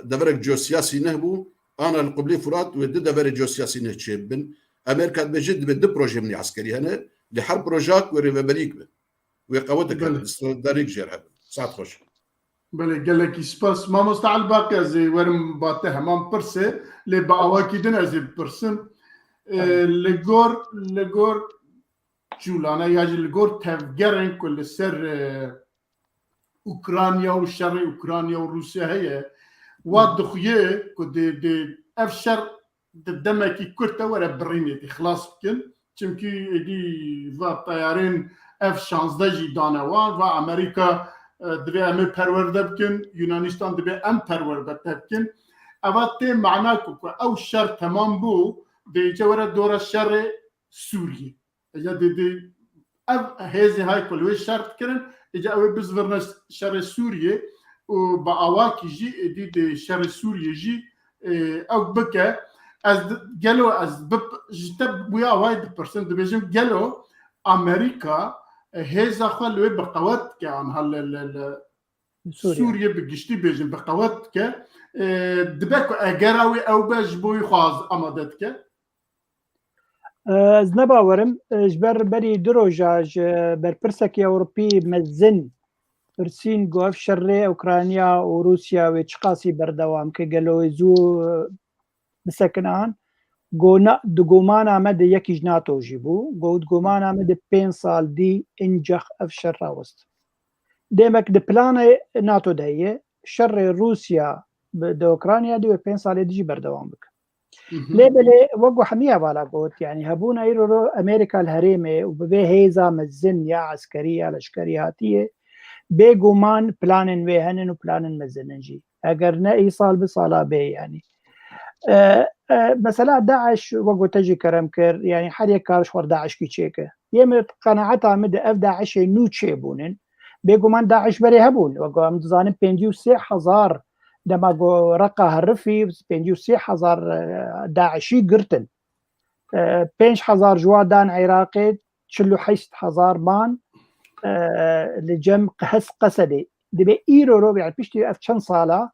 S4: دبرك جو سياسي نهبو انا القبلي فرات ود دبري جو سياسي نهشبن امريكا بجد بد بروجي من عسكري هنا لحرب بروجاك وريبابليك وقوتك داريك جير ساعه خوش
S1: بله قال لك يسباس ما مستعل باقي زي ورم باتها ما برسه لبعواكي دنا زي برسم لجور جولانا ياجي لجور تفجرن كل سر اوكرانيا وشر اوكرانيا وروسيا هي وادخيه كد دي افشر دمكي كرتا ورا بريني دي خلاص كن چمكي دي va طيارين اف 16 جي دانوان و امريكا دبي ام پرورده بکن یونانستان دبي ام پرورده بکن اوقات معناكو او شر تمام بو دي جوره دور الشر سوريا اجا دي هذه هاي كل شرط كرن اجا او بزورنا شر سوريا وباواكي جي دي شر سوريا جي او بكا از قالوا از بب جتب ويا وايد برسنت بيجم قالوا امريكا هذا خلوه بقوات كان هال سوريا بقشتي بيجن بقوات ك دبكو اجراوي او بجبوي خاز امدتك
S2: زنبا ورم جبر بري دروجاج بربرسك اوروبي مزن برسين قوف شر اوكرانيا وروسيا وتشقاسي بردوام كقالوا زو مسكنان قونا دقومانا مدى يكي جناتو جيبو قود قومانا مدى 5 سال دي انجخ افشر راوست ديمك دي بلان ناتو دهيه شر روسيا دو اوكرانيا دي 5 سال دي بردوام بك ليبلي وقو حمية بالا قوت يعني هبونا يرو امريكا الهريمة وببي هيزا مزن يا عسكرية لشكري هاتية بيقومان بلانن ويهنن وبلانن مزننجي اگر نا ايصال بصالا بي يعني مثلا داعش وقو تجي كرمكر يعني حد كارش ور داعش كي تشيكه يمت قناعتها مد اف داعش نو تشيبونن بيقو من داعش بري هبون وقو متزانن 53000 دما قو رقا هرفي 53000 داعشي قرتن 5000 جوادان عراقي تشلو 8000 مان لجم قهس قسدي دبي ايرو رو يعني بيشتي اف شن صاله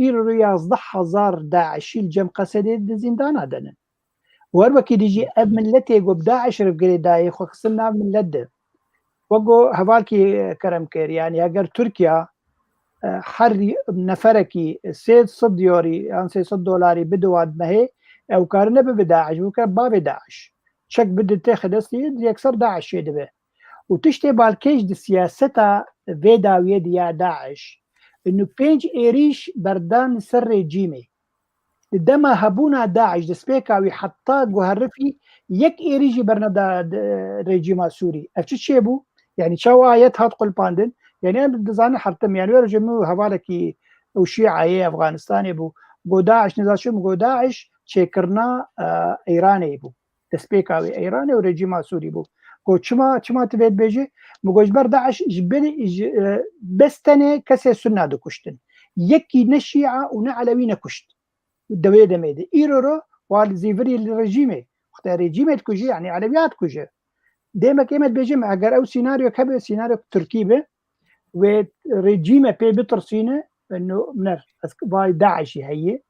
S2: إيرو 11000 داعشي الجم قسدي زندان عدنن وروكي ديجي أب من لتي قو بداعش رفقري داي خو خصمنا من لده وقو هفالكي كرمكير يعني اگر تركيا حري نفركي سيد صد يوري يعني سيد $100 بدواد مهي او كارنبه بداعش وكان باب داعش شك بدي تاخد استيد يكسر داعش يدبه وتشتي بالكيش دي سياستا فيدا ويد يا داعش انه بينج ايريش بردان سر ريجيمي دما هبونا داعش دسبيكا ويحطا جوهرفي يك ايريجي برنا دا ريجيما سوري افتش شيبو يعني شو آيات هات قل باندن يعني انا دزاني حرتم يعني ورا جمو هبالكي وشيعة هي افغانستان يبو بو داعش نزاشم بو داعش شكرنا ايراني يبو دسبيكا ايراني وريجيما سوري بو قو چما تبيت بيجي مگوش بر داعش جبري بستنه كسي سنة دو كشتن يكي نشيعة ونعلوين كشت الدوية دميدي إيرورو والزيفري الرجيمي وقت رجيمة كوجي يعني علويات كوجي ديما كيمت بيجي مع أو سيناريو كبير سيناريو تركيبه ورجيمة بي بترسينه إنه منر باي داعش هي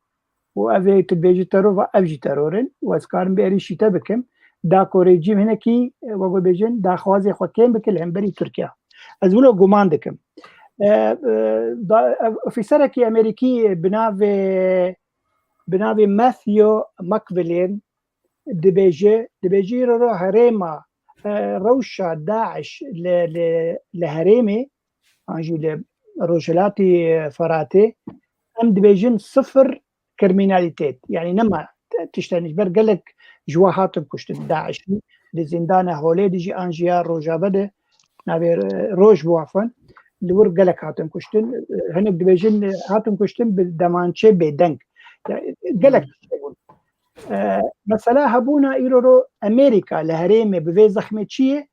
S2: وأفي تبيجي ترور وأفجي ترورن وأسكارن بيريشي تبكم داكو رجيم هنا كي وقو بيجن دا خوازي خوكين بكل همبري تركيا أزولو قمان دكم في سركي أمريكي بناوي ماثيو ماكفيلين دبيجي رو هريما روشا داعش لهريمي انجي لروجلاتي فراتي ام دبيجن صفر كرميناليتيت يعني نما تشتنج بر قالك جواهاتم كشت داعش لزندانه هولي ديجي انجيا روجا بده نابي روج بوعفن لور قالك هاتم كشتن هنك دبيجن هاتم كشتن بالدمانشي بيدنك قالك مثلا هبونا إيرورو أمريكا لهريمة بفي زخمة شيء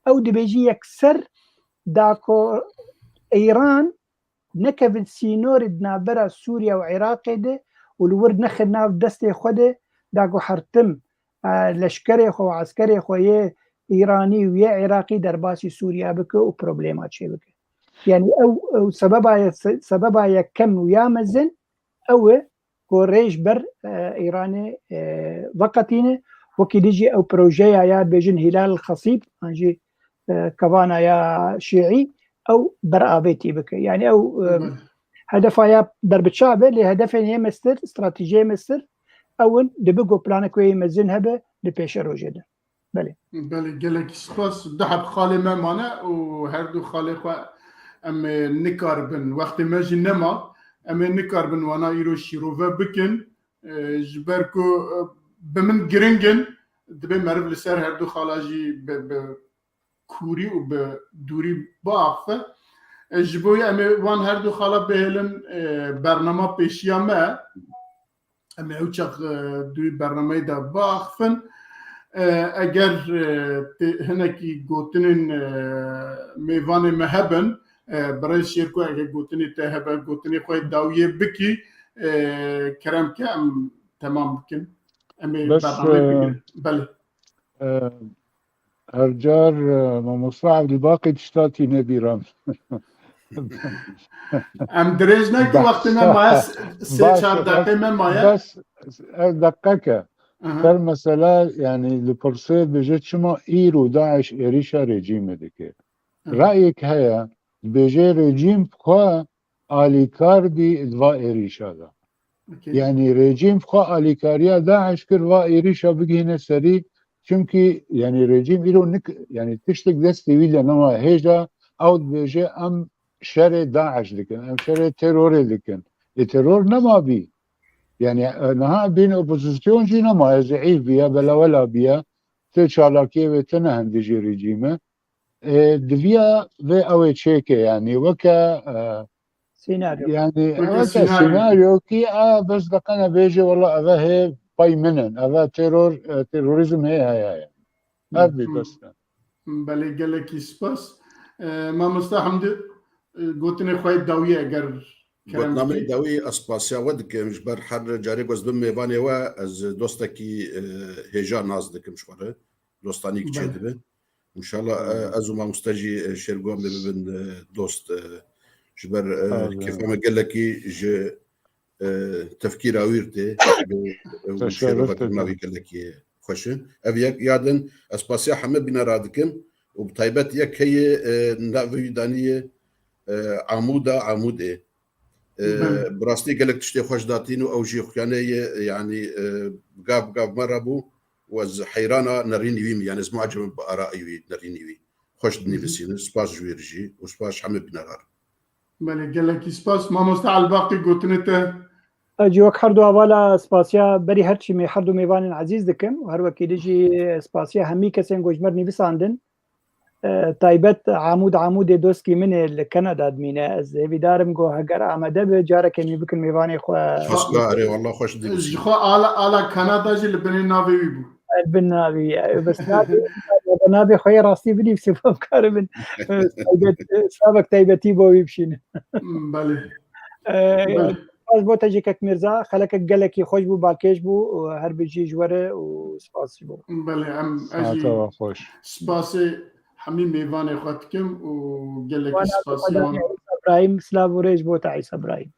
S2: أو دبيجي يكسر داكو إيران نكفل سينور دنابرا سوريا وعراق ده والورد نخد ناف دستي خوده داكو حرتم لشكري خو عسكري خويه إيراني ويا عراقي درباسي سوريا بكو وبروبليمات شي بكو يعني أو سببها يكم ويا مزن أو كوريش بر إيراني وقتينه وكي ديجي أو بروجيا يا بيجن هلال الخصيب أنجي كفانا يا شيعي أو برآبيتي بك يعني أو هدفها يا درب الشعب اللي هدفها هي مستر استراتيجية مستر أول دبقو بلانك وي مزن هبه لبيش روجده بله
S1: قالك سباس دحب خالي مامانا وهردو خالي خوا أم نكاربن وقت ما جنما أم نكاربن وانا إيرو شيروفا بكن جبركو بمن جرينجن دبي معرف لسر هردو خالاجي بكوري وبدوري باعفة جبويا أم وان هردو خالا بهلن برنامج بيشيا ما أم اوچخ دوی برنامه دا باعفن اگر هنکی گوتنین میوان مهبن برای شرکو اگر گوتنی تهبه گوتنی خوی داویه بکی کرم که ام تمام بکن امی برنامه بکن بله
S3: هرجار مصعب الباقي تشتاتي نبيرام
S1: ام دريجنا کی وقت من مایا 3-4 دقیقه من مایا
S3: بس دقیقه در مثلا يعني البرسيل بيجي شما ايرو داعش اريشا ريجيم ديك رايك هيا بيجي ريجيم خو اليكار بي دوا اريشا دا يعني ريجيم خو اليكاريا داعش كروا اريشا بيجي هنا سري çünkü yani rejim ilo yani tiştek desti villa nama heja او بيجي ام شر داعش dikin ام شر terör dikin terör nema bi يعني نها بين اوبوزيسيون جينا ما زعيف بيا بلا ولا بيا تشالاكي وتنهم ديجي ريجيمه دفيا في او تشيكي يعني وكا
S2: سيناريو
S3: يعني وكا سيناريو كي بس دقنا بيجي والله هذا هي باي منن هذا تيروريزم هي يعني هذه بس
S1: بله گله کی سپاس ما مستحمد گوتنی خوای داویه اگر
S4: گوتنامه داوی اسپاسیا ود که مش بر هر جاری گوز بم میوانی و از دوستکی هجا ناز دکم شوره دوستانی کی چه ان شاء الله از ما مستجی شرگوم ببن دوست جبر كيف ما قال لك ج تفكير اويرتي وشرفت ما قال لك خوش ابيك يادن اسباسيا حمد بنا رادكم وبطيبات يك هي نافي دانيه عمود ايه براستي قال لك تشتي خوش داتينو او جي خوانه يعني قاب مره بو وز حيرانه نريني ويم يعني اسمع عجب بارائي نريني وي خوش دنيفسين سباس جويرجي وسباس حمد بنغار
S1: بله گلکی سپاس مامۆستا الباقی گوتنێتە
S2: اجي وك هردو اوالا سپاسيا بري هرچي مي هردو ميوان عزيز دكم وهر وكي دجي سپاسيا همي كسين گوجمر نيفساندن تايبت عمود دوسكي من كندا دمينه از هيفي دارم جو هجر امده بجاره كمي بكن ميواني خو
S4: خسكاري والله خوش دنيفسين
S1: جخوا آلا كندا جي لبني ناوي بو
S2: البنابي بس نابي خويا راسي بني في سبب كاربن سابق تايبتي بو يمشين
S1: بله
S2: باز بو تجيك ميرزا خلك قالك خوش بو باكيش بو هر بيجي جوره وسباس بو
S1: بله ام
S3: ساعت
S1: اجي
S3: و خوش
S1: سپاس همي ميواني خواتكم وگلکی سپاس
S2: وانا ابراهيم سلام وريج بو تاع عيسى ابراهيم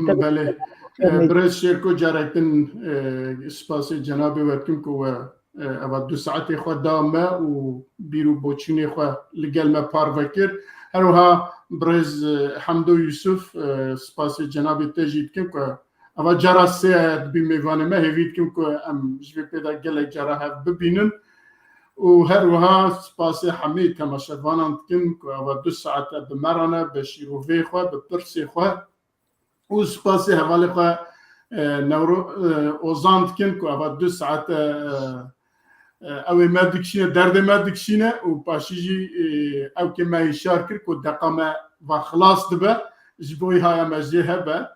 S1: بله برز شيركو جاركتن سپاس جنابي واتكم كو اوا 2 ساعت خو دامه و بيرو بوچيني خو لگل ما پاروكر هروها برز حمدو يوسف سپاس جنابي تجيدكم كو اوا جراسه بميوانه ما هيفيدكم كو ام جوي بيدا گلك جراها ببينن وهروها سپاس حميد تماشاوانان كم كو اوا 2 ساعت بمرانه بشيروفي خو بپرسي خو و سپاس حواله خو نورو اوزاند كم كو اوا 2 ساعت او ما دكشينه درد ما دكشينه و باشيجي او كما يشاركر كو دقامه و خلاص دبه جبوي هاي مجيه هبه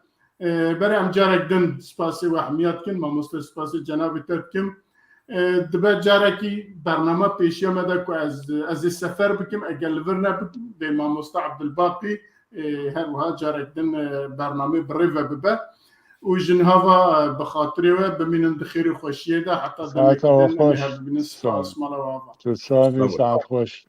S1: بري ام جارك دن سپاس و حميات كن ما مست سپاس جناب تركم دبه جاركي برنامه پیشی آمده که از سفر بکم اگر ورنه به ما مست عبدالباقی هر جارك دن برنامه بریو ببه و جنهاوا بخاطري و بمين دخيري خوشيه ده حتى
S3: ساعت و خوش
S1: بالنسبه اسمه
S3: تساوي ساعت خوش